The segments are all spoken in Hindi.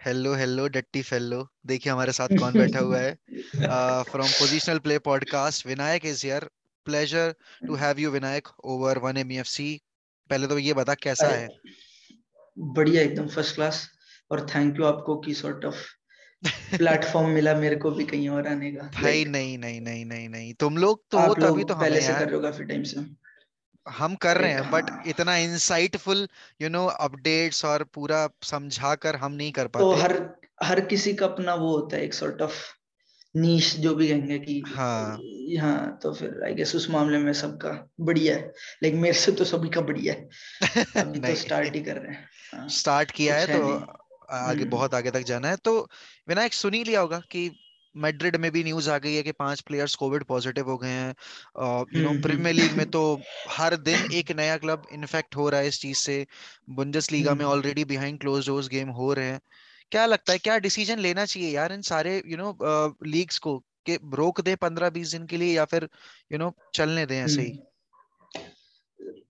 हेलो हेलो डट्टी फेलो, देखिए हमारे साथ कौन बैठा हुआ है। From positional play podcast, Vinayak is here. Pleasure to have you Vinayak over one MEFC. पहले तो ये बता कैसा अरे है। बढ़िया, एकदम फर्स्ट क्लास। और थैंक यू आपको कि सॉर्ट ऑफ प्लेटफॉर्म मिला मेरे को भी कहीं और आने का, भाई लाइक नहीं नहीं नहीं नहीं नहीं, तुम लोग तो हो आप तभी तो लोग हमें पहले से कर यार। रहे हो काफी टाइम से। हम कर रहे लाइक हैं बट हाँ, इतना इंसाइटफुल अपडेट्स और पूरा समझा कर हम नहीं कर तो पाते। हर किसी का अपना वो होता है, एक सॉर्ट ऑफ नीश जो भी कहेंगे कि हाँ हाँ, तो फिर आई गेस उस मामले में सबका बढ़िया है। लेकिन मेरे से तो सभी का बढ़िया है। अभी तो नहीं, स्टार्ट ही कर रहे हैं। हाँ, स्टार्ट किया है कुछ है तो नहीं। आगे, बहुत आगे तक जाना है। तो विनायक सुन ही लिया होगा कि मैड्रिड में भी न्यूज आ गई है कि 5 प्लेयर्स कोविड पॉजिटिव हो गए हैं। प्रीमियर लीग में हम्म। तो हर दिन एक नया क्लब इन्फेक्ट हो रहा है इस चीज से। बुंडेसलीगा में हम्म। Already behind close doors game हो रहे हैं। क्या लगता है, क्या डिसीजन लेना चाहिए यार इन सारे लीग्स को, कि रोक दे 15-20 दिन के लिए, या फिर चलने दें ऐसे ही। हम्म।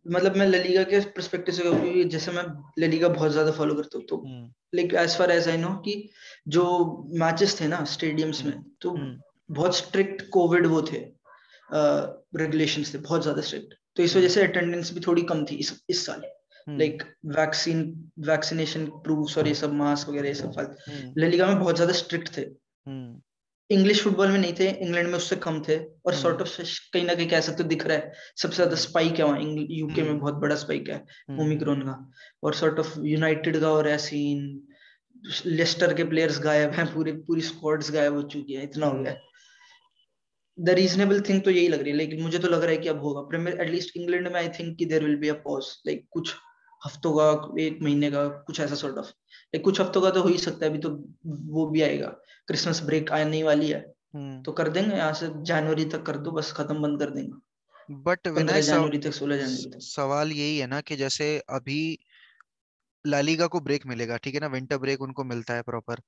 मतलब मैं ललीगा के पर्सपेक्टिव से कहूँ, क्योंकि जैसे मैं ललीगा बहुत ज्यादा फॉलो करता हूँ, तो hmm like as far as I know कि जो मैचेस थे ना स्टेडियम्स में, हम्म तो हम्म बहुत स्ट्रिक्ट कोविड वो थे, रेगुलेशंस थे बहुत ज्यादा स्ट्रिक्ट। तो इस वजह हम्म से अटेंडेंस भी थोड़ी कम थी इस साल। हम्म लाइक वैक्सीन वैक्सीनेशन प्रूफ्स और ये सब मास्क वगैरह ये सब फाल हम्म ललीगा में बहुत ज्यादा स्ट्रिक्ट थे। हम्म इंग्लिश फुटबॉल में नहीं थे, इंग्लैंड में उससे कम थे। और हम्म सॉर्ट ऑफ कहीं ना कहीं कह सकते हो दिख रहा है सबसे ज्यादा हम्म स्पाइक है वहाँ, यूके में हम्म बहुत बड़ा स्पाइक है हम्म ओमिक्रॉन का। और सॉर्ट ऑफ यूनाइटेड का और ऐसे लेस्टर के प्लेयर्स गायब हैं, पूरे पूरी स्क्वाड्स गायब हो चुकी है, इतना हो गया हम्म है। द रीजनेबल थिंग तो यही लग रही है, लेकिन मुझे तो लग रहा है कि अब होगा प्रीमियर, एटलीस्ट इंग्लैंड में। आई थिंक कि there will be a pause, like कुछ हफ्तों का, एक महीने का, कुछ ऐसा सॉर्ट ऑफ। लाइक कुछ हफ्तों का तो हो ही सकता है, अभी तो वो भी आएगा, क्रिसमस ब्रेक आने ही वाली है। हम्म। तो कर देंगे यहाँ से जनवरी तक कर दो, बस खत्म बंद कर देंगे। बट विनायक 15 जनवरी तक, 16 जनवरी तक। सवाल यही है ना कि जैसे अभी लालीगा को ब्रेक मिलेगा, ठीक है ना, विंटर ब्रेक उनको मिलता है प्रॉपर।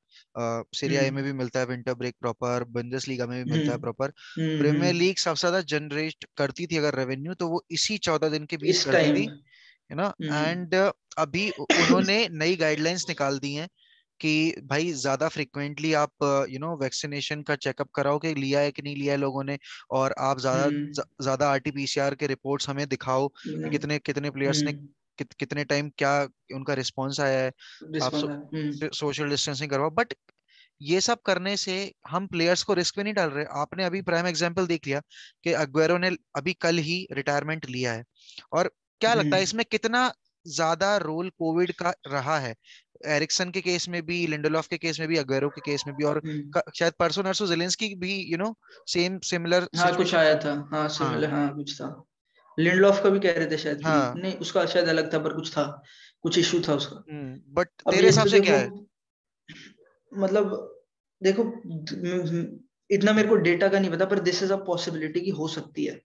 सीरिया ए में हम्म। भी मिलता है विंटर ब्रेक प्रॉपर, बुंदेसलीगा में भी मिलता है हम्म। प्रॉपर। प्रीमियर हम्म। लीग सबसे ज्यादा जनरेट करती थी अगर रेवेन्यू, तो वो इसी 14 दिन के बीच इस करती टाइम। थी, है ना। हम्म। एंड अभी उन्होंने नई गाइडलाइंस निकाल दी हैं कि भाई ज्यादा फ्रिक्वेंटली आप वैक्सीनेशन का चेकअप कराओ कि लिया है कि नहीं लिया है लोगों ने। और आप ज्यादा हम्म। ज्यादा आरटीपीसीआर के रिपोर्ट्स हमें दिखाओ कि कितने कितने प्लेयर्स ने हम्म। कितने टाइम क्या उनका रिस्पॉन्स आया है। आप रिस्पॉन्स है। हम्म। सोशल डिस्टेंसिंग करवाओ, बट ये सब करने से हम प्लेयर्स को रिस्क में नहीं डाल रहे। आपने अभी प्राइम एग्जांपल देख लिया कि अग्वेरो ने अभी कल ही रिटायरमेंट लिया है। और क्या लगता है हम्म। इसमें कितना ज्यादा रोल कोविड का रहा है, एरिक्सन के केस में भी, लिंडोलॉफ के केस में भी, अग्वेरो के केस में भी, और हम्म। शायद परसों नरसों जेलेंस्की भी सेम सिमिलर हाँ कुछ सिचुएशन आया थी। था, हाँ हाँ सिमिलर, हाँ कुछ था। लिंडलॉफ का भी कह रहे थे शायद कि हाँ। नहीं, उसका शायद अलग था, पर कुछ था, कुछ इशू था उसका। बट अब तेरे ये हिसाब तो से क्या देखो, है। मतलब देखो, इतना मेरे को डेटा का नहीं पता, पर दिस इज अ पॉसिबिलिटी कि हो सकती है।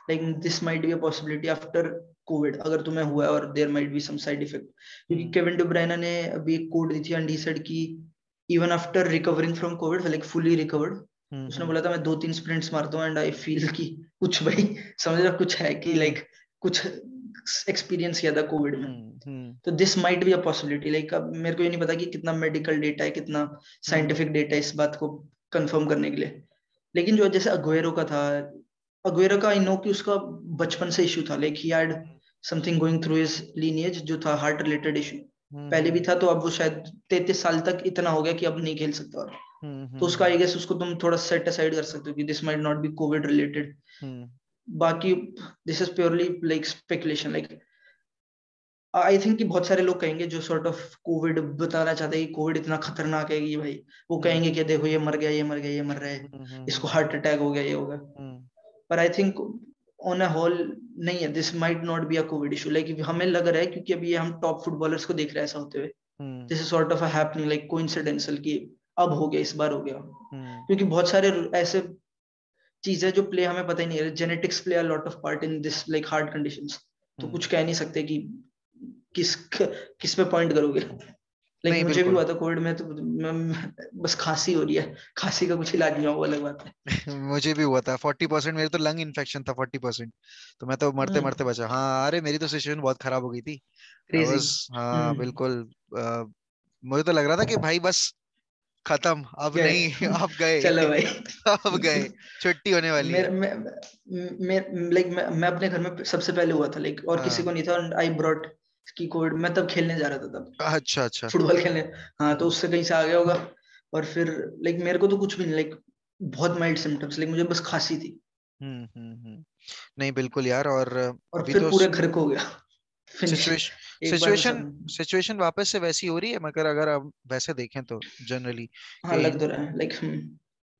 Like this might be a possibility after COVID, अगर तुम्हें हुआ है और there might be some side effect. क्योंकि हम्म केविन डी ब्रुयने ने अभी एक कोट दी थी एंड ही सेड कि even after recovering from Covid, like fully recovered, उसने हम्म बोला था मैं 2-3 स्प्रिंट्स मारता हूँ एंड आई फील कि कुछ भाई समझ रहा, कुछ है कि हम्म लाइक कुछ एक्सपीरियंस किया था कोविड में। हम्म तो this might be a possibility, like अब मेरे को ये नहीं पता कि कितना मेडिकल डेटा है, कितना हम्म साइंटिफिक डेटा है इस बात को कंफर्म करने के लिए। लेकिन जो जैसे अग्वेरो का था, अग्वेरो का आई नो कि उसका बचपन से इशू था, like he had something going through his lineage, जो था हार्ट रिलेटेड इशू। पहले भी हम्म था, तो अब वो शायद 33 साल तक इतना हो गया कि अब नहीं खेल सकता और। तो उसका आई हम्म गेस उसको तुम थोड़ा सेट असाइड कर सकते हो कि this might not be covid related. Hmm बाकी this is purely like speculation, like I think कि बहुत सारे लोग कहेंगे जो सॉर्ट ऑफ कोविड बताना चाहते हैं कि कोविड इतना खतरनाक है कि भाई, वो हम्म कहेंगे कि देखो ये मर गया, ये मर गया, ये मर रहा है, इसको हार्ट अटैक हो गया, ये हो गया। हम्म पर I think on a whole नहीं है, this might not be a COVID issue, like हमें लग रहा है क्योंकि अभी ये हम टॉप फुटबॉलर्स को देख रहे हैं ऐसा होते हुए। हम्म this is sort of a happening, like coincidental कि अब हो गया, इस बार हो गया। हम्म क्योंकि बहुत सारे ऐसे चीजें जो प्ले हमें पता ही नहीं है, genetics play a lot of part in this like heart conditions. तो कुछ हम्म। कह नहीं सकते कि किस किस पे पॉइंट करोगे। लाइक नहीं मुझे भी बिल्कुल। हुआ था कोविड में, तो बस खांसी हो रही है, खांसी का कुछ इलाज नहीं हुआ, वो अलग बात है। मुझे भी हुआ था 40%, मेरे तो लंग इन्फेक्शन था 40%। तो मैं तो मरते मरते बचा। हाँ अरे मेरी तो सिचुएशन बहुत खराब हो गई थी। आई क्रेजी। वाज, हाँ बिल्कुल। मुझे तो लग रहा था कि भाई बस खत्म, अब गए। नहीं, अब गए। चलो भाई। अब गए, छुट्टी होने वाली है। मेरे मैं अपने घर में सबसे पहले हुआ था लाइक, और किसी हाँ, को नहीं था। आई ब्रॉट की कोविड, मैं तब खेलने जा रहा था तब, अच्छा अच्छा। फुटबॉल खेलने। हाँ, तो हम्म उससे कहीं से आ गया होगा। और फिर लाइक मेरे को तो कुछ भी नहीं, लाइक बहुत माइल्ड सिम्टम्स, लाइक मुझे बस खांसी थी। नहीं बिल्कुल यार। और और अभी फिर तो पूरे घर को हो गया। फिनिश। सिचुएशन एक बार में सिचुएशन सब। सिचुएशन वापस से वैसी हो रही है, मगर अगर हम वैसे देखें तो जनरली हाँ, कि लग तो रहा है लाइक।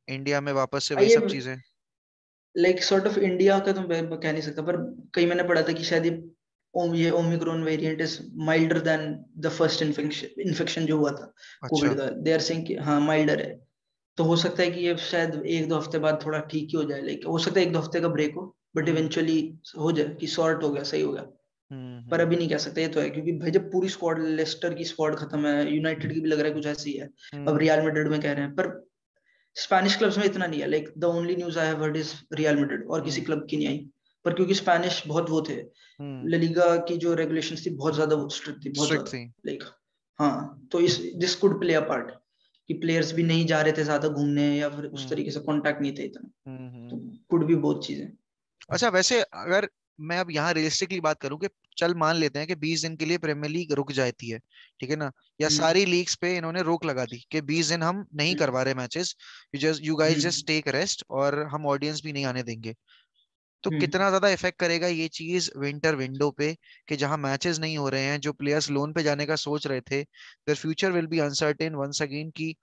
इंडिया में वापस से वही ये सब चीजें। लाइक सॉर्ट ऑफ इंडिया का तो मैं कह नहीं सकता, पर कहीं मैंने पढ़ा था कि शायद ये Omicron variant is milder than the first infection infection जो हुआ था अच्छा। कोविड का। दे आर सेइंग कि हाँ माइल्डर है। तो हो सकता है कि ये शायद एक दो हफ्ते बाद थोड़ा ठीक ही हो जाए, लाइक हो सकता है एक दो हफ्ते का ब्रेक हो, बट हम्म इवेंचुअली हो जाए कि सॉर्ट हो गया, सही हो गया। पर हम्म अभी नहीं कह सकते, ये तो है क्योंकि भाई जब पूरी स्क्वाड, लेस्टर की स्क्वाड खत्म है, यूनाइटेड की भी लग रहा है कुछ ऐसी है। अब हम्म रियल मैड्रिड में कह रहे हैं, पर स्पेनिश क्लब्स में इतना नहीं है। Like the only news I have heard is real Madrid, और किसी हम्म क्लब की नहीं आई। पर क्योंकि स्पेनिश बहुत वो थे, हम्म ला की जो रेगुलेशंस थी बहुत ज्यादा स्ट्रिक्ट थी, बहुत स्ट्रिक्ट ज्यादा। थी। लाइक हाँ, तो इस this could play a part कि प्लेयर्स भी नहीं जा रहे थे ज्यादा घूमने, या फिर उस हम्म तरीके से कांटेक्ट नहीं थे इतना। तो हम्म। कुड भी बहुत चीजें। अच्छा वैसे अगर मैं अब यहाँ रियलिस्टिकली बात करूं कि चल मान लेते हैं कि 20 दिन के लिए प्रीमियर लीग रुक जाती है, ठीक है ना, या हम्म सारी लीग्स पे इन्होंने रोक लगा दी कि 20 दिन हम नहीं हम्म करवा रहे matches, you guys hmm just take rest, और हम ऑडियंस भी नहीं आने देंगे। तो हम्म कितना ज्यादा इफेक्ट करेगा ये चीज विंटर विंडो पे, कि जहां मैचेस नहीं हो रहे हैं, जो प्लेयर्स लोन पे जाने का सोच रहे थे, their future will be uncertain once again, कि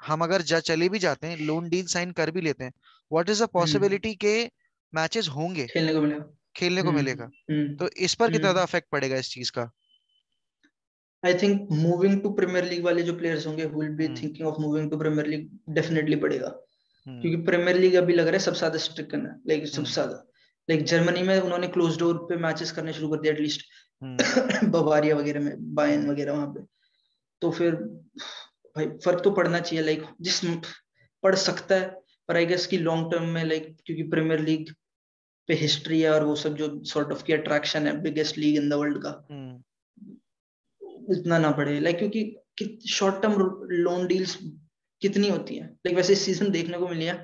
हम अगर चले भी जाते हैं, लोन डील साइन कर भी लेते हैं, what is the hmm possibility के मैचेस होंगे, खेलने को मिलेगा। खेलने को हम्म मिलेगा। हम्म तो इस पर कितना ज्यादा हम्म इफेक्ट पड़ेगा इस चीज का? I think moving to Premier League वाले जो प्लेयर्स होंगे, who will be hmm thinking of moving to Premier League, definitely पड़ेगा। हम्म क्योंकि प्रीमियर लीग अभी लग रहा है सबसे ज्यादा स्ट्रिक्ट है, लाइक सबसे हम्म ज्यादा। लाइक जर्मनी में उन्होंने क्लोज डोर पे मैचेस करने शुरू कर दिया एटलीस्ट। हम्म बवारिया वगैरह में, बायन हम्म वगैरह वहां पे। तो फिर भाई फर्क तो पड़ना चाहिए, लाइक जिस पड़ सकता है। पर आई गेस कि लॉन्ग टर्म में, लाइक क्योंकि प्रीमियर लीग पे हिस्ट्री है और वो सब जो सॉर्ट ऑफ की अट्रैक्शन है, biggest league in the world का, हम्म इतना ना पड़े। लाइक क्योंकि शॉर्ट टर्म लोन डील्स कितनी होती हैं, लाइक वैसे इस सीजन देखने को मिली है।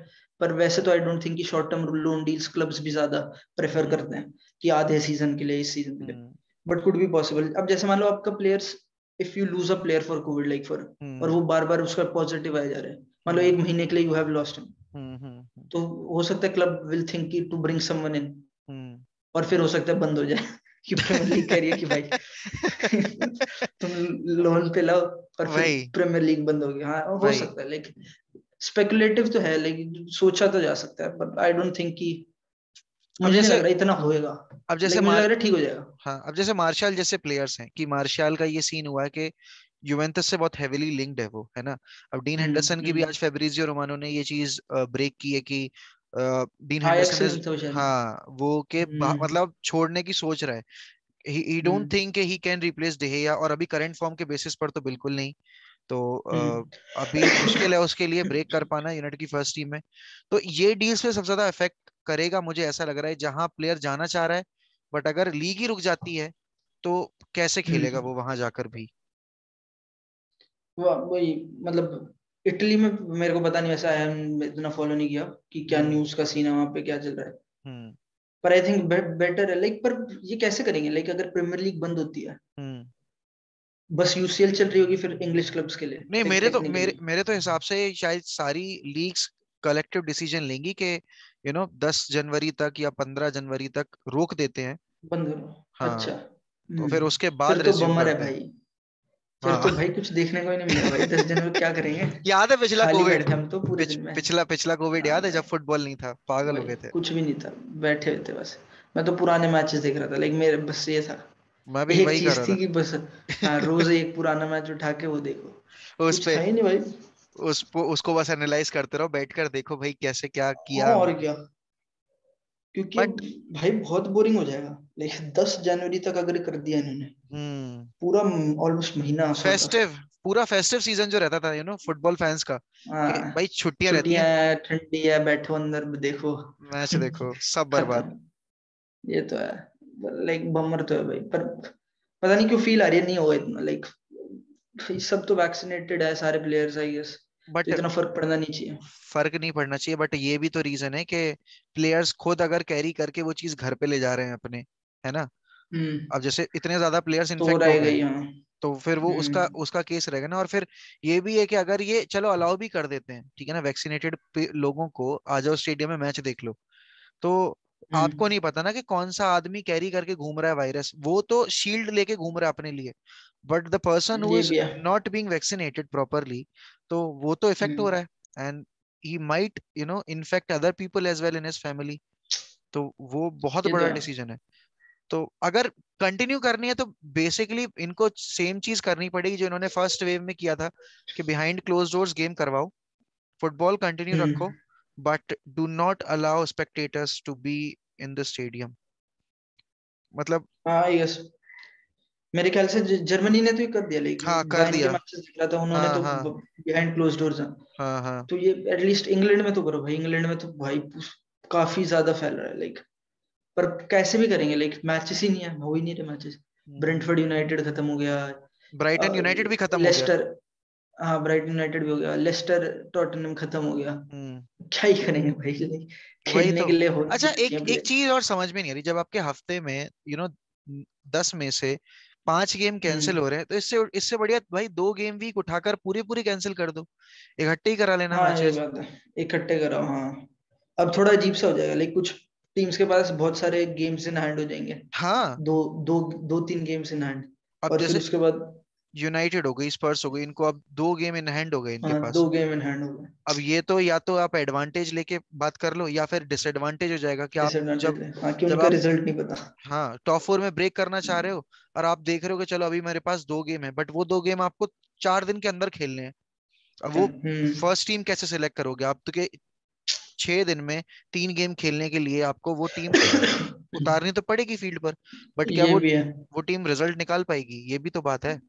पर वैसे तो आई डोंट थिंक कि short term loan deals clubs भी ज्यादा प्रेफर हम्म करते हैं कि आधे सीजन के लिए, इस सीजन के लिए। हम्म बट कुड बी पॉसिबल, अब जैसे मान लो आपका players, if you lose a player for Covid, like for, और हम्म वो बार बार उसका पॉजिटिव आए जा रहे हैं, मान लो हम्म एक महीने के लिए यू हैव लॉस्ट हिम, हम्म तो हो सकता है क्लब विल थिंक कि टू ब्रिंग समवन इन। हम्म और फिर हो सकता है बंद हो जाए कि प्रीमियर लीग कह रही है कि भाई तुम लोन पे लाओ, और फिर वही प्रीमियर लीग बंद हो गई। हाँ, हो वही। सकता है, लेकिन स्पेकुलेटिव तो है, लेकिन सोचा तो जा सकता है, बट आई डोंट थिंक कि, अब मुझे नहीं लग जैसे रहा इतना होएगा। अब जैसे लेकिन मुझे लग रहा है ठीक हो जाएगा। हाँ, अब जैसे मार्शल जैसे प्लेयर्स हैं, कि मार्शल का ये सीन हुआ है कि यूवेंटस से बहुत हेविली लिंक्ड है वो, है ना। अब डीन हेंडरसन की भी हम्म। आज फेब्रिजियो रोमानो ने ये चीज ब्रेक की है कि dean Ajax Henderson is, link था वो शायद। हाँ वो के हम्म मतलब छोड़ने की सोच रहा है। He don't hmm think he can replace De Gea, और अभी करंट फॉर्म के बेसिस पर तो बिल्कुल नहीं। तो हम्म अभी मुश्किल है उसके लिए ब्रेक कर पाना यूनाइटेड की फर्स्ट टीम में। तो ये डील्स पे सबसे ज्यादा इफेक्ट करेगा, मुझे ऐसा लग रहा है, जहां प्लेयर जाना चाह रहा है, बट अगर लीग ही रुक जाती है तो कैसे खेलेगा हम्म वो वहां जाकर भी। वही, मतलब इटली में मेरे को पता नहीं, वैसा है, इतना फॉलो नहीं किया कि क्या हम्म न्यूज का सीन है वहां पे, क्या चल रहा है। हम्म पर आई थिंक बेटर है, लाइक पर ये कैसे करेंगे, लाइक अगर प्रीमियर लीग बंद होती है, हम्म बस यूसीएल चल रही होगी फिर इंग्लिश क्लब्स के लिए, नहीं, लाइक मेरे टेक्निकली मेरे तो हिसाब से शायद सारी लीग्स कलेक्टिव डिसीजन लेंगी कि 10 जनवरी तक या 15 जनवरी तक रोक देते हैं। बंद करो, अच्छा। हाँ, तो फिर उसके बाद फिर तो रिज्यूम बमर है करते हैं। भाई। फिर हाँ। तो भाई कुछ देखने को ही नहीं मिलेगा भाई, 10 दिन में क्या करेंगे। याद है पिछला खाली कोविड? बैठे हम तो पूरे दिन में। पिछला पिछला कोविड हाँ याद है भाई, जब फुटबॉल नहीं था, पागल हो भाई गए थे। कुछ भी नहीं था, बैठे हुए थे बस। मैं तो पुराने मैचेस देख रहा था, लाइक मेरे बस ये था, मैं भी एक वही कर चीज रहा थी था। कि बस, हाँ रोज एक पुराना मैच उठा के वो देखो। उस कुछ पे था ही नहीं भाई। उसको बस एनालाइज करते रहो बैठकर, देखो भाई कैसे क्या हाँ, किया। और क्या। क्योंकि अब बट भाई बहुत बोरिंग हो जाएगा, लाइक 10 जनवरी तक अगर कर दिया इन्होंने, हम्म पूरा ऑलमोस्ट महीना सॉर्ट ऑफ। फेस्टिव पूरा फेस्टिव सीजन जो रहता था फुटबॉल फैंस का, कि हाँ, भाई छुट्टियां रहती छुट्टियां हैं, हैं, ठंडी है, बैठो अंदर देखो। मैच देखो, सब बर्बाद। खत्म। ये तो है, लाइक बम्मर तो है भाई, पर पता नहीं क्यों फील आ रही है नहीं होगा इतना, लाइक भाई सब तो वैक्सीनेटेड है सारे प्लेयर्स आई गेस, तो बट इतना फर्क पड़ना नहीं चाहिए। फर्क नहीं पड़ना चाहिए, बट ये भी तो रीजन है कि प्लेयर्स खुद अगर कैरी करके वो चीज घर पे ले जा रहे हैं अपने, है ना। हम्म। अब जैसे इतने ज्यादा प्लेयर्स तो इन्फेक्ट हो रहेगा गए, ही, हाँ। तो फिर वो उसका हम्म। उसका केस रहेगा ना। और फिर ये भी है कि अगर ये चलो अलाउ भी कर देते हैं, ठीक है ना, वैक्सीनेटेड लोगों को आ जाओ स्टेडियम में मैच देख लो, तो आपको हम्म। नहीं पता ना कि कौन सा आदमी कैरी करके घूम रहा है वायरस, वो तो शील्ड लेके घूम रहा है अपने लिए, बट द पर्सन हु ये इज भी है। नॉट बीइंग वैक्सीनेटेड प्रॉपरली, तो वो तो इफेक्ट हो हम्म। रहा है, and he might infect other people as well in his family. तो वो बहुत ये तो बड़ा है। डिसीजन है। तो अगर कंटिन्यू करनी है तो बेसिकली इनको सेम चीज करनी पड़ेगी जो इन्होंने फर्स्ट वेव में किया था, कि बिहाइंड क्लोज डोर्स गेम करवाओ, फुटबॉल कंटिन्यू रखो, hmm. But do not allow spectators to be in the stadium. मतलब हाँ यस, मेरे ख्याल से जर्मनी ने तो ये कर दिया, लाइक हाँ कर बायर्न के दिया। मैचेस दिख रहा था उन्होंने हाँ तो हाँ बिहाइंड क्लोज डोर्स। हाँ हाँ। तो ये एटलीस्ट इंग्लैंड में तो करो भाई, इंग्लैंड में तो भाई काफी ज्यादा फैल रहा है लाइक। पर कैसे भी करेंगे लाइक, मैचेस ही नहीं है, हो ही नहीं रहे मैचेस। ब्रेंटफोर्ड यूनाइटेड खत्म हो गया, ब्राइटन यूनाइटेड भी खत्म हो गया। लेस्टर, हाँ ब्राइटन यूनाइटेड भी हो गया, लेस्टर टॉटनहम खत्म हो गया। हम्म। क्या ही करेंगे भाई लाइक, वही खेलने तो। के लिए हो भी अच्छा, तो एक चाहिए एक प्लेयर। चीज और समझ में नहीं आ रही, जब आपके हफ्ते में 10 में से 5 गेम कैंसिल हम्म। हो रहे हैं, तो इससे इससे बढ़िया भाई 2 गेम वीक उठाकर पूरी पूरी कैंसिल कर दो, इकट्ठे ही करा लेना हाँ ये मैचेस। बात है, इकट्ठे कराओ हाँ। अब थोड़ा अजीब सा हो जाएगा लाइक, कुछ टीम्स के पास बहुत सारे गेम्स इन हैंड हो जाएंगे, हाँ। दो दो दो तीन गेम्स इन हैंड, अब और फिर जैसे उसके बाद यूनाइटेड हो गई, स्पर्स हो गई, इनको अब 2 गेम इन हैंड हो गए इनके हाँ पास। दो गेम इन हैंड हो गए। अब ये तो या तो आप एडवांटेज लेके बात कर लो, या फिर डिसएडवांटेज हो जाएगा कि आप डिसएडवांटेज जब है हाँ, कि जब उनका आप रिजल्ट नहीं पता। हाँ टॉप 4 में ब्रेक करना चाह रहे हो, और आप देख रहे हो कि चलो अभी मेरे पास 2 गेम है, बट वो 2 गेम आपको 4 दिन के अंदर खेलने हैं। अब वो हम्म। फर्स्ट टीम कैसे सिलेक्ट करोगे आप, तो के 6 दिन में 3 गेम खेलने के लिए आपको वो टीम उतारनी तो पड़ेगी फील्ड पर, बट क्या ये वो भी है। वो टीम रिजल्ट निकाल पाएगी, ये भी तो बात है।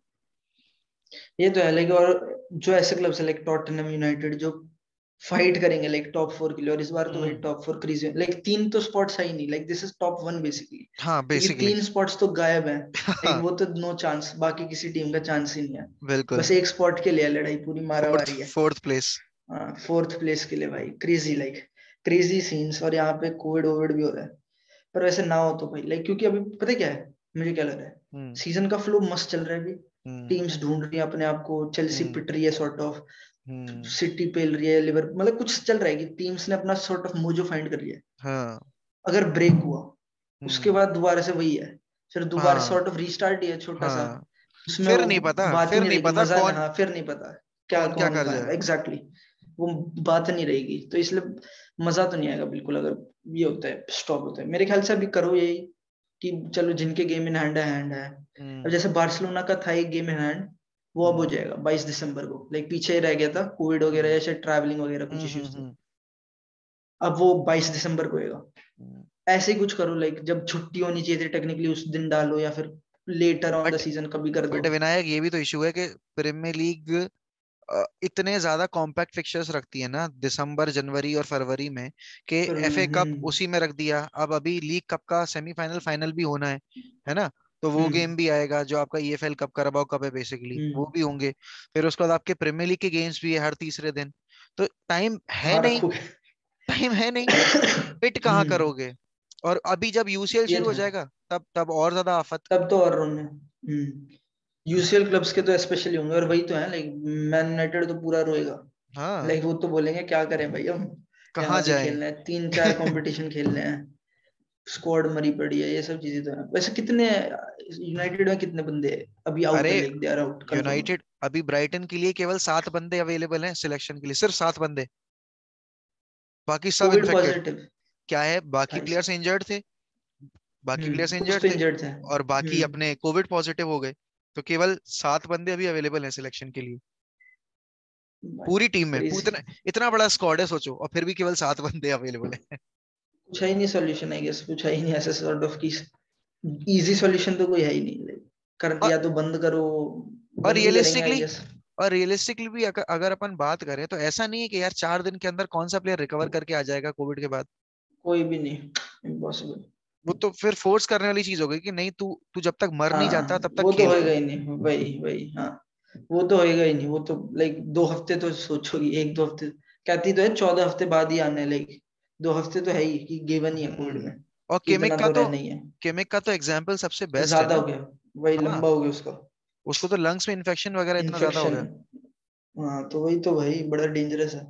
ये तो है लाइक, और जो ऐसे क्लब्स है लाइक टॉटनहम यूनाइटेड जो फाइट करेंगे लाइक टॉप 4 के लिए, और इस बार तो भाई हम्म। टॉप 4 क्रीज लाइक, तीन तो स्पॉट्स है ही नहीं, like this is top 1 basically, हाँ क्योंकि बेसिकली। 3 स्पॉट्स तो गायब है। लाइक हाँ वो तो नो चांस, बाकी किसी टीम का चांस ही नहीं है। बिल्कुल। बस एक स्पॉट के लिए लड़ाई, पूरी मारा फोर्थ मारी है। Fourth place. हाँ 4th प्लेस के लिए भाई, क्रेजी लाइक, क्रेजी सीन्स, और यहाँ पे कोविड वोविड भी हो रहा है। पर वैसे ना हो तो भाई लाइक, क्योंकि अभी पता है क्या है, मुझे क्या लग रहा है, हम्म सीजन का फ्लो मस्त चल रहा है अभी। हम्म टीम्स ढूंढ रही है अपने आप को, चेल्सी हम्म पिट रही है सॉर्ट ऑफ, हम्म। सिटी पेल रही है, लिवर, मतलब कुछ चल रहा है कि टीम्स ने अपना सॉर्ट ऑफ मोजो फाइंड कर लिया है। हाँ। अगर ब्रेक हुआ, उसके हम्म। बाद दोबारा से वही है, फिर दोबारा हाँ सॉर्ट ऑफ रीस्टार्ट ही है छोटा सा। हाँ। उसमें फिर वो नहीं पता, बात ही फिर नहीं नहीं रहेगी, पता मजा नहीं, कौन हाँ फिर नहीं पता क्या कौन क्या कौन कर कहाँ जाए। एग्जैक्टली, वो बात नहीं रहेगी, तो इसलिए मजा तो नहीं आएगा बिल्कुल अगर ये होता है, स्टॉप होता है। मेरे ख्याल से अभी करो यही, कि चलो जिनके गेम इन हैंड है हैंड है। अब हम्म जैसे बार्सिलोना का था एक गेम इन हैंड, वो अब हो हम्म जाएगा 22 दिसंबर को, लाइक पीछे रह गया था कोविड वगैरह हम्म या शायद ट्रैवलिंग वगैरह कुछ हम्म हम्म इश्यूज थे। हम्म, अब वो 22 दिसंबर को होएगा। हम्म। ऐसे ही कुछ करो लाइक, जब छुट्टी होनी चाहिए थी टेक्निकली उस दिन डालो, या फिर later on the but season कभी कर दो। बट विनायक, ये भी तो इशू है कि प्रीमियर लीग इतने ज्यादा कॉम्पैक्ट फिक्चर्स रखती है ना दिसंबर जनवरी और फरवरी में, कि पर एफए कप हम्म। उसी में रख दिया, अब अभी लीग कप का सेमीफाइनल फाइनल भी होना है ना, तो वो गेम हम्म। भी आएगा जो आपका ईएफएल कप कराबाओ कप है बेसिकली, वो हम्म। भी होंगे। फिर उसके बाद आपके प्रीमियर लीग के गेम्स भी है हर तीसरे दिन, तो टाइम है हाँ नहीं, रखोगे। टाइम है नहीं, फिट कहाँ हम्म। करोगे। और अभी जब यूसीएल ये शुरू तो हो है, जाएगा, तब तब और ज्यादा आफत। तब तो और उन्होंने यूसीएल क्लब्स के तो स्पेशली होंगे, और वही तो है लाइक, मैन यूनाइटेड तो पूरा रोएगा। हाँ। लाइक वो तो बोलेंगे क्या करें भाई हम, कहाँ यहाँ भी जाएं। खेलना है, 3 4 कंपटीशन खेलने हैं, स्क्वाड मरी पड़ी है, ये सब चीजें तो है। वैसे कितने यूनाइटेड में कितने बंदे अभी आउट अरे है, like they are out confirm? United अभी ब्राइटन के लिए केवल 7 बंदे अवेलेबल हैं सिलेक्शन के लिए, सिर्फ 7 बंदे, बाकी सब कोविड इन्फेक्टेड। पॉजिटिव? क्या है, बाकी भाई प्लेयर्स साहब। इंजर्ड थे, बाकी प्लेयर्स कुछ इंजर्ड तो थे, इंजर्ड थे। और बाकी अपने कोविड पॉजिटिव हो गए, तो केवल 7 बंदे अभी अवेलेबल हैं सिलेक्शन के लिए, भाई पूरी टीम में क्रेजी। इतना इतना बड़ा स्क्वाड है सोचो, और फिर भी केवल 7 बंदे अवेलेबल हैं। कुछ है ही नहीं सॉल्यूशन, आई गेस कुछ है ही नहीं ऐसे सॉर्ट ऑफ की, इजी सॉल्यूशन तो कोई है ही नहीं लाइक, कर और या तो बंद करो, और बंद ही करेंगे आई रियलिस्टिकली गेस। और रियलिस्टिकली भी अगर अपन बात करें, तो ऐसा नहीं है कि यार 4 दिन के अंदर कौन सा प्लेयर रिकवर करके आ जाएगा कोविड के बाद। कोई भी नहीं, इम्पॉसिबल। वो तो फिर फोर्स करने वाली चीज हो गई कि नहीं, तू तू जब तक मर नहीं जाता हाँ तब तक वो तो खेल। होएगा ही नहीं, वही वही हाँ। वो तो होएगा ही नहीं, वो तो लाइक 2 हफ्ते तो सोचोगी, 1-2 हफ्ते कहती तो है 14 हफ्ते बाद ही आने, लाइक 2 हफ्ते तो है ही कि गिवन ही है कोविड में, और कि इतना तो रहना ही है। केमिक का तो एग्जाम्पल सबसे बेस्ट है ज्यादा ना। हो गया, वही हाँ, लंबा हो गया उसका उसको तो लंग्स में इन्फेक्शन वगैरह इतना ज्यादा हो इन्फेक्शन। गया। हाँ तो वही तो भाई बड़ा डेंजरस है।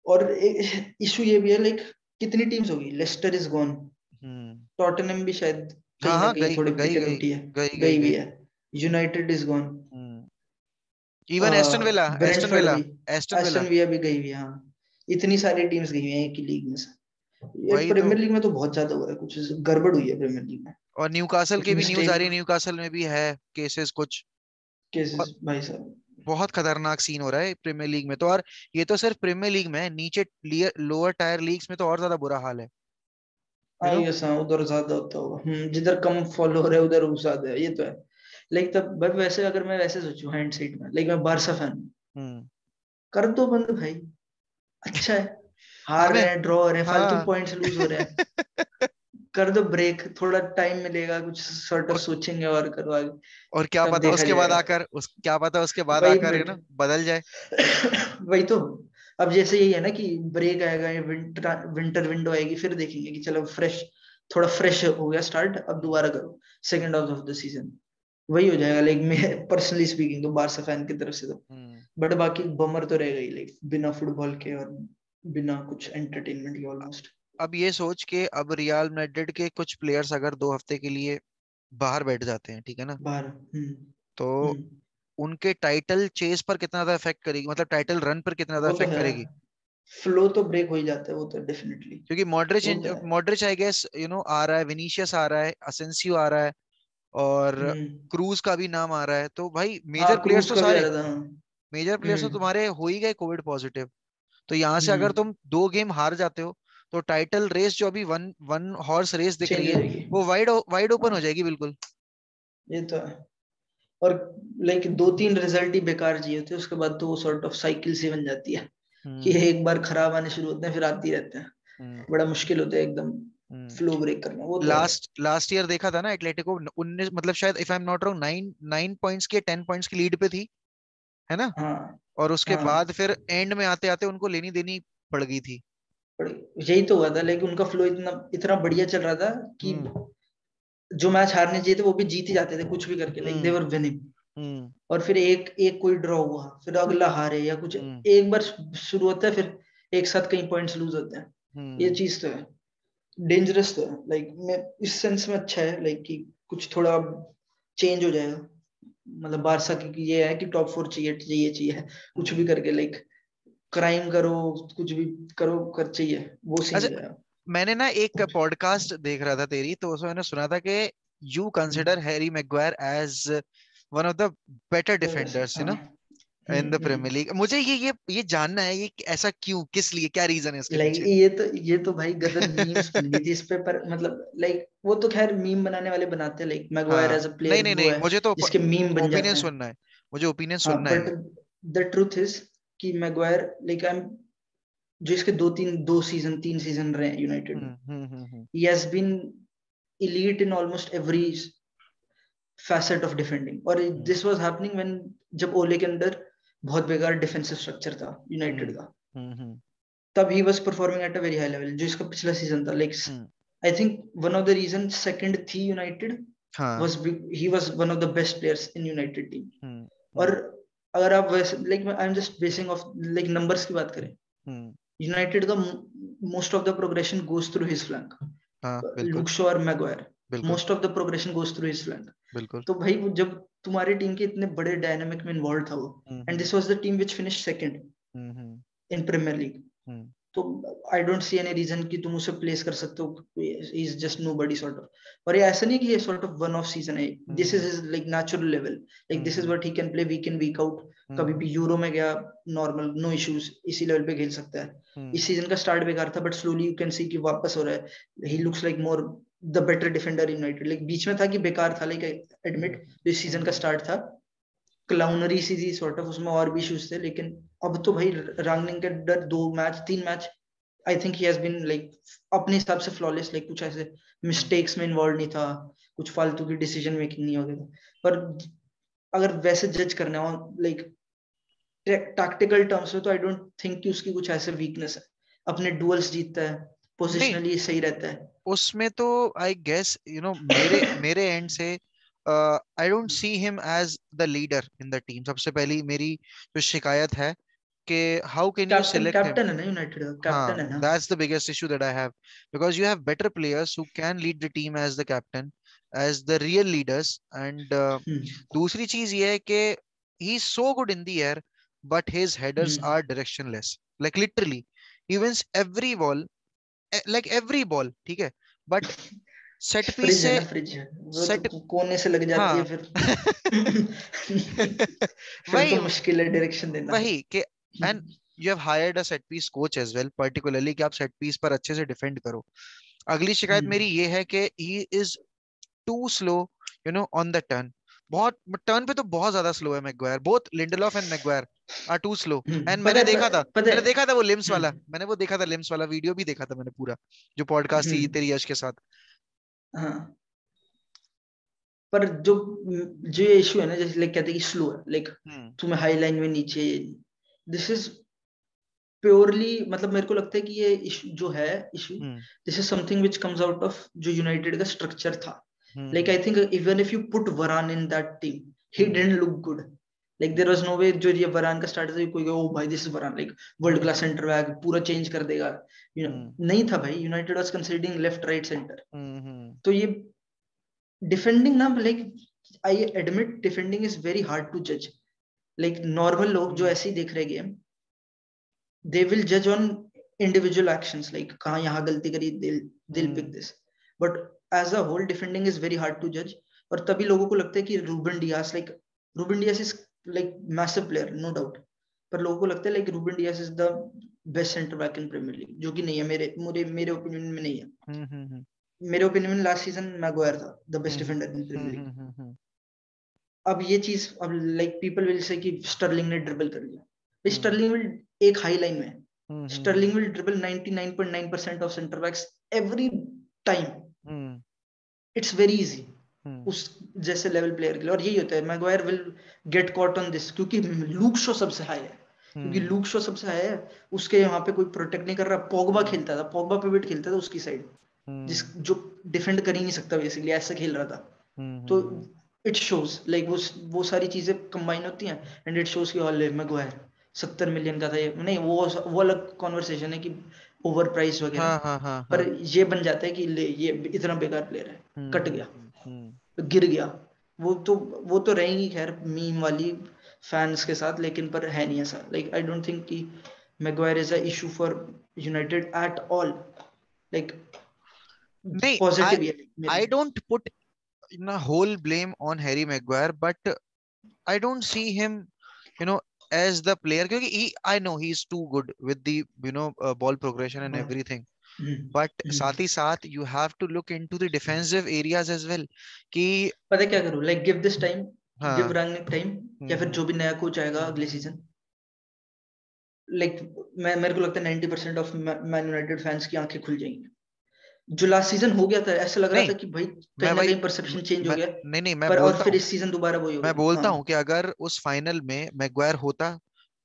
और इशू ये भी है लाइक, कितनी टीम्स होगी, Leicester is gone, hmm. Tottenham भी शायद हाँ कहीं ना हाँ, कहीं गई थोड़े गई पिटे गई पिटी है, गई गई गई भी गई। है। United is gone, hmm. Even Aston villa, Aston Brentford villa, भी, एस्टन विला। एस्टन विला भी गई हुई है, हाँ। इतनी सारी टीम्स गई हुई हैं एक ही लीग में से। ये वही तो। प्रीमियर लीग में तो बहुत ज्यादा हुआ है, कुछ गड़बड़ हुई है प्रीमियर लीग में, और न्यूकासल कुछ की भी न्यूज आ मिस्टेक रही है, न्यूकासल में भी है केसेस कुछ। केसेस बहुत भाई साहब। बहुत खतरनाक सीन हो रहा है प्रीमियर लीग में तो। और ये तो सिर्फ प्रीमियर लीग में है, नीचे लोअर टायर लीग्स में तो और ज्यादा बुरा हाल है, यू आई नो। गेस हाँ, उधर ज्यादा होता होगा, जिधर कम फॉलोअर है उधर वो ज्यादा है, ये तो है। लाइक तब भाई वैसे अगर मैं वैसे सोचूं हाइंडसाइट में, लाइक मैं बारसा फैन, हम्म। कर दो बंद भाई, अच्छा है। हार हमें, रहे हैं, ड्रॉ हो रहे हैं, फालतू हाँ। पॉइंट्स लूज हो रहे हैं, कर दो ब्रेक, थोड़ा टाइम मिलेगा, कुछ सॉर्ट ऑफ और सोचेंगे और करवाएंगे, और क्या तब पता देखा उसके बाद जाएगा। आकर वही यू नो मिड बदल जाए। वही तो। अब जैसे यही है ना कि ब्रेक आएगा या विंटर विंटर विंडो आएगी, फिर देखेंगे कि चलो फ्रेश, थोड़ा फ्रेश हो गया स्टार्ट, अब हम्म। दोबारा करो second half of the season. वही हो जाएगा लाइक, मैं पर्सनली स्पीकिंग तो बारसा फैन की तरफ से तो। हम्म। बट बाकी बमर तो रहेगा ही, लाइक बिना फुटबॉल के और बिना कुछ एंटरटेनमेंट के ऑलमोस्ट। अब ये सोच के, अब रियल मैड्रिड के कुछ प्लेयर्स अगर 2 हफ्ते के लिए बाहर बैठ जाते हैं, ठीक है ना, बाहर तो हम्म, उनके टाइटल चेस पर कितना ज्यादा इफेक्ट करेगी, मतलब टाइटल रन पर कितना ज्यादा वो तो इफेक्ट है, करेगी। फ्लो तो ब्रेक हो ही जाता है वो तो डेफिनेटली। क्योंकि वो तो है। मॉड्रिच आई गेस आ रहा है, विनीशियस आ रहा है, असेंसियो आ रहा है, और हम्म। क्रूज का भी नाम आ रहा है, तो भाई हाँ मेजर प्लेयर्स क्रूज तो का भी आ सारे, रहा था, हाँ। मेजर प्लेयर्स तो हम्म तुम्हारे हो ही गए कोविड पॉजिटिव। तो यहाँ से अगर हम्म। तुम 2 गेम हार जाते हो, तो टाइटल रेस जो अभी वन वन हॉर्स रेस दिख रही चेंज हो है, जाएगी। वो वाइड वाइड ओपन हो हाँ जाएगी बिल्कुल। ये तो है। और लाइक 2-3 रिजल्ट ही बेकार चाहिए होते हैं, उसके बाद तो वो सॉर्ट ऑफ साइकिल सी बन जाती है, कि हम्म। एक बार खराब आने शुरू होते हैं फिर आती रहते हैं। हम्म। बड़ा मुश्किल होता है एकदम हम्म। फ्लो ब्रेक करना, वो तो है। लास्ट लास्ट ईयर देखा था ना, एटलेटिको 19, मतलब शायद if I am not wrong, 9 9 points की 10 पॉइंट्स की लीड पे थी, है ना। हाँ और उसके बाद हाँ। फिर एंड में आते आते उनको लेनी देनी पड़ गई थी। पर यही तो हुआ था, लेकिन उनका फ्लो इतना इतना बढ़िया चल रहा था कि हम्म। जो मैच हारने चाहिए थे वो भी जीत ही जाते थे कुछ भी करके, like they hmm. Were winning. हम्म। और फिर एक एक कोई ड्रॉ हुआ, फिर अगला हारे या कुछ, हम्म। एक बार शुरू होता है फिर एक साथ कई पॉइंट्स लूज होते हैं। ये हम्म। चीज तो है, डेंजरस तो है, लाइक मैं इस सेंस में अच्छा है लाइक कि कुछ थोड़ा चेंज हो जाएगा। मतलब बारसा की ये है कि टॉप 4 चाहिए चाहिए चाहिए, कुछ भी हम्म। करके लाइक क्राइम करो, कुछ भी करो, कर चाहिए, वो सीन अच्छा, हो जाएगा। मैंने ना एक पॉडकास्ट देख रहा था तेरी, तो उसमें मैंने सुना था कि you consider hmm, Harry Maguire as one of the better defenders, हाँ। In the Premier League. मुझे ये जानना है, ये ऐसा क्यों, किस लिए, क्या रीजन है इसके लाइक पीछे। ये तो भाई गदर मीम्स बन गई थी इस पे, पर मतलब लाइक वो तो खैर मीम बनाने वाले बनाते हैं, लाइक मैगवायर हाँ, एज अ नहीं प्लेयर नहीं वो नहीं, है मुझे तो जिसके मीम बन ओपिनियन जाते हैं। सुनना है, मुझे ओपिनियन हाँ सुनना बट है। द ट्रूथ इज कि मैगवायर लाइक आई एम, जो इसके 2 3 2 सीजन 3 सीजन रहे हैं यूनाइटेड में, hmm. He has been elite in almost every facet of defending, और hmm. This was happening when, जब ओले के अंदर बहुत बेकार डिफेंसिव स्ट्रक्चर था यूनाइटेड हम्म। का, हम्म। तब he was performing at a very high level, जो इसका पिछला सीजन था like. Hmm. I think one of the reason second थी यूनाइटेड हाँ। Was, he was one of the best players in United team. हम्म। और हम्म। अगर आप वैसे like I am just basin of like numbers की बात करें, हम्म। यूनाइटेड का most of the progression goes through his flank, हाँ, बिल्कुल। लुक शॉ और मैगवायर, बिल्कुल। Most of the progression goes through his flank. बिल्कुल। तो भाई वो जब तुम्हारी टीम के इतने बड़े डायनामिक में इन्वॉल्व था वो, and hmm. This was the team which finished second hmm. In Premier League, hmm. तो I don't see any reason कि तुम उसे प्लेस कर सकते हो, he is just nobody sort of. और ये ऐसा नहीं कि ये sort of one of season है, this is hmm. His like natural level, like this is hmm. What he can play week in week out. कभी हम्म। भी यूरो में गया, नॉर्मल नो इश्यूज, इसी लेवल पे खेल सकता है। हम्म। इस सीजन का स्टार्ट बेकार था but slowly you can see कि वापस हो रहा है, he hmm. Looks like more the better defender United, like बीच में था कि बेकार था, लाइक हम्म। एडमिट, जो इस सीजन का हम्म। स्टार्ट था क्लाउनरी सी थी सॉर्ट ऑफ, उसमें और भी इश्यूज थे, लेकिन अब तो भाई रैंगनिंग के डर 2 match 3 match, I think he has been like अपने हिसाब से फ्लॉलेस, लाइक कुछ ऐसे हम्म। मिस्टेक्स में इन्वॉल्व नहीं था, कुछ फालतू की डिसीजन मेकिंग नहीं हो गया था। पर अगर वैसे जज करना हो लाइक टैक्टिकल टर्म्स में, तो आई डोंट थिंक कि उसकी कुछ ऐसे वीकनेस है. अपने डुअल्स जीतता है, नहीं पोजिशनली सही रहता है. उसमें तो आई गेस मेरे मेरे एंड से I don't see him as the leader in the team. सबसे पहली मेरी जो शिकायत है कि how can you captain select him. Captain है ना यूनाइटेड का, कैप्टन हाँ, है ना. that's the biggest issue that I have because you have better players who can lead the team as the captain, as the real leaders. And दूसरी चीज ये है कि he is so good in the air, but his headers are directionless. Like literally, he wins every ball, like every ball, ठीक है? But set piece फ्रिज है से ना, फ्रिज है वो set, तो कोने से लग जाती है हाँ फिर. फिर वही तो मुश्किल है डायरेक्शन देना. वही कि and you have hired a set piece coach as well, particularly कि आप सेट पीस पर अच्छे से डिफेंड करो। अगली शिकायत मेरी ये है कि he is too slow on the turn. बहुत टर्न पे तो बहुत ज्यादा स्लो है Maguire. Both Lindelof and Maguire are too slow. And पता मैंने है देखा था, पता है. वो लिम्स वाला, मैंने वो देखा था लिम्स वाला वीडियो भी देखा था मैंने पूरा, जो पॉडकास्ट थी तेरी यश के साथ। हाँ, पर जो ये इशू है ना, जैसे लाइक कहते हैं कि स्लो है, लाइक हम्म तुम्हें हाई लाइन में नीचे, दिस इज प्योरली, मतलब मेरे को लगता है कि ये इशू जो है, issue hmm this is something which comes out of जो यूनाइटेड का स्ट्रक्चर था. Like hmm I think even if you put Varane in that team, he hmm didn't look good. Like there was no way, जो ये वरान का स्टार्ट था कोई ओ भाई this is Varane, like world class centre back पूरा चेंज कर देगा, हम्म नहीं था भाई. United was considering left right centre. Hmm तो ये डिफेंडिंग ना, like I admit defending is very hard to जज. लाइक नॉर्मल लोग जो हम्म ऐसे ही देख रहे game, they will judge on individual actions, like कहाँ यहाँ गलती करी, they'll pick hmm this. But as a whole defending is very hard to judge. और तभी लोगों को लगता है कि Ruben Dias is like massive player, no doubt. पर लोगों को लगता है like Ruben Dias is the best center back in Premier League, जो कि नहीं है. मेरे ओपिनियन में नहीं है. हम्म हम्म मेरे ओपिनियन में लास्ट सीजन मैगवायर था the best hmm defender in Premier League. हम्म अब ये चीज, अब लाइक पीपल विल से कि स्टर्लिंग ने ड्रिबल कर लिया. हम्म स्टर्लिंग विल एक हाई लाइन में, हम्म Sterling will dribble 99.9% of center backs every time. Hmm It's very easy हम्म उस जैसे लेवल प्लेयर के लिए. और यही होता है, Maguire will get caught on this, क्योंकि लूक शो सबसे हाई है. क्योंकि हम्म लूक शो सबसे हाई है, उसके यहाँ पे कोई प्रोटेक्ट नहीं कर रहा. पोगबा हम्म खेलता था, पोगबा पिवट खेलता था उसकी साइड, जिस हम्म जो डिफेंड कर ही नहीं सकता बेसिकली, ऐसा खेल रहा था. तो हम्म इट शोज लाइक वो सारी चीजें कंबाइन होती हैं, एंड इट शोज कि हॉल मैगवायर 70 मिलियन का था. ये नहीं, वो अलग कॉन्वर्सेशन है कि ओवर प्राइस वगैरह. हाँ हाँ हाँ पर हाँ ये बन जाता है कि ये इतना बेकार प्लेयर है, कट गया, हम्म गिर गया. वो तो वो तो रहेंगी खैर मीम वाली फैंस के साथ, लेकिन पर है नहीं ऐसा. लाइक आई डोंट थिंक कि Maguire is a issue for United at all. Like नहीं आई पॉजिटिव है मेरे आई लिए. Don't put whole blame on Harry Maguire, but I don't see him you know as the player क्योंकि I know he's too good with the ball progression and हाँ. everything, हम्म, but हम्म. साथ ही साथ you have to look into the defensive areas as well कि पता है क्या करूँ, like give this time, give हाँ रैंगनिक टाइम, या फिर हम्म जो भी नया कोच आएगा अगले हम्म सीजन. लाइक मेरे को लगता है 90% ऑफ मैन यूनाइटेड फैंस की आंखें खुल जाएंगी. जो लास्ट सीजन हो गया था, ऐसा लग रहा नहीं था कि भाई मैं कहीं ना वही कहीं परसेप्शन चेंज हो गया. नहीं मैं पर और बोलता फिर हूँ, इस सीजन दोबारा वही हो गया. हाँ. कि अगर उस फाइनल में मैगवायर होता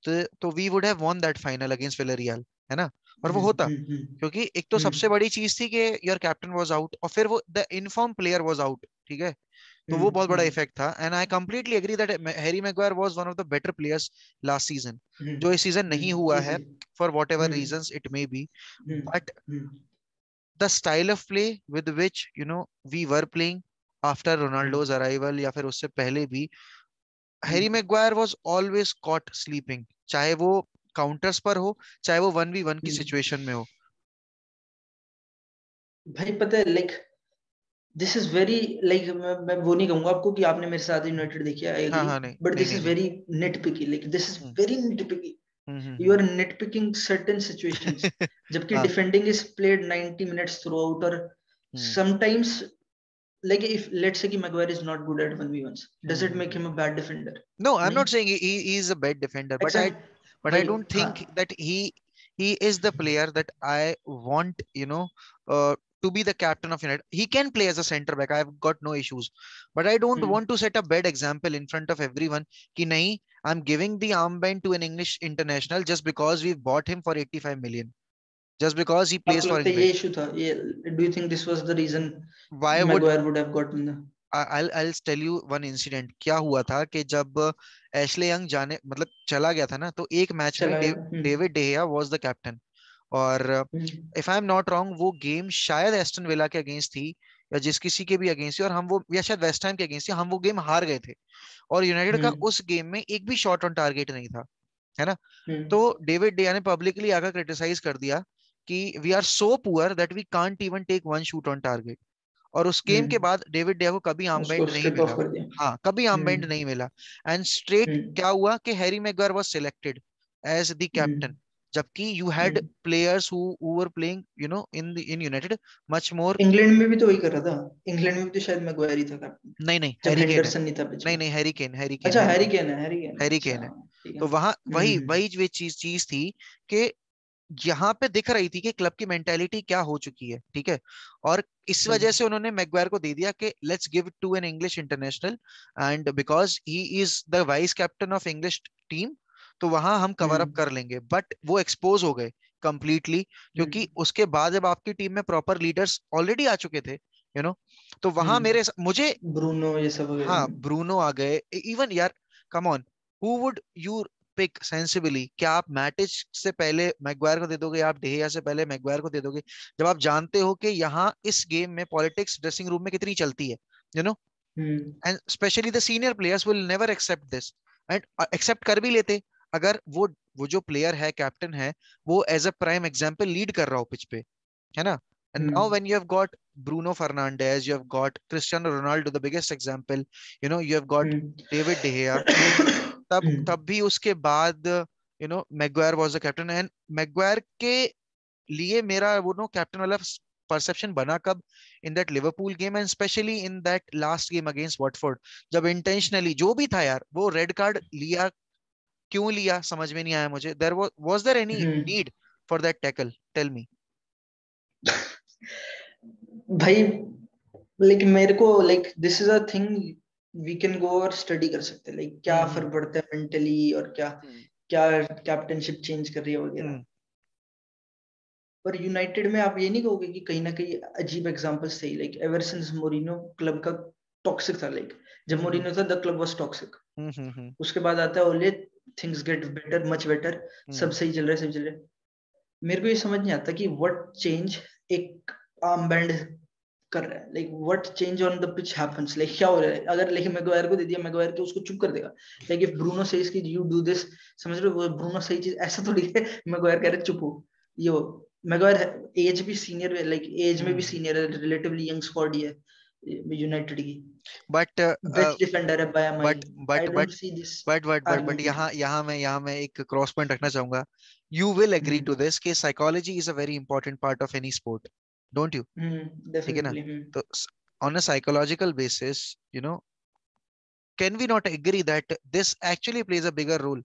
तो we would have won that final against Villarreal, है ना? और वो होता क्योंकि एक तो सबसे बड़ी चीज थी कि योर कैप्टन वाज आउट और फिर वो the in form player was out, ठीक है? तो वो बहुत बड़ा इफेक्ट था and I completely agree that Harry Maguire was one of the better players last season, जो इस सीजन नहीं हुआ है easily. For whatever reasons it may be. But the style of play with which we were playing after Ronaldo's arrival या फिर उससे पहले भी, Harry Maguire was always caught sleeping, चाहे वो काउंटर्स पर हो चाहे वो 1v1 की सिचुएशन में हो. भाई पता है like this is very like, मैं वो नहीं कहूंगा आपको कि आपने मेरे साथ यूनाइटेड देखी है, आई हाँ एग्री. हाँ नहीं बट नहीं दिस नहीं इज नहीं very nitpicky, like this is hmm very nitpicky. You hmm are nitpicking certain situations, जबकि हाँ defending is played 90 minutes throughout. और हम्म sometimes like if let's say कि Maguire is not good at 1v1s, does it make hmm. him a bad defender? No, I'm नहीं. not saying he is a bad defender, but Exact I भाई. don't हाँ. think that he is the player that I want, to be the captain of United. He can play as a center back. I have got no issues, but I don't want to set a bad example in front of everyone. कि नहीं, I'm giving the armband to an English international just because we bought him for 85 million, just because he plays आपको for लगता है ये England. इशू था? ये do you think this was the reason Why would Maguire would have gotten the I'll tell you one incident. क्या हुआ था कि जब एशले यंग जाने मतलब चला गया था ना, तो एक मैच में चला गया? David De Gea was the captain. और if I am not wrong, वो गेम शायद एस्टन विला के अगेंस्ट थी या जिस किसी के भी अगेंस्ट थी, और हम वो, या शायद वेस्ट हैम के अगेंस्ट थी, हम वो गेम हार गए थे. और यूनाइटेड का उस गेम में एक भी शॉट ऑन टारगेट नहीं था, है ना. तो डेविड डेया ने पब्लिकली आकर क्रिटिसाइज कर दिया कि we are so poor that we can't even take one shoot on target. और उस गेम के बाद डेविड डेया को कभी उसको आर्मबैंड नहीं स्ट्रिप ऑफ मिला. कर दिया। हाँ, कभी आर्मबैंड नहीं मिला. एंड स्ट्रेट क्या हुआ कि Harry Maguire was selected as the captain, जबकि you had players who were playing in United much more. England में भी तो वही कर रहा था, इंग्लैंड में भी तो शायद मैग्वायर ही था कैप्टन, नहीं नहीं, जब हैरी केन है. हेंडरसन नहीं था पिच नहीं में। नहीं, हैरी केन, हैरी केन, अच्छा, हैरी हैरी केन, केन है, हैरी केन है, हैरी अच्छा केन है. ठीक है। तो वहां वही वही जो चीज चीज थी कि यहाँ पे दिख रही थी कि क्लब की मेंटेलिटी क्या हो चुकी है, ठीक है. और इस वजह से उन्होंने मैग्वायर को दे दिया कि let's give to an English international, and because he is the vice captain of English team, तो वहां हम कवर अप कर लेंगे. बट वो एक्सपोज हो गए कंप्लीटली, क्योंकि उसके बाद जब आपकी टीम में प्रॉपर लीडर्स ऑलरेडी आ चुके थे, तो वहां मुझे, ब्रूनो ये सब वगैरह। हाँ, ब्रूनो आ गए इवन यार. Come on, who would you pick sensibly? क्या आप मैटिच से पहले मैग्वायर को दे दोगे, आप डेहिया से पहले मैग्वायर को दे दोगे, जब आप जानते हो कि यहाँ इस गेम में पॉलिटिक्स ड्रेसिंग रूम में कितनी चलती है, you know and specially the senior players will never accept this. And accept कर भी लेते अगर वो जो प्लेयर है, कैप्टन है, वो as a prime example lead कर रहा हो पिच पे, है ना. And now when you have got Bruno Fernandes, you have got Cristiano Ronaldo, the biggest example, you have got David De Gea. तब भी उसके बाद Maguire was the captain. And Maguire के लिए मेरा वो कैप्टन वाला परसेप्शन बना कब? In that Liverpool game, and specially in that last game against Watford, जब इंटेंशनली जो भी था यार, वो रेड कार्ड लिया. क्यों लिया समझ में नहीं आया मुझे. There was there any need for that tackle? Tell me. भाई लेकिन मेरे को like this is a thing we can go और स्टडी कर सकते हैं, लाइक क्या फर्क पड़ता है मेंटली, और क्या क्या कैप्टनशिप चेंज कर रही है वगैरह. पर यूनाइटेड में आप ये नहीं कहोगे कि कहीं ना कहीं अजीब एग्जांपल्स थे, like ever since Moreno club का टॉक्सिक था, लाइक जब मोरिनो था द क्लब वाज टॉक्सिक. उसके बाद आता है ओले, things get better, much better, सब सही चल रहा है, सब चल रहा है. मेरे को ये समझ नहीं आता कि व्हाट चेंज एक आर्म बैंड कर रहा है, like what change on the pitch happens, like क्या हो रहा है. अगर लेकिन मैग्वायर को दे दिया, मैग्वायर के उसको चुप कर देगा. लाइक इफ ब्रूनो सेज कि यू डू दिस, समझ रहे हो, ब्रूनो सही चीज ऐसा थोड़ी है. मैग्वायर कह रहा है चुप हो. यो मैग्वायर एज भी सीनियर है, लाइक एज में भी सीनियर है, रिलेटिवली यंग स्क्वाड ही है यूनाइटेड की. बट बेस्ट डिफेंडर है by mile. I don't but see this but argument. यहाँ मैं एक क्रॉस पॉइंट रखना चाहूंगा. You will agree to this कि psychology is a very important part of any sport, don't you? ठीक है ना. डेफिनेटली. तो on a psychological basis, can we not agree that this actually plays a bigger role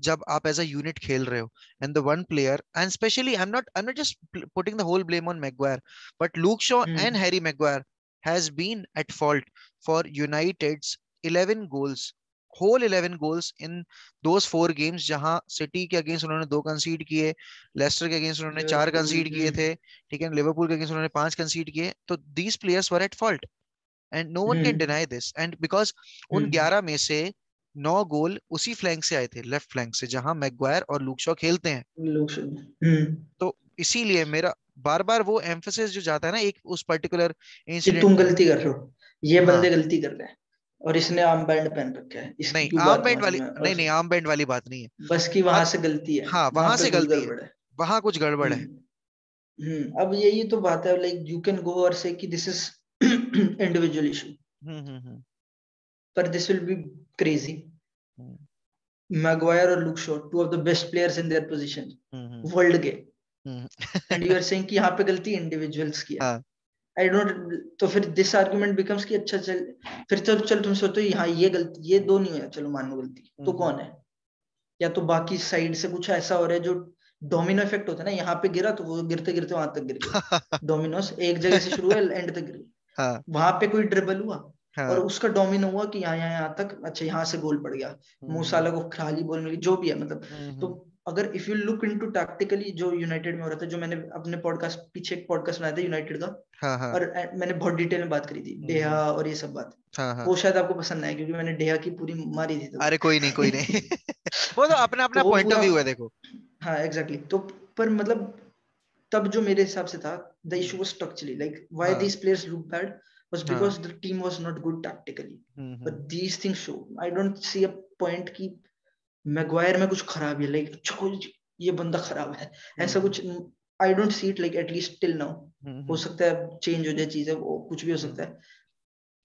जब आप as a unit खेल रहे हो, and the one player, and especially I'm not just putting the whole blame on Maguire, but Luke Shaw and Harry Maguire has been at fault for United's 11 goals, whole 11 goals in those 4 games, जहां सिटी के अगेंस्ट उन्होंने 2 कंसीड किए, लेस्टर के अगेंस्ट उन्होंने 4 कंसीड किए थे, ठीक है, लिवरपूल के अगेंस्ट उन्होंने 5 कंसीड किए. तो these players were at fault and no one can deny this. And because उन 11 में से 9 गोल उसी फ्लैंक से आए थे, लेफ्ट फ्लैंक से, जहां मैग्वायर और लूक शॉ खेलते हैं. तो इसीलिए मेरा बार बार वो एम्फेसिस जो जाता है ना एक उस पर्टिकुलर कि इंसिडेंट तुम पे. गलती कर रहे हो, ये हाँ, बंदे गलती कर रहे हैं, और इसने आर्म बैंड पहन रखा है, इसकी नहीं क्यों आर्म बात बैंड मानूं वाली, मैं. नहीं और नहीं, आर्म बैंड वाली बात नहीं है. बस की वहां बात, से गलती है, हाँ, वहां वहां पे से कुछ गलती है, गड़बड़ है. वहां कुछ गड़बड़ है. अब यही तो बात है, लाइक यू कैन गो और से कि दिस इज इंडिविजुअल इशू, पर this will be crazy. Maguire और Luke Shaw, two of the best players in their position world के, एंड यू आर सेइंग कि यहाँ पे गलती इंडिविजुअल्स की है. I don't. तो फिर दिस आर्गुमेंट बिकम्स कि अच्छा चल, फिर चल तुम सोचो यहाँ ये गलती, ये दो नहीं है, चलो मान लो गलती, तो कौन है? या तो बाकी साइड से कुछ ऐसा हो रहा है जो डोमिनो इफेक्ट होता है ना, यहाँ पे गिरा तो वो गिरते गिरते वहां तक गिर गया। डोमिनोस एक जगह से शुरू हुआ, एंड तक गिर गया। हाँ वहां पे कोई ड्रिबल हुआ और हाँ। उसका डोमिनो हुआ कि यहाँ तक, अच्छा यहाँ से गोल पड़ गया, हम्म मूसाला को खाली बॉल मिली, जो भी है मतलब। तो हम्म। अगर if you look into tactically जो यूनाइटेड में हो रहा था, जो मैंने अपने पॉडकास्ट पीछे एक पॉडकास्ट बनाया था यूनाइटेड का, हाँ हाँ। और मैंने बहुत डिटेल में बात करी थी डेहा हम्म। और ये सब बात। हाँ हाँ। वो शायद आपको पसंद ना आए क्योंकि मैंने डेहा की पूरी मारी थी तब। अरे कोई नहीं कोई नहीं। वो तो अपना तो अपना वो पॉइंट ऑफ पूरा, व्यू है देखो। हाँ एग्जैक्टली तो, पर मतलब तब जो मेरे हिसाब से था, the hmm, issue was structurally, like why हाँ दीस प्लेयर्स लुक बैड was हाँ। because the team was not good tactically, but hmm. these things show. I don't see a point कि मैगवायर में कुछ खराब है, लाइक अच्छा कुछ ये बंदा खराब है, ऐसा हम्म कुछ आई don't see it, like at least till now. हो हम्म सकता है चेंज हो जाए चीजें, वो कुछ भी हो हम्म सकता है,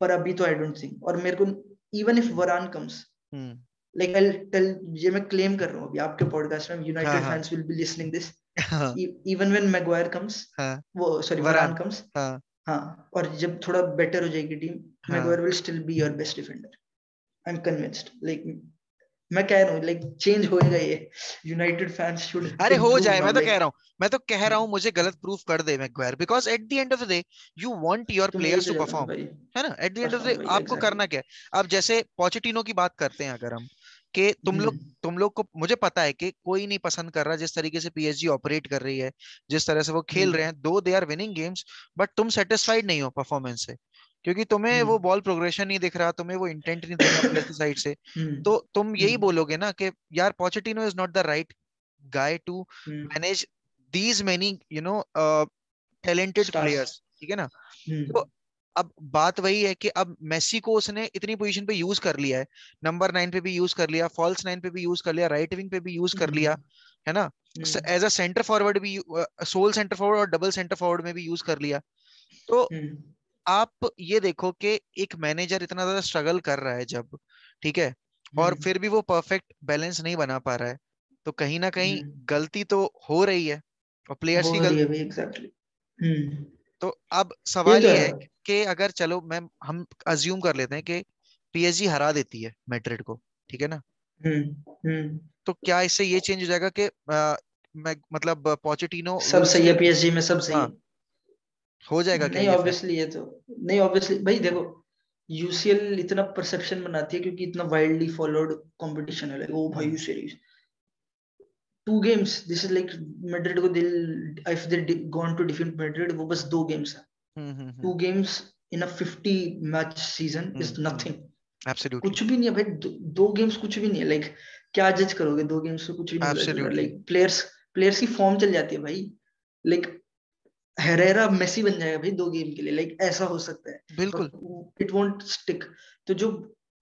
पर अभी तो आई डोंट थिंक। और मेरे को even if Varane comes, hmm. Like I tell, ये मैं क्लेम कर रहा हूँ अभी आपके पॉडकास्ट में, हाँ यूनाइटेड हाँ fans will be listening this, हाँ इवन व्हेन मैगवायर कम्स, हाँ। वो सॉरी वरान वरान। कम्स, हाँ हाँ, और जब थोड़ा बेटर हो जाएगी टीम, हाँ। Maguire will still be your best defender, I am convinced. Like मैं कह रहा हूँ लाइक चेंज होएगा ये, यूनाइटेड फैंस शुड अरे हो इम्प्रूव जाए, नाउ मैं तो कह लाइक। रहा हूँ, मैं तो कह रहा हूँ मुझे गलत प्रूफ कर दे Maguire, because at the end of the day you want your तो मैं यही प्लेयर्स तो टू चाहता हूँ परफॉर्म, भाई, है ना? Eight the end of the perform day भाई, आपको एग्जैक्टली। करना क्या है? अब जैसे पोचेटिनो की बात करते हैं अगर हम, कि हम्म तुम लोग को, मुझे पता है कि कोई नहीं पसंद कर रहा जिस तरीके से पीएसजी ऑपरेट कर रही है, जिस तरह से वो खेल रहे हम्म हैं, though they are winning games, but तुम सेटिस्फाइड नहीं हो परफॉर्मेंस से, क्योंकि तुम्हें वो हम्म बॉल प्रोग्रेशन नहीं दिख रहा, तुम्हें वो इंटेंट नहीं दिख रहा प्लेयर की साइड से। हम्म तो तुम यही हम्म बोलोगे ना कि यार Pochettino is not the right guy to hmm manage these many talented stars. players, ठीक है ना? तो हम्म अब बात वही है कि अब मेसी को उसने इतनी पोजीशन पे यूज कर लिया है, नंबर 9 पे भी यूज कर लिया, फॉल्स 9 पे भी यूज कर लिया, राइट विंग पे भी यूज कर लिया, हम्म है ना? हम्म एज अ सेंटर फॉरवर्ड भी, सोल सेंटर फॉरवर्ड और डबल सेंटर फॉरवर्ड में भी यूज कर लिया। तो हम्म आप ये देखो कि एक मैनेजर इतना ज्यादा स्ट्रगल कर रहा है जब, ठीक है, और हम्म फिर भी वो परफेक्ट बैलेंस नहीं बना पा रहा है, तो कहीं ना कहीं हम्म, गलती तो हो रही है, और प्लेयर्स हो की रही गलती। है भाई, एग्जैक्टली। हम्म, तो अब ये सवाल तो ये है। है कि अगर चलो मैं हम अज्यूम कर लेते हैं कि पीएसजी हरा देती है मैड्रिड को, ठीक है ना? हम्म, तो क्या इससे ये चेंज हो जाएगा कि मैं मतलब पोचेटिनो सब विल सही है स्टिल, पीएसजी में, सब सही हाँ, है। हो जाएगा क्या नहीं ये फिर? ऑब्वियसली ये तो, नहीं ऑब्वियसली भाई देखो, यूसीएल इतना परसेप्शन बनाती है क्योंकि इतना वाइल्डली फॉलोड कंपटीशन है, लाइक ओ भाई hmm UCL, 2 games, this is like Madrid को दिल, if they gone to defeat Madrid, वो बस 2 games है। Hmm two hmm games in a 50 match season is nothing, absolutely कुछ भी नहीं है भाई, 2 games कुछ भी नहीं है, लाइक क्या जज करोगे 2 games से, कुछ भी नहीं पता चल रहा, एब्सोल्युटली। लाइक प्लेयर्स प्लेयर्स की फॉर्म चल जाती है भाई, लाइक हेरेरा मेसी बन जाएगा भाई 2 गेम के लिए, लाइक ऐसा हो सकता है, बिल्कुल। पर इट वोंट स्टिक। तो जो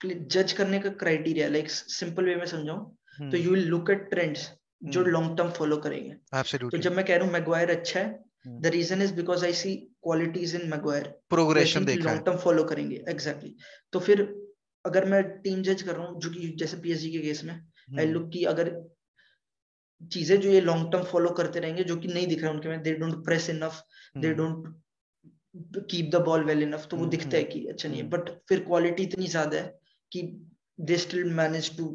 जज करने का क्राइटेरिया, लाइक सिंपल वे में समझाऊं, तो hmm you will look at trends जो हम्म लॉन्ग टर्म फॉलो करेंगे। तो एब्सोल्युटली। जब मैं कह रहा हूँ मैगवायर अच्छा है, the reason is because I see qualities in Maguire, जो आई प्रोग्रेशन थिंक देखा है। लॉन्ग टर्म फॉलो करेंगे, एग्जैक्टली तो फिर अगर मैं टीम जज कर रहा हूँ, जो कि जैसे पीएसजी के केस में, आई हम्म लुक की अगर चीजें जो ये लॉन्ग टर्म फॉलो करते रहेंगे, जो कि नहीं दिख रहा है उनके में, they don't press enough, they hmm don't keep the ball well enough, तो वो दिखता है हम्म कि अच्छा नहीं है, हम्म बट फिर क्वालिटी इतनी ज्यादा है कि they still manage two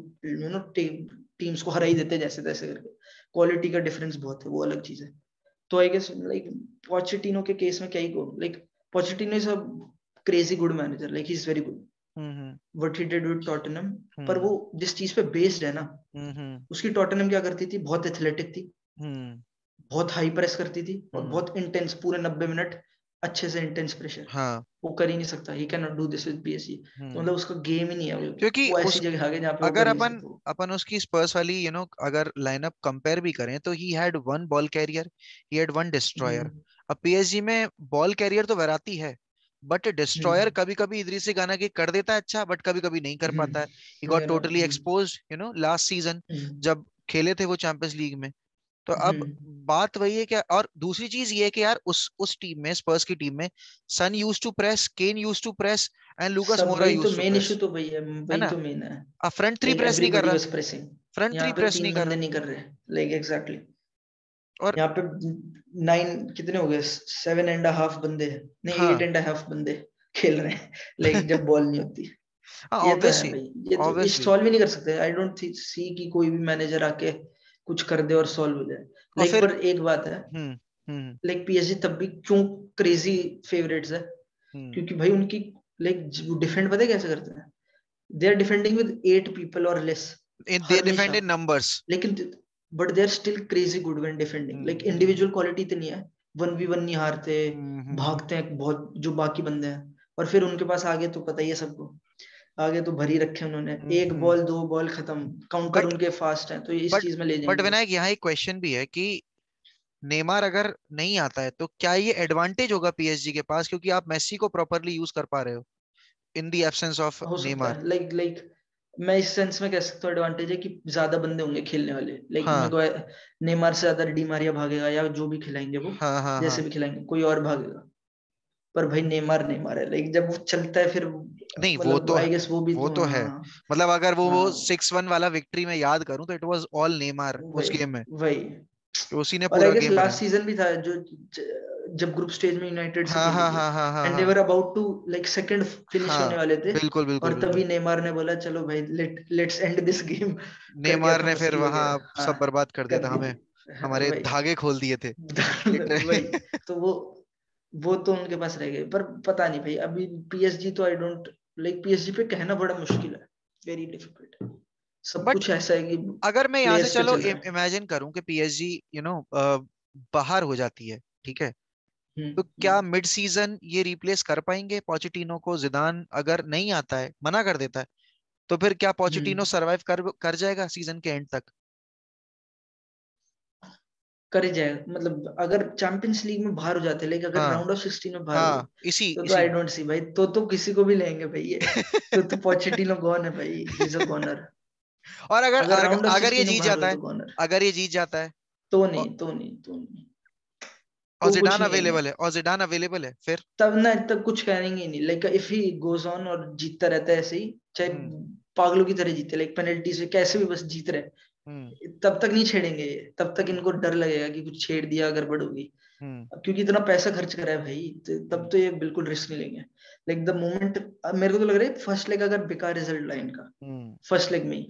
teams को हरा ही देते हैं जैसे तैसे करके, क्वालिटी का डिफरेंस बहुत है, वो अलग चीज है। तो आई गेस लाइक पोचेटिनो के केस में क्या he like Pochettino is a crazy good manager, like he is very good hmm what he did with Tottenham, पर हम्म वो जिस चीज पे बेस्ड है ना, हम्म उसकी टॉटनहम क्या करती थी, बहुत एथलेटिक थी, हम्म बहुत हाई प्रेस करती थी, और हम्म, बहुत इंटेंस, पूरे 90 मिनट अच्छे से इंटेंस प्रेशर, हाँ। वो कर ही नहीं सकता, ही can not do this with PSG. तो हम्म, मतलब उसका गेम ही नहीं है क्योंकि वो ऐसी उस, जगह आ गया जहाँ पे वो कर अगर ही नहीं अपन सकता वो। अपन उसकी स्पर्स वाली अगर लाइनअप कंपेयर भी करें, तो he had one ball carrier, he had one destroyer. Hmm अब पीएसजी में बॉल कैरियर तो वैराती है, बट डिस्ट्रॉयर हम्म कभी कभी इदरीसी गाना की कर देता है अच्छा, बट कभी कभी नहीं कर पाता है। ही गॉट वगैरह, टोटली एक्सपोज्ड लास्ट सीजन, हम्म जब खेले थे वो चैंपियंस लीग में। तो अब हम्म। बात वही है कि, और दूसरी चीज ये है कि यार उस टीम में, स्पर्स की टीम में, Son used to press, Kane used to press, and Lucas सब मोरा वही तो used to main issue press, तो वही है, है वही ना? तो मेन है, फ्रंट थ्री लाइक प्रेस नहीं कर एवरीबॉडी रहा, वाज प्रेसिंग, फ्रंट यहाँ थ्री पे प्रेस नहीं 3 कर बंदे रहा। नहीं कर रहे, लाइक एग्जैक्टली। और यहाँ पे 9 कितने हो गए, 7.5 बंदे, नहीं हाँ 8.5 बंदे खेल रहे हैं, लाइक जब बॉल नहीं होती। हाँ ये तो है ऑब्वियसली, भाई, ये तो ये ऑब्वियसली। सॉल्व ही नहीं कर सकते, आई डोंट सी कि कोई भी मैनेजर आके कुछ कर दे और सॉल्व हो जाए। और लाइक फिर पर एक बात है, लाइक पीएसजी तब भी क्यों क्रेजी फेवरेट्स है, क्योंकि भाई उनकी लाइक डिफेंड पता है कैसे करते हैं, they are defending with 8 people और लेस दे हमेशा, डिफेंड इन नंबर्स, लेकिन but they are still crazy good when defending, like individual quality इतनी है, 1v1 नहीं हारते, भागते हैं बहुत जो बाकी बंदे हैं, और फिर उनके पास आगे तो पता ही है सबको, आगे तो भरी रखे उन्होंने, एक बॉल 2 बॉल खत्म, काउंटर बट उनके फास्ट हैं, तो इस बट चीज में ले बट जाएंगे वो। विनायक यहाँ एक क्वेश्चन भी है कि नेमार अगर नहीं आता है तो क्या ये एडवांटेज होगा पीएसजी के पास, क्योंकि आप मेसी को प्रॉपरली यूज कर पा रहे हो इन द एब्सेंस ऑफ हो सकता नेमार। है, लाइक लाइक मैं इस सेंस में कह सकता हूँ एडवांटेज है कि ज्यादा बंदे होंगे खेलने वाले, लाइक मेरे हाँ को नेमार से ज्यादा डी मारिया भागेगा, या जो भी खिलाएंगे वो, हाँ हाँ जैसे हाँ। भी खिलाएंगे कोई और भागेगा, पर भाई नेमार नेमार है, लाइक जब वो चलता है फिर नहीं वो मतलब तो आई गेस वो भी वो तो, तो है, हाँ मतलब अगर वो हाँ 6-1 वाला विक्ट्री में याद करूं तो इट वाज ऑल नेमार उस वही गेम में, वही। तो उसी ने और आई पूरा गेस गेम लास्ट बनाया। सीजन भी था जो जब ग्रुप स्टेज में यूनाइटेड से हाँ खेली हाँ थी, हाँ हाँ हाँ एंड दे हाँ were about to like second finish होने हाँ। वाले थे, बिल्कुल बिल्कुल और बिल्कुल। तभी नेमार ने बोला चलो भाई लेट्स एंड दिस गेम, करके नेमार अपना ने फिर मस्ती वहां वगैरह, हाँ सब बर्बाद कर दिया कर था दी हमें, थी, हाँ, हमारे वही धागे खोल दिए थे। वही। Literally। तो वो तो उनके पास रह गए, पर पता नहीं भाई अभी पीएसजी तो आई डोंट लाइक, पीएसजी पे कहना बड़ा मुश्किल है, वेरी डिफिकल्ट, सब बट कुछ ऐसा है कि अगर मैं यहाँ से प्लेयर्स पे चलो चल रहा है। इमेजिन करूं कि पीएसजी बाहर हो जाती है, ठीक है, तो क्या हम्म। मिड सीजन ये रिप्लेस कर पाएंगे पोचेटिनो को? जिदान अगर नहीं आता है, मना कर देता है, तो फिर क्या पोचेटिनो हम्म सरवाइव कर जाएगा सीजन के एंड तक? कर ही जाएगा, मतलब अगर चैंपियंस लीग में बाहर हो जाते, लेकिन अगर हाँ राउंड ऑफ 16 में बाहर हो गए, हाँ, इसी तो आई इसी डोंट सी भाई, तो किसी को भी लेंगे भाई ये, तो पोचेटिनो गॉन है भाई, ही इज अ गॉनर, और अगर अगर अगर, राउंड ऑफ अगर ये 16 में जीत बाहर जाता हुए है, तो गॉनर, अगर ये जीत जाता है तो और, नहीं तो नहीं तो नहीं, और तो कुछ जिडान नहीं लेंगे, अवेलेबल है, और जिडान अवेलेबल है फिर। तब ना तब कुछ करेंगे ही नहीं, like if he goes on और जीतता रहता है ऐसे ही, चाहे हम्म पागलों की तरह जीते, लाइक पेनल्टी से कैसे भी बस जीत रहे, हम्म तब तक नहीं छेड़ेंगे ये, तब तक हम्म इनको डर लगेगा कि कुछ छेड़ दिया गड़बड़ होगी, हम्म क्योंकि इतना पैसा खर्च करा है भाई, तब हम्म तो ये बिल्कुल रिस्क नहीं लेंगे, लाइक द मोमेंट, मेरे को तो लग रहा है फर्स्ट लेग अगर बेकार रिजल्ट लाइन का, हम्म। फर्स्ट लेग में ही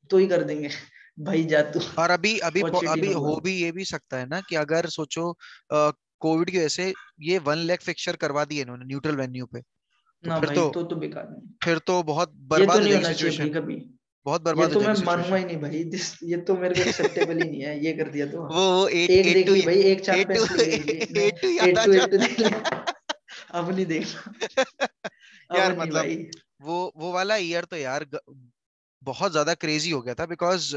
तो ही कर देंगे भाई जा तू, और अभी अभी अभी पोचेटिनो हो कौन, भी ये भी सकता है ना कि अगर सोचो कोविड की वजह से ये 1 लाख फिक्सचर करवा दिए इन्होंने न्यूट्रल वेन्यू पे, तो ना फिर भाई तो तो बेकार नहीं, फिर तो बहुत ये तो बर्बाद हो नहीं जाएगी होना चाहिए भाई सिचुएशन, कभी, बहुत ये बर्बाद हो तो मैं जाएगी मानूंगा सिचुएशन। ही नहीं भाई, ये तो मेरे को एक्सेप्टेबल ही नहीं है, ये कर दिया तो, वो एट एक एट देख टू ली भाई, एक एट टू चैंपियंस लीग देख ली मैं, एट टू याद आ 8-8 जाता देख लिया, अब नहीं देखना, है। अब यार नहीं मतलब भाई, वो वाला ईयर तो यार बहुत ज्यादा क्रेजी हो गया था, बिकॉज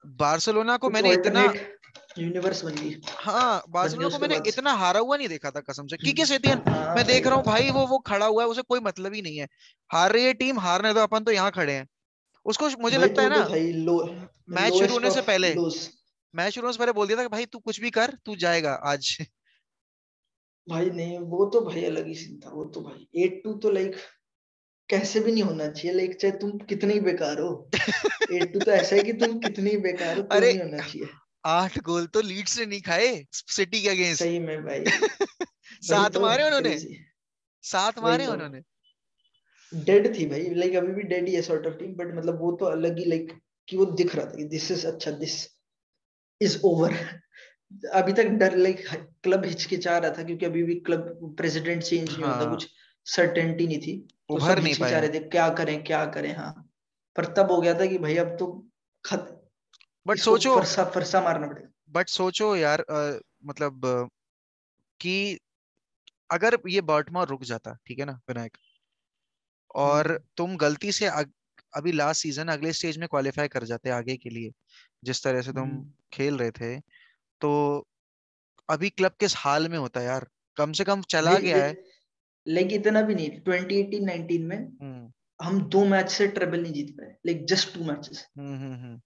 बार्सिलोना को कुछ मैंने इतना, ऑल्टरनेट यूनिवर्स हाँ बन गया बार्सिलोना को उसके मैंने बाद से। इतना हारा हुआ नहीं देखा था कसम से। किके सेटियन हाँ मैं सही देख रहा हूँ बात भाई, है, वो खड़ा हुआ है, उसे कोई मतलब ही नहीं है, हार रही है टीम, हारने दो, अपन तो यहाँ खड़े हैं। उसको मुझे भाई लगता है तू तो ना, भाई मैच शुरू लोएस्ट होने से ऑफ पहले, लोस, मैच शुरू होने से पहले बोल दिया था कि भाई तू कुछ भी कर, तू जाएगा आज। भाई नहीं वो तो भाई अलग ही सीन था, वो तो भाई 8-2 तो लाइक कैसे भी नहीं होना चाहिए, लाइक चाहे तुम कितने ही बेकार हो, 8-2 तो ऐसा है कि तुम कितने ही बेकार हो तो अरे नहीं होना चाहिए, 8 गोल तो लीड्स ने नहीं खाए सिटी के अगेंस्ट। सही में भाई, वही 7 तो मारे उन्होंने, क्रेजी, 7 वही मारे तो उन्होंने। डेड थी भाई, लाइक अभी भी डेड ही है सॉर्ट ऑफ टीम, बट मतलब वो तो अलग ही लाइक कि वो दिख रहा था कि दिस इज अच्छा, दिस इज ओवर, अभी तक डर लाइक क्लब हिचकिचा रहा था, क्योंकि अभी भी क्लब प्रेसिडेंट चेंज नहीं होता, हाँ कुछ सर्टेनिटी नहीं थी, तो सब उभर नहीं पाए हिचकिचा हैं। रहे थे क्या करें क्या करें, हाँ, पर तब हो गया था कि भाई अब तो खत बट इसको सोचो, फरसा फरसा मारना पड़ेगा। यार मतलब कि अगर ये बर्टमोर रुक जाता, ठीक है ना विनायक, और हम्म तुम गलती से अभी लास्ट सीजन अगले स्टेज में क्वालिफाई कर जाते आगे के लिए, जिस तरह से तुम हम्म खेल रहे थे, तो अभी क्लब किस हाल में होता यार, कम से कम चला भाई गया है। लाइक इतना भी नहीं, 2018-19 में हम्म हम 2 मैच से ट्रेबल नहीं जीत पाए, लाइक जस्ट 2 मैचेस, हम्म।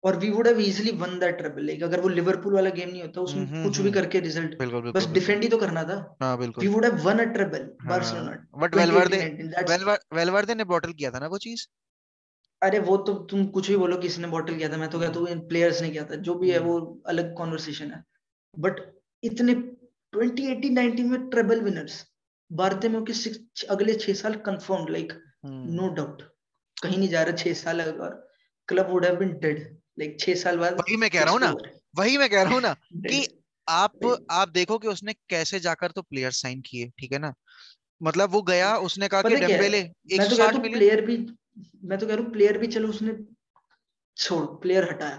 और we would have easily won that triple, like अगर वो लिवरपूल वाला गेम नहीं होता उसमें कुछ भी हम्म। करके रिजल्ट, बिल्कुल बस बिल्कुल बिल्कुल। डिफेंड ही तो करना था, हाँ वी बिल्कुल। Would have one a triple हाँ बार्सिलोना बट 2018-19, दैट्स, वेलवर्दे ने बॉटल किया था ना वो चीज। अरे वो तो तुम कुछ भी बोलो किसने बॉटल किया था, मैं तो कहता हम्म हूँ इन प्लेयर्स ने किया था, जो भी है हम्म वो अलग कॉन्वर्सेशन है, बट इतने 2018-19 में ट्रिपल विनर्स, बारते में के अगले 6 साल confirm, like hmm. No doubt, कहीं नहीं जा रहा 6 साल, और club would have been dead, like 6 साल बाद वही मैं कह रहा हूँ फिक्स्ड ना, ओवर वही मैं कह रहा हूँ ना कि है। आप देखो कि उसने कैसे जाकर तो प्लेयर साइन किए, ठीक है ना। मतलब वो गया, उसने कहा कि पता क्या है, डेम्बेले मैं तो कहता 160 हूँ मिलियन। प्लेयर भी, मैं तो कह रहा हूँ प्लेयर भी, चलो उसने छोड़ प्लेयर हटाया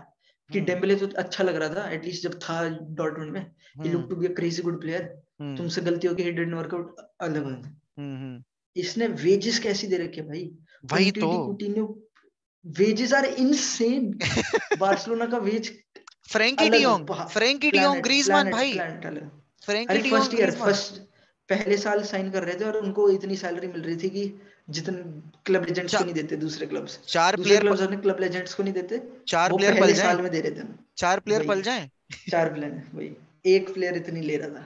कि हम्म डेम्बेले तो अच्छा लग रहा था एटलीस्ट जब था डॉर्टमुंड में, he look hmm to be a crazy good player. हम्म तुमसे गलती हो गई, ही डिडंट वर्क आउट, अलग हम्म बात है। हम्म। इसने वेजेस कैसी दे रखे भाई, वही तो। Umtiti Coutinho, wages are insane. Barcelona का वेज फ्रैंकी अलग, de Jong, Frenkie de Jong, planet Griezmann planet भाई। प्लैनेट अलग। अरे Frenkie first de Jong, year, Griezmann. First पहले साल साइन कर रहे थे और उनको इतनी सैलरी मिल रही थी कि जितने क्लब लेजेंड्स चा, को नहीं देते दूसरे क्लब्स। चार दूसरे प्लेयर क्लब्स अपने क्लब लेजेंड्स को नहीं देते, चार वो प्लेयर पल पहले जाएं, साल में दे रहे थे। चार प्लेयर वही पल जाएं। 4 प्लेयर है वही, एक प्लेयर इतनी ले रहा था।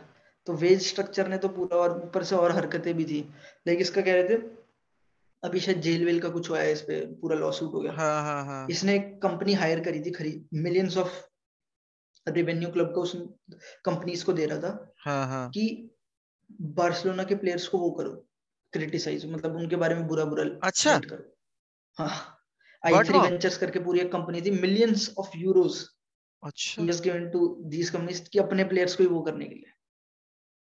तो वेज स्ट्रक्चर ने तो पूरा, और ऊपर से और हरकतें भी थी। लेकिन इसका कह रहे थे अभी शायद जेल वेल का कुछ हुआ है, इस पे पूरा लॉ सूट हो गया। हाँ हाँ हाँ इसने एक कंपनी हायर करी थी, खरीद मिलियंस ऑफ रेवेन्यू क्लब को उस कंपनीज को दे रहा था हाँ हाँ। कि बार्सिलोना के प्लेयर्स को वो करो, क्रिटिसाइज, मतलब उनके बारे में बुरा बुरा अच्छा। राइट करो। हाँ, आई बट थ्री वो, वेंचर्स करके पूरी एक कंपनी थी, मिलियंस ऑफ यूरोस अच्छा। He has given to these companies कि अपने प्लेयर्स को ही वो करने के लिए,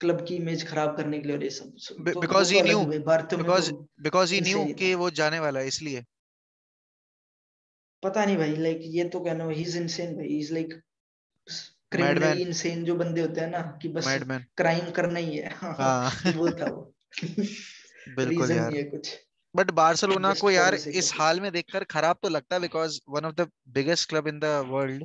क्लब की इमेज खराब करने के लिए, और ये सब तो वो बिकॉज तो ही अलग न्यू, ही भाई, बार्थो में तो because because he new insane he कि था। वो जाने वाला है इसलिए। पता नहीं भाई, लाइक ये तो कहना, ही इज इनसेन भाई, is like criminally madman, insane जो बंदे होते हैं ना, कि बस मैडमैन। क्राइम करना ही है। हाँ। वो था वो। बिल्कुल रीजन यार। नहीं है कुछ, बट बार्सिलोना जस्ट को फॉर यार द सेक इस ऑफ हाल में देखकर खराब तो लगता है, because one of the biggest club in the world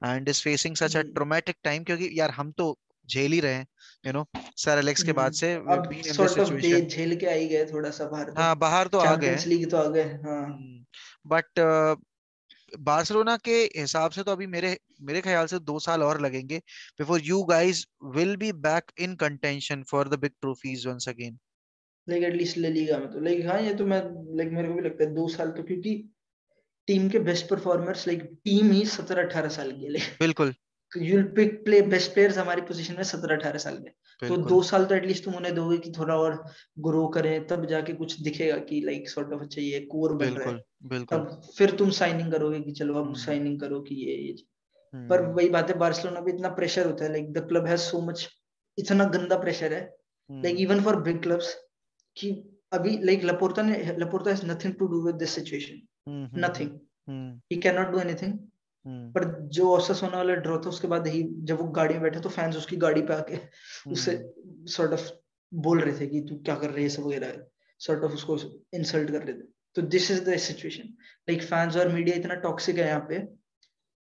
and is facing such a it. Traumatic time, क्योंकि यार हम तो झेल ही रहे हैं, सर एलेक्स के बाद से वी अब been in this sort of the situation. झेल के आ ही गए थोड़ा सा बाहर तो, हाँ, बाहर तो आ गए। चैंपियंस लीग तो आ गए हाँ। बट बार्सिलोना के हिसाब से तो अभी मेरे मेरे ख्याल से 2 साल और लगेंगे before you guys will be back in contention for the big trophies once again. Like at least La Liga में तो, लाइक हाँ ये तो मैं, लाइक मेरे को भी लगता है 2 साल तो, क्योंकि टीम के बेस्ट परफॉर्मर्स, लाइक टीम ही 17-18 साल की है। बिल्कुल you'll pick play best players हमारी पोजीशन में 17-18 साल में, तो बिल्कुल 2 साल तो एटलीस्ट तुम उन्हें दोगे कि थोड़ा और ग्रो करें, तब जाके कुछ दिखेगा कि लाइक सॉर्ट ऑफ अच्छा ये कोर बन रहा है। बिल्कुल बिल्कुल। तब फिर तुम साइनिंग करोगे कि चलो अब हम्म साइनिंग करो कि ये पर हम्म वही बात है, बार्सिलोना पे इतना प्रेशर होता है, like the club has so much, इतना गंदा प्रेशर है, like hmm even for big clubs, कि अभी like Laporta has nothing to do with this situation, hmm hmm nothing, hmm he can not do anything. Hmm पर जो ओसासुना वाला ड्रॉ था उसके बाद ही, जब वो गाड़ी में बैठा तो फैंस उसकी गाड़ी पे आके उससे हम्म सॉर्ट ऑफ बोल रहे थे कि तू क्या कर रही है, सब वगैरह, सॉर्ट ऑफ उसको इंसल्ट कर रहे थे। तो this is the situation, like fans और मीडिया इतना टॉक्सिक है यहाँ पे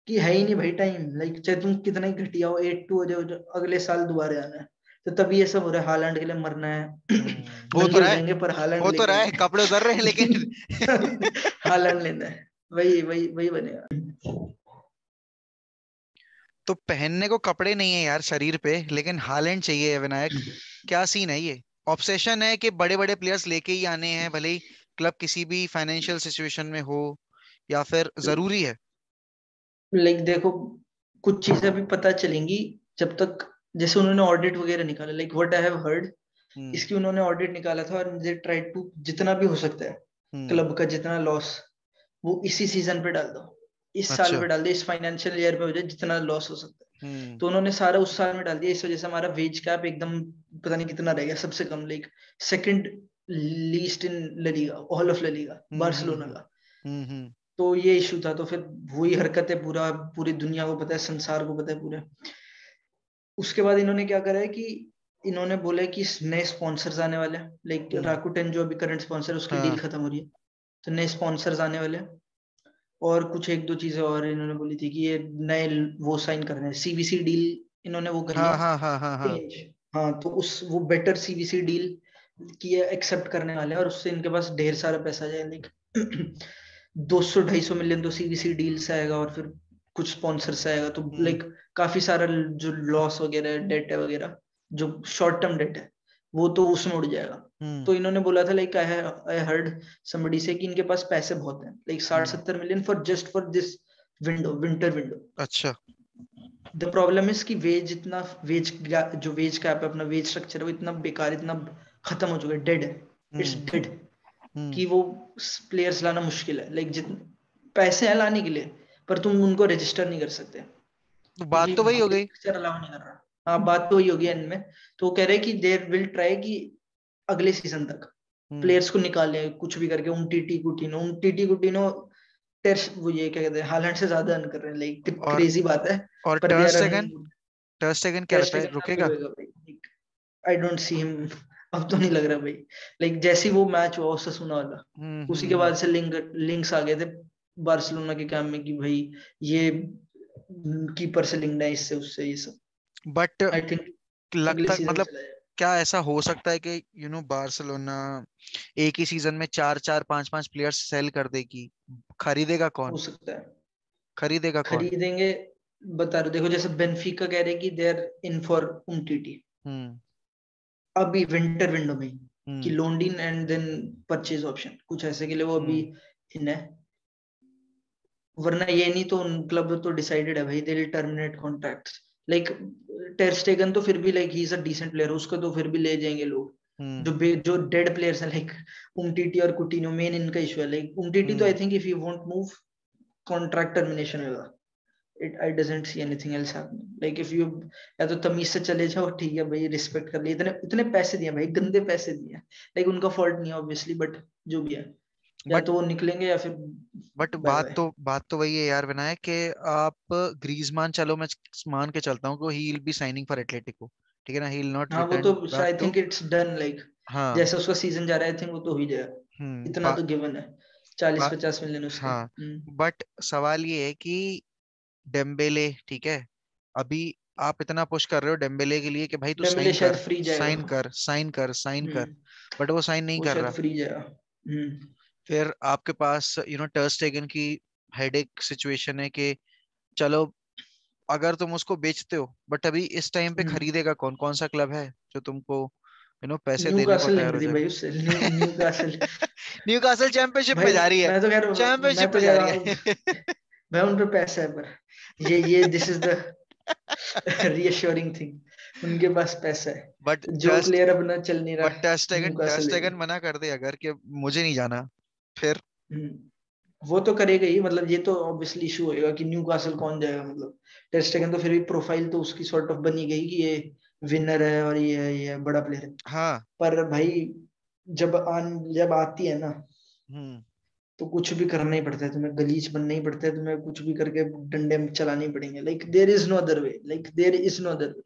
कि है ही नहीं भाई टाइम, लाइक चाहे तुम कितना ही घटिया हो, 8-2 हो जाओ, अगले साल दोबारा आना है। तो तभी ये सब हो रहा है, हालैंड के लिए मरना है। हो तो नंगे हो रहा है, जाएंगे पर हालैंड हो तो लेके रहा है, आना कपड़े उतर रहे हैं लेकिन। है। हालैंड लेना है, वही वही वही बनेगा। तो पहनने को कपड़े नहीं है यार शरीर पे, लेकिन हालैंड चाहिए है विनायक। क्या सीन है ये? ऑब्सेशन है कि बड़े बड़े प्लेयर्स लेके ही आने हैं, भले ही क्लब किसी भी फाइनेंशियल सिचुएशन में हो, या फिर जरूरी है? लाइक देखो, कुछ चीजें अभी पता चलेंगी जब तक, जैसे उन्होंने ऑडिट वगैरह निकाला, like what I have heard, hmm इसकी उन्होंने ऑडिट निकाला था और मुझे ट्राई टू जितना भी हो सकता है हम्म। क्लब का जितना लॉस, वो इसी सीजन पे डाल दो, इस साल अच्छा। पे डाल दो, इस फाइनेंशियल ईयर पे हो जाए जितना लॉस हो सकता है। हम्म तो उन्होंने सारा उस साल में डाल दिया, इस वजह से हमारा वेज कैप एकदम पता नहीं कितना रह गया, सबसे कम, like second least in La Liga, all of La Liga, Barcelona हम्म का। हम्म। तो ये इशू था, तो फिर वही हरकत है, पूरा पूरी दुनिया को पता है, संसार को पता है पूरे। उसके बाद इन्होंने क्या करा है कि इन्होंने बोला है कि नए स्पॉन्सर्स आने वाले हैं, लाइक हम्म। राकुटेन जो अभी करंट स्पॉन्सर है उसकी डील हाँ खत्म हो रही है, तो नए स्पॉन्सर्स आने वाले हैं। और कुछ एक दो चीजें और इन्होंने बोली थी कि ये नए वो साइन करने हैं, सीवीसी डील इन्होंने वो करी हाँ है हाँ हाँ हाँ हाँ। चेंज। हाँ, तो उस वो बेटर सीवीसी डील की एक्सेप्ट करने वाले हैं, और उससे इनके पास ढेर सारा पैसा जाए, लाइक 200-250 मिलियन तो सीवीसी डील से आएगा, और फिर कुछ स्पॉन्सर से आएगा, तो हम्म लाइक काफी सारा जो लॉस वगैरह डेट है वगैरह, जो शॉर्ट टर्म डेट है, वो तो उसमें उड़ जाएगा। हम्म तो इन्होंने बोला था, लाइक आई हर्ड समबडी से कि इनके पास पैसे बहुत हैं, लाइक साठ हम्म। सत्तर million for just for this window, winter window. अच्छा। द प्रॉब्लम इज कि वेज इतना, वेज जो वेज कैप है, अपना वेज स्ट्रक्चर है, वो इतना बेकार, इतना खत्म हो चुका है, डेड है, इट्स हम्म डेड, हम्म कि वो प्लेयर्स लाना मुश्किल है, लाइक जितने पैसे हैं लाने के लिए, पर तुम उनको रजिस्टर नहीं कर सकते तो बात क्योंकि तो वही हो गई। फिक्सचर अलाउ नहीं कर रहा। हाँ बात तो वही होगी एंड में। तो वो कह रहे हैं कि देर विल ट्राई कि अगले सीजन तक हम्म। प्लेयर्स को निकाले कुछ भी करके। उमटीटी कुटिनो टेस्ट वो ये क्या कहते हैं हालैंड से ज्यादा अर्न कर रहे हैं, लाइक और क्रेजी बात है। और पर दे आर अर्निंग। टर स्टेगन क्या लगता है टेस्टिंग का भी रुकेगा? होएगा भाई। आई डोंट सी हिम। अब तो नहीं लग रहा भाई। लाइक जैसे ही वो मैच हुआ उससे सुना वाला, उसी के बाद से लिंक्स आ गए थे बार्सिलोना के कैंप में कि भाई ये कीपर से लिंक्ड है, इससे उससे ये सब। बट आई थिंक अगले लगता सीजन मतलब चला जाए। क्या ऐसा हो सकता है कि बार्सिलोना एक ही सीजन में चार चार पांच पांच प्लेयर्स सेल कर देगी? खरीदेगा हो कौन? सकता है खरीदेगा कौन? खरीदेंगे। बता रहे देखो जैसे बेनफिका कह रहे कि they are in for Umtiti hmm. अभी विंटर विंडो में कि हम्म। Loan and then purchase option कुछ ऐसे के लिए वो अभी हम्म। इन है। वरना ये नहीं तो क्लब तो डिसाइडेड है भाई they will terminate contracts. Like Ter Stegen तो फिर भी like he is a decent player, उसको तो फिर भी ले जाएंगे लोग। हम्म। जो डेड प्लेयर्स हैं लाइक उमटीटी और कुटिनो मेन इनका इशू है। लाइक उमटीटी तो I hmm. Think if you want move contract termination होगा। It I doesn't see anything else happening like if you या तो तमीज से चले जाओ ठीक है भाई रिस्पेक्ट कर लिए, इतने इतने पैसे दिए भाई गंदे पैसे दिए। लाइक उनका फॉल्ट नहीं है ऑब्वियसली बट जो भी है या बट तो वो निकलेंगे या फिर बट बाय बाय। बात तो वही है यार विनायक कि आप ग्रीजमान, चलो मैं मान के चलता हूँ कि he will be signing for Atletico, ठीक है ना, ही विल नॉट हाँ वो रिटर्न तो back I too. Think it's done like हाँ। जैसे उसका सीजन जा रहा है आई थिंक वो तो हो ही जाएगा। हम्म। इतना तो गिवन है 40-50 मिलियन उसके। हाँ। बट सवाल ये है कि डेम्बेले, ठीक है, अभी आप इतना पुश कर रहे हो डेम्बेले के लिए कि भाई तू डेम्बेले साइन शायद कर, फ्री जाएगा। साइन कर, साइन कर, साइन कर, हम्म बट वो साइन नहीं वो कर शायद रहा। फ्री जाएगा। फिर आपके पास टर स्टेगन की हेडेक सिचुएशन है कि चलो अगर तुम उसको बेचते हो, बट अभी इस टाइम पे हम्म खरीदेगा कौन? कौन सा क्लब है जो तुमको पैसे न्यू देने को कासल तैयार लिंक हो थी जाए? भाई उससे। New castle. न्यूकासल चैंपियनशिप में भाई जा रही है, मैं तो कह रहा हूँ मैं चैंपियनशिप तो में कह जा रहा रही हूँ है। भाई उन पे पैसा है पर ये this is the reassuring thing उनके पास पैसा बट है। जो प्लेयर अपना चल नहीं रहा न्यू टर कासल स्टेगन लेगी। मना कर दे अगर कि मुझे नहीं जाना, फिर वो तो करेगा ही मतलब ये तो ऑब्वियसली इशू होएगा कि न्यू कासल कौन जाएगा मतलब। टेर स्टेगन तो फिर भी प्रोफाइल तो उसकी सॉर्ट ऑफ बनी गई कि ये विनर है और ये बड़ा प्लेयर है। हाँ। पर भाई जब आती है ना हम्म। तो कुछ भी करना ही पड़ता है तुम्हें, गलीच बनना ही पड़ता है तुम्हें, कुछ भी करके डंडे में चलाने ही पड़ेंगे। Like there is no other way, like there is no other way.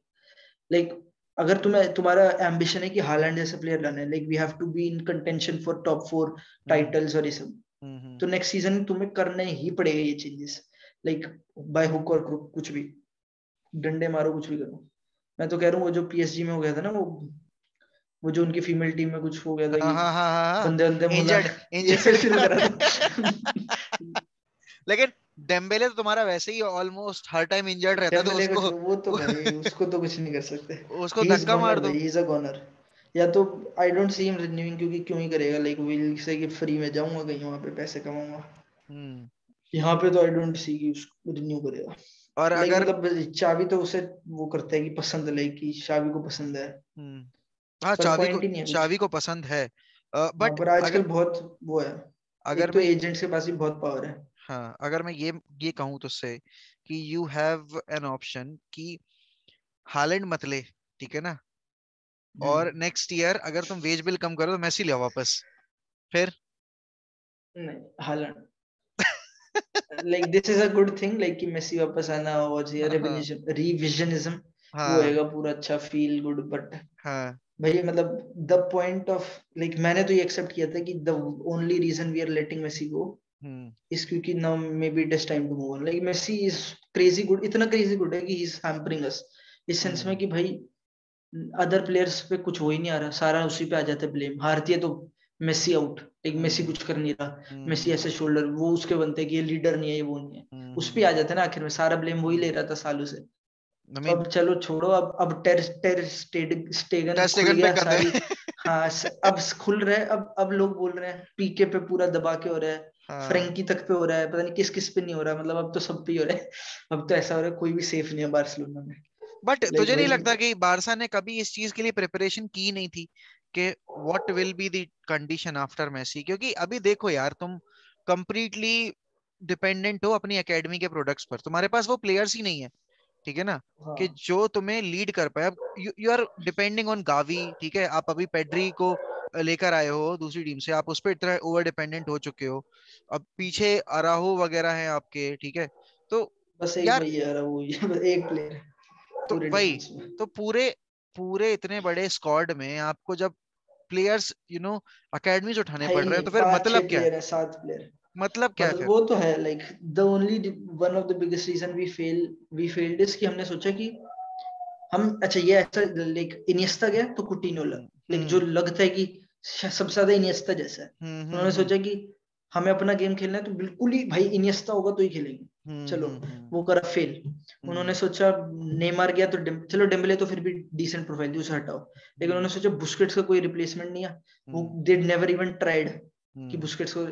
Like अगर तुम्हारा एम्बिशन है कि हालैंड जैसे प्लेयर लाना है, like we have to be in contention for top 4 hmm. Titles और ये सब, हम्म। तो नेक्स्ट सीजन तुम्हें करने ही पड़ेगा ये चेंजेस। लाइक बाय हुक और क्रुक कुछ भी, डंडे मारो कुछ भी करो। मैं तो कह रहा हूँ वो जो पीएसजी में हो गया था ना वो जो उनकी फीमेल टीम में कुछ हो गया था हाँ कि हाँ हाँ हाँ हाँ, बंदे बंदे मुला इंजर्ड, ये फिर शुरू करा इंजर्ड। था। लेकिन डेम्बेले तो तुम्हारा वैसे ही ऑलमोस्ट हर टाइम इंजर्ड रहता है, तो डेम्बेले कुछ उसको वो तो भाई उसको तो कुछ नहीं कर सकते। उसको ही इज धक्का गॉनर मार भाई, दो। He is a goner. या तो I don't see him renewing क्योंकि क्यों ही करेगा, लाइक विल से कि फ्री में जाऊंगा कहीं वहां पे पैसे कमाऊंगा। हम्म। यहाँ पे तो आई डोंट सी कि उसको रिन्यू करेगा। और लाइक अगर मतलब चाबी तो उसे वो करता है कि पसंद है, लाइक कि चाबी को पसंद है। हाँ, पर पॉइंट ही नहीं है कुछ। चाबी को पसंद है। हाँ बट पर अगर आजकल बहुत वो है। अगर एक तो मैं एजेंट्स के पास भी बहुत पावर है। हाँ, अगर मैं ये कहूँ तुझसे कि यू हैव एन ऑप्शन कि हालैंड मत ले, ठीक है ना, और हम्म नेक्स्ट ईयर अगर तुम वेज बिल कम करो तो मेसी ले आओ वापस, फिर? नहीं Holland like this is a good thing, like कि मेसी वापस आना और ये हाँ। रिविजनिज्म वो हाँ। होएगा पूरा अच्छा फील गुड। बट हाँ। भाई मतलब द पॉइंट ऑफ लाइक मैंने तो ये एक्सेप्ट किया था कि the only reason we are letting Messi go hmm. Is क्योंकि now may be it is time to move on. Like Messi is crazy good, इतना क्रेजी गुड है कि ही इज हैम्परिंग अस इस सेंस में हम्म। कि भाई अदर प्लेयर्स पे कुछ हो ही नहीं आ रहा, सारा उसी पे आ जाता है ब्लेम। हारती है तो मेसी आउट, एक मेसी हम्म। कुछ कर नहीं रहा, मेसी हम्म। ऐसे शोल्डर वो उसके बनते हैं कि ये लीडर नहीं है ये वो नहीं है। उस पे आ हम्म। जाता है ना आखिर में, सारा ब्लेम वही ले रहा था सालों से। आई तो मीन अब चलो छोड़ो, अब स्टेगन टेस्ट खुल पे गया कर दे। सारी। हाँ अब खुल रहा है, अब लोग बोल रहे हैं पीके पे पूरा दबा के हो रहा है, हाँ। फ्रेंकी तक पे हो रहा है, पता नहीं किस किस पे नहीं हो रहा, मतलब अब तो सब पे ही हो रहा है। अब तो ऐसा हो रहा है कोई भी सेफ नहीं है बार्सिलोना में। बट लाइक तुझे नहीं भाई लगता कि बारसा ने कभी इस चीज के लिए प्रिपरेशन की नहीं थी कि what will be the condition after Messi? क्योंकि अभी देखो यार, तुम कंप्लीटली डिपेंडेंट हो अपनी एकेडमी के प्रोडक्ट्स पर, तुम्हारे पास वो प्लेयर्स ही नहीं है, ठीक है ना, कि हाँ जो तुम्हें लीड कर पाए। अब you are depending on Gavi, ठीक है, आप अभी पेड्री को लेकर आए हो दूसरी टीम से, आप उस पर इतना ओवर डिपेंडेंट हो चुके हो। अब पीछे अराहो वगैरह हैं आपके, ठीक है, तो बस एक यार, भाई यार वो ही है, बस एक प्लेयर है तो पूरे वही, डिफेंस में। तो पूरे पूरे इतने बड़े स्क्वाड में आपको जब प्लेयर्स अकेडमी से उठाने है पड़ ही रहे हैं, नहीं, तो फिर पांच छह मतलब क्या है? प्लेयर है, सात प्लेयर। मतलब क्या है मतलब फिर? वो तो है like the only one of the biggest reason we failed is कि हमने सोचा कि हम अच्छा ये ऐसा लाइक इनिएस्टा गया तो कुटिन्हो हम्म लाइक जो हम्म लगता है कि सबसे ज्यादा इनिएस्टा जैसा है। उन्होंने हम्म सोचा कि हमें अपना गेम खेलना है तो बिल्कुल ही भाई इनिएस्टा होगा तो ही खेलेंगे। चलो हम्म वो करा फेल। उन्होंने हम्म सोचा नेमार गया तो चलो डेम्बले तो फिर भी डिसेंट प्रोफाइल थी, उसे हटाओ। लेकिन हम्म उन्होंने सोचा बुस्केट्स का कोई रिप्लेसमेंट नहीं है। वो हम्म दे नेवर इवन ट्राइड कि हम्म बुस्केट्स को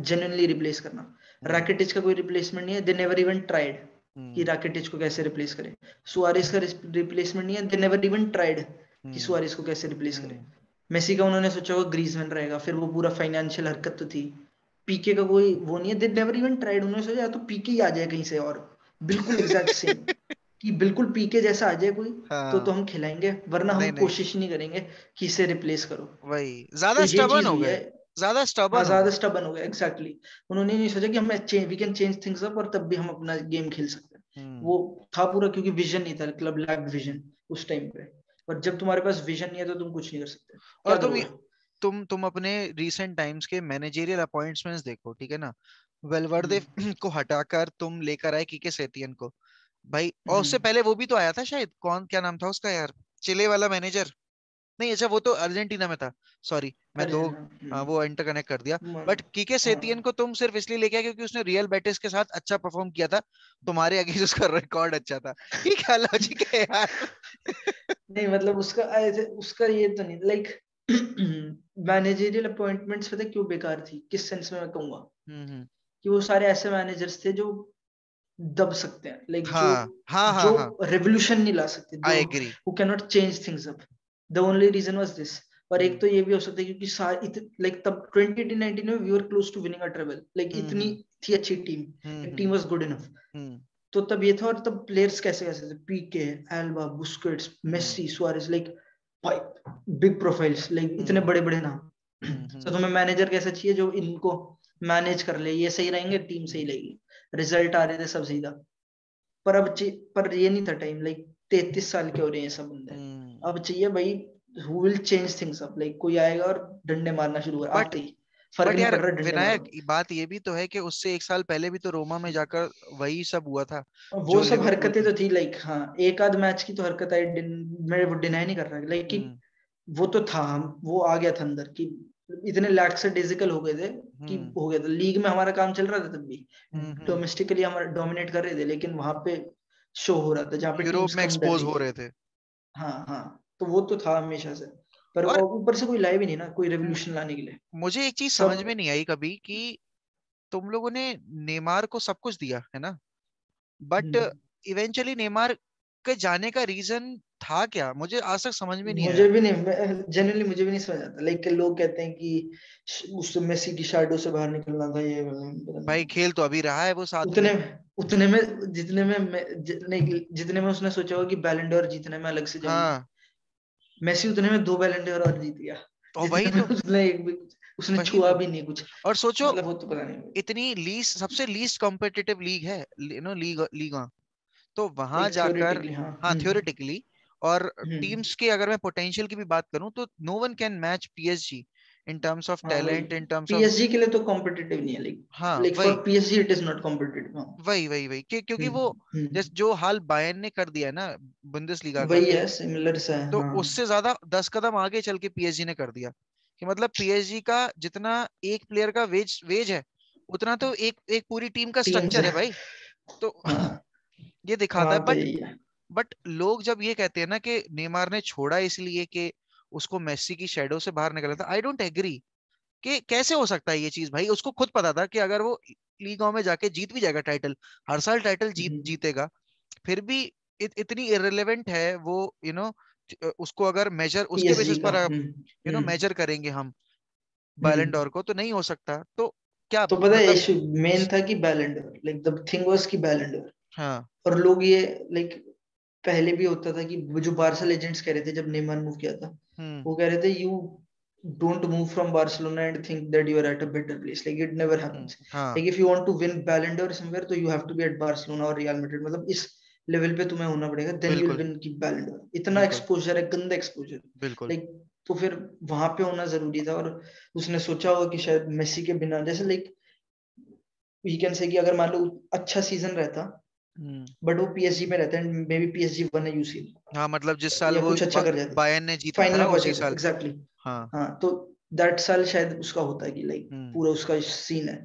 जेन्युइनली रिप्लेस करना। हम्म रैकिटिच का कोई रिप्लेसमेंट नहीं है, दे नेवर इवन ट्राइड कि हम्म रैकिटिच को कैसे रिप्लेस करें। सुआरेस का रिप्लेसमेंट नहीं है, दे नेवर इवन ट्राइड कि हम्म सुआरेस को कैसे रिप्लेस करें। हम्म मेसी का उन्होंने सोचा वो ग्रीजमैन रहेगा, फिर वो पूरा फाइनेंशियल हरकत तो थी। पीके का कोई वो नहीं है, दे नेवर इवन ट्राइड। उन्होंने सोचा या तो पीके ही आ जाए कहीं से और बिल्कुल एग्जैक्ट सेम, कि बिल्कुल पीके जैसा आ जाए कोई तो हाँ, हम खिलाएंगे, वरना हम नहीं नहीं, कोशिश ही नहीं करेंगे कि इसे रिप्लेस करो। वही तो ज्यादा ये स्टबर्न चीज हो हुई गए, है। ज्यादा हाँ स्टबर्न हो ज्यादा गए। स्टबन हो गया एग्जैक्टली। उन्होंने नहीं सोचा कि हम we can change things up और तब भी हम अपना गेम खेल सकते हैं। हम्म वो था पूरा क्योंकि विजन नहीं था, क्लब लैक्ड विजन उस टाइम पे। और जब तुम्हारे पास विजन नहीं है तो तुम कुछ नहीं कर सकते, और क्या करोगे। तुम अपने रीसेंट टाइम्स के मैनेजेरियल अपॉइंटमेंट्स देखो, ठीक है ना, वेलवर्दे हम्म को हटाकर तुम लेकर आए कीके सेतियन को, भाई। और उससे हम्म। पहले वो भी तो आया था शायद, कौन, क्या नाम था उसका यार, चिले वाला मैनेजर, नहीं अच्छा वो तो अर्जेंटीना में था, सॉरी मैं दो, अर्जेंटीना। हाँ, वो इंटरकनेक्ट कर दिया। बट कीके सेतियन हाँ को तुम सिर्फ इसलिए लेके आए क्योंकि उसने रियल बेटिस के साथ अच्छा परफॉर्म किया था, तुम्हारे अगेंस्ट उसका रिकॉर्ड अच्छा था, ये क्या लॉजिक है यार? नहीं मतलब उसका ऐसे उसका ये तो नहीं लाइक मैनेजरियल अपॉइंटमेंट्स पता है क्यों बेकार थी, किस सेंस में मैं कहूंगा हम्म, कि वो सारे ऐसे मैनेजर्स थे जो दब सकते हैं, लाइक जो हाँ हाँ हाँ जो हाँ, रेवोल्यूशन नहीं ला सकते, जो I agree. Who can not change things up. The only reason was this. और एक हम्म तो ये भी हो सकता है क्योंकि लाइक तब 2018-19 में we were close to winning a treble, like hmm इतनी हम्म थी अच्छी team, like team hmm was good enough. हम्म तो तब ये था, और तब प्लेयर्स कैसे कैसे थे, पीके, एल्बा, बुस्केट्स, हम्म मेसी, सुआरेस, लाइक भाई बिग प्रोफाइल्स, लाइक इतने हम्म बड़े बड़े नाम। तो हम्म। तुम्हें मैनेजर कैसा चाहिए जो इनको मैनेज कर ले, ये सही रहेंगे टीम सही रहेगी। रिजल्ट आ रहे थे सब सही था। पर पर ये नहीं था टाइम, लाइक 33 साल के हो रहे हैं सब बंदे। हम्म। अब चाहिए भाई who will change things up, like कोई आएगा और डंडे मारना शुरू कर बट आते ही। फर्क बट नहीं यार पड़ रहा, डंडे विनायक, मारो। बात ये भी तो है कि उससे एक साल पहले भी तो रोमा में जाकर वही सब हुआ था वो जो सब लिवरपूल हरकतें में। तो थी लाइक, हाँ एक आध मैच की तो हरकत आई, मैं वो डिनाई नहीं कर रहा, लेकिन हम्म वो तो था, हम वो आ गया था अंदर कि इतने लैक से डिजिकल हो गए थे कि हम्म हो गया था। लीग में हमारा काम चल रहा था तब भी, हम्म। डोमेस्टिकली हमारा डोमिनेट कर रहे थे, लेकिन वहां पे शो हो रहा था जहाँ पे यूरोप टीम्स में कम डर एक्सपोज रही हो थी। रहे थे। हाँ हाँ। तो वो तो था हमेशा से। पर और ऊपर से कोई लाए भी नहीं ना कोई म- रेवोल्यूशन लाने के लिए। मुझे एक चीज समझ में सब। नहीं आई कभी कि तुम लोगों ने नेमार को सब कुछ दिया है ना, बट हम्म, इवेंचुअली नेमार के जाने का रीजन था क्या? मुझे आज तक समझ में नहीं मुझे आया। भी नहीं, जनरली मुझे भी नहीं समझ आता, लाइक लोग कहते हैं कि उस मेसी की शैडो से बाहर निकलना था, ये पता भाई नहीं। खेल तो अभी रहा है वो साथ में। उतने उतने में नहीं, जितने में उसने सोचा होगा कि बैलन डोर जीतने में अलग से जाएंगे, हाँ, मेसी उतने में 2 बैलन डोर और जीत गया। तो वही जितने में तो, उसने एक भी उसने वही छुआ तो। भी नहीं कुछ। और सोचो, मतलब वो तो पता नहीं, इतनी लीस्ट, सबसे लीस्ट कॉम्पिटिटिव लीग है, लीग लीगा, तो वहां एक जाकर, थ्योरेटिकली हाँ। हाँ थ्योरेटिकली, और हम्म। टीम्स के अगर मैं पोटेंशियल की भी बात करूं तो no one can match PSG in terms of हाँ वही, talent, in terms of, PSG के लिए तो कॉम्पिटिटिव नहीं है, लाइक हाँ लाइक फॉर वही PSG it is not competitive, हाँ। वही क्योंकि वो, हम्म। जैसे जो हाल बायर्न ने कर दिया है ना बुंदेसलीगा का, वही कि है, सिमिलर सा है तो हाँ। उससे ज्यादा 10 कदम आगे चल के पीएसजी ने कर दिया, कि मतलब पीएसजी का जितना एक प्लेयर का वेज वेज है, उतना तो एक एक पूरी टीम का टीम से स्ट्रक्चर है भाई। तो हाँ। ये दिखाता है। हाँ तो बट यही है। बट लोग जब ये कहते हैं ना कि नेमार ने छोड़ा इसलिए कि उसको मेसी की शेडो से बाहर निकला था, आई डोंट एग्री। कि कैसे हो सकता है ये चीज? भाई उसको खुद पता था कि अगर वो लीगों में जाके जीत भी जाएगा टाइटल, हर साल टाइटल हम्म, जीतेगा, फिर भी इतनी इररिलेवेंट है वो, उसको अगर मेजर उसके पीएसजी बेसिस का पर हम्म। मेजर करेंगे हम बैलन हम्म। डोर को, तो नहीं हो सकता। तो क्या तो पता है मतलब। इशू मेन था कि बैलन door, like the thing was कि बैलन डोर, हाँ। और लोग ये लाइक पहले भी होता था कि वो जो बार्सा एजेंट्स कह रहे थे जब नेमार मूव किया था, हम्म। वो कह रहे थे you don't move from Barcelona and think that you are at a better place. Like it never happens. हाँ Like if you want to win Ballon d'Or somewhere, तो you have to be at Barcelona or Real Madrid. मतलब इस लेवल पे तुम्हें होना पड़ेगा, then you'll बिल्कुल win की Ballon d'Or. इतना बिल्कुल एक्सपोजर है, गंदा एक्सपोजर। बिल्कुल। Like तो फिर वहां पे होना जरूरी था, और उसने सोचा होगा कि शायद मेसी के बिना, जैसे लाइक वी कैन से कि अगर मान लो अच्छा सीजन रहता, हम्म। बट वो पीएसजी में रहता है, मे बी पीएसजी वन है यूसीएल, हाँ मतलब जिस साल या वो कुछ अच्छा कर जाते, बायर्न ने जीता था फाइनल ना में उसी पहुंचे थे साल। एग्जैक्टली। हाँ। हाँ तो दैट साल शायद उसका होता है कि लाइक हम्म। पूरा उसका सीन है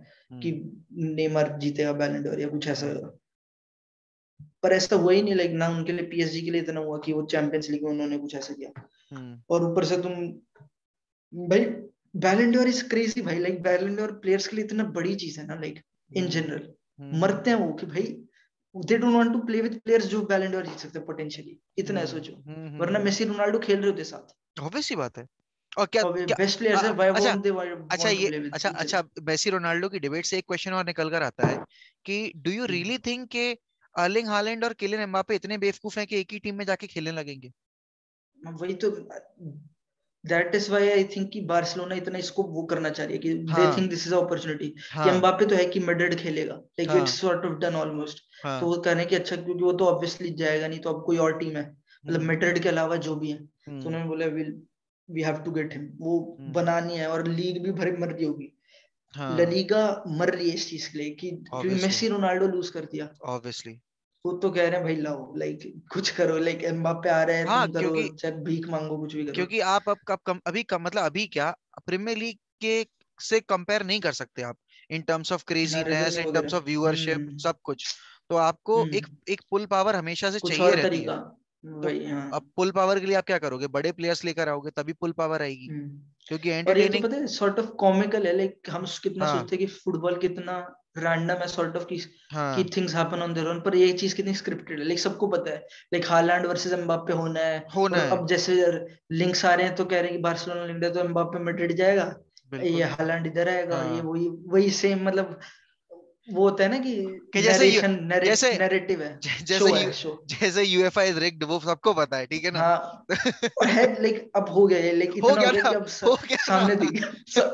कि हम्म। नेमार जीतेगा बैलन डोर या कुछ ऐसा हम्म। होगा। पर ऐसा हुआ ही नहीं, लाइक ना उनके लिए पीएसजी के लिए इतना हुआ कि वो चैंपियंस लीग में उन्होंने कुछ ऐसा किया। हम्म। और ऊपर से तुम भाई, बैलन डोर इज क्रेजी भाई, लाइक बैलन डोर प्लेयर्स के लिए इतना बड़ी चीज है ना, लाइक इन हम्म। जनरल हम्म। मरते हैं वो कि भाई they don't want to play with players जो बैलन डोर जीत सकते हैं पोटेंशियली, इतना है सोचो। वरना हम्म। मेसी रोनाल्डो खेल रहे होते साथ, ऑब्वियस सी बात है। और क्या और क्या बेस्ट प्लेयर्स है, व्हाई अच्छा वोंट दे अच्छा वांट टू ये प्ले विद अच्छा ईच अच्छा अदर। मेसी रोनाल्डो की डिबेट से एक क्वेश्चन और निकल कर आता है कि डू यू रियली थिंक के अर्लिंग हालैंड और किलियन एम्बापे इतने बेवकूफ हैं कि एक ही टीम में जाके खेलने लगेंगे? वही तो, that is why I think कि बार्सिलोना इतना इसको वो करना चाह रही है कि दे हाँ थिंक दिस इज अपॉर्चुनिटी, कि हाँ एम्बापे तो है कि मैड्रिड खेलेगा, लाइक हाँ it's sort of done almost. तो हाँ। वो कहने की अच्छा, क्योंकि वो तो ऑब्वियसली जाएगा नहीं, तो अब कोई और टीम है मतलब हम्म। मैड्रिड के अलावा जो भी है, तो हम्म। उन्होंने बोला will we have to get him, वो हम्म। बनानी है, और लीग भी भरी मर रही होगी, हाँ। ललीगा मर रही है इस चीज के लिए कि क्योंकि ऑब्वियसली मेसी रोनाल्डो लूज कर दिया। ऑब्वियसली। वो तो कह रहे हैं भाई लाओ, लाइक कुछ करो, लाइक एम्बापे आ रहे हैं, हाँ तुम करो, क्योंकि चाहे भीख मांगो, कुछ भी करो। क्योंकि आप अब कब कम अभी कम मतलब अभी क्या प्रीमियर लीग के से कंपेयर नहीं कर सकते आप इन टर्म्स ऑफ हाँ क्रेजीनेस, रेवेन्यू इन टर्म्स वगैरह, ऑफ व्यूअरशिप, सब कुछ। तो आपको एक हम्म, एक पुल पावर हमेशा से कुछ चाहिए और रहती है। तरीका, तो वही हाँ। अब पुल पावर के लिए आप क्या करोगे? बड़े प्लेयर्स लेकर आओगे तभी पुल पावर आएगी, क्योंकि और ये तो एंटरटेनिंग। पता है सॉर्ट ऑफ कॉमिकल है, लाइक हम कितना हाँ सोचते हैं कि फुटबॉल कितना रैंडम है, सॉर्ट ऑफ कि हाँ things happen on their own, पर ये चीज कितनी स्क्रिप्टेड है, लाइक सबको पता है, लाइक हालैंड वर्सेस एम्बाप्पे होना है। होना और है। अब जैसे लिंक्स आ रहे हैं तो कह रहे हैं कि बार्सिलोना लिंक है तो एम्बाप्पे मैड्रिड जाएगा, ये बिल्कुल। हालैंड इधर आएगा, ये हाँ वही वही सेम मतलब, वो होता है ना कि कि नरेशन जैसे नैरेटिव है, जैसे शो है शो। जैसे यूएफए इज रिग्ड, वो सबको पता है, ठीक है ना? हाँ, और है लाइक अब हो गया है, लाइक हो इतना हो गया गया ना, कि अब हो गया सामने ना। दिख गया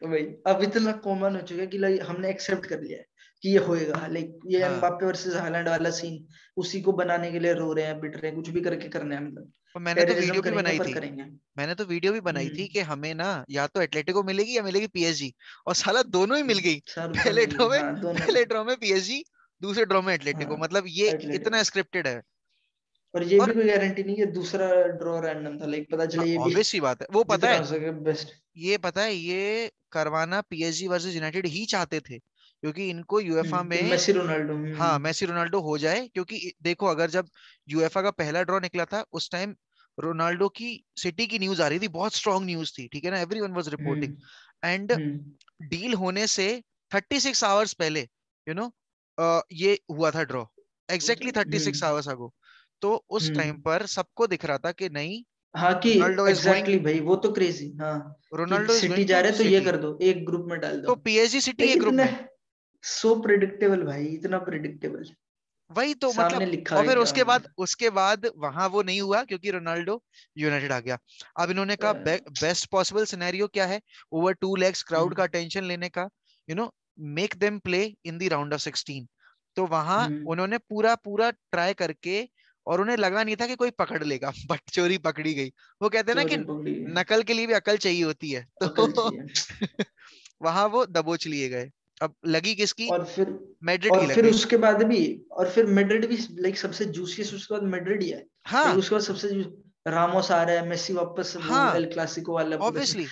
भाई, अब इतना कॉमन हो चुका है कि लाइक हमने एक्सेप्ट कर लिया है कि ये होएगा, लाइक ये हाँ एम्बाप्पे वर्सेस हालैंड वाला सीन, उसी को बनाने के लिए रो रहे हैं, पिट रहे हैं, कुछ भी करके करना है, मतलब और मैंने तो टेररिज्म वीडियो भी करेंगे बनाई पर थी। करेंगे। मैंने तो वीडियो भी बनाई थी हम्म, कि हमें ना या तो एटलेटिको मिलेगी या मिलेगी पीएसजी, और साला दोनों ही मिल गई। सर दोनों पहले मिल ड्रॉ गए, में हाँ दोनों। पहले ड्रॉ में पीएसजी, दूसरे ड्रॉ में एटलेटिको, हाँ मतलब ये एटलेटिको, इतना स्क्रिप्टेड है। और ये भी और कोई गारंटी नहीं कि दूसरा ड्रॉ रैंडम था, लाइक पता चले ये भी ऑब्वियस सी बात है, वो पता जितना है, हो सके बेस्ट। ये पता है ये करवाना पीएसजी वर्सेस यूनाइटेड ही चाहते थे, क्योंकि इनको यूएफा कि में। Messi Ronaldo. हाँ मेसी रोनाल्डो हो जाए, क्योंकि देखो अगर जब यूएफए का पहला ड्रॉ निकला था उस टाइम रोनाल्डो की सिटी की न्यूज आ रही थी, बहुत स्ट्रांग न्यूज थी, ठीक है ना, everyone was reporting. Hmm and hmm deal होने से 36 आवर्स पहले, ये हुआ था ड्रॉ, वो तो एग्जैक्टली 36 आवर्स अगो। तो उस टाइम हम्म पर सबको दिख रहा था कि नहीं, हाँ कि रोनाल्डो इज गोइंग, एग्जैक्टली भाई, वो तो क्रेजी हाँ, कि रोनाल्डो इज सिटी गोइंग जा टू रहे हैं तो ये सिटी। कर दो, एक ग्रुप में डाल दो, तो पीएसजी सिटी लाइक एक ग्रुप इतने में। सो प्रिडिक्टेबल भाई, इतना प्रिडिक्टेबल, वही तो सामने मतलब। लिखा और है फिर क्या होना उसके बाद वहां वो नहीं हुआ क्योंकि रोनाल्डो यूनाइटेड आ गया। अब इन्होंने कहा है। बेस्ट पॉसिबल सिनेरियो क्या है, ओवर 2 lakhs क्राउड का हम्म अटेंशन लेने का, you know make them play in the round of 16। तो वहां हम्म उन्होंने पूरा पूरा ट्राई करके, और उन्हें लगा नहीं था कि कोई पकड़ लेगा, बट चोरी पकड़ी गई। वो कहते हैं ना कि चोरी पकड़ी है, नकल के लिए भी अकल चाहिए होती है, अकल तो चाहिए। वहां वो दबोच लिए गए। अब लगी किसकी? और फिर मैड्रिड की लग गई। उसके बाद भी, और फिर मैड्रिड भी लाइक सबसे जूसीएस्ट उसके बाद मैड्रिड ही है, लाइक हाँ उसके बाद सबसे रामोस आ रहा है, मेसी वापस वो हाँ एल क्लासिको वाला पूरा ऑब्वियसली।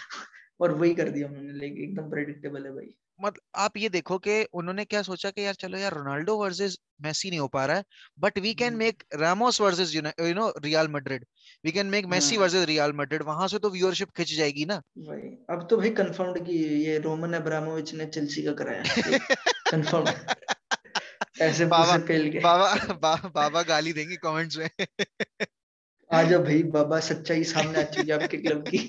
और वही कर दिया उन्होंने, लाइक एकदम प्रेडिक्टेबल है भाई। मतलब आप ये देखो कि उन्होंने क्या सोचा कि यार चलो यार रोनाल्डो वर्सेस मेसी नहीं हो पा रहा है, but we can hmm, make Ramos versus Real Madrid, we can make Messi हाँ वर्सेस रियल मैड्रिड, वहां से तो व्यूअरशिप खिंच जाएगी ना। भाई, अब तो भाई कंफर्म्ड कि ये रोमन अब्रामोविच ने चेल्सी का कराया, लाइक कंफर्म्ड, ऐसे बाबा पूसे पेल के बाबा गाली देंगे कमेंट्स में। आ जाओ भाई बाबा, सच्चाई सामने आ चुकी है आपके क्लब की।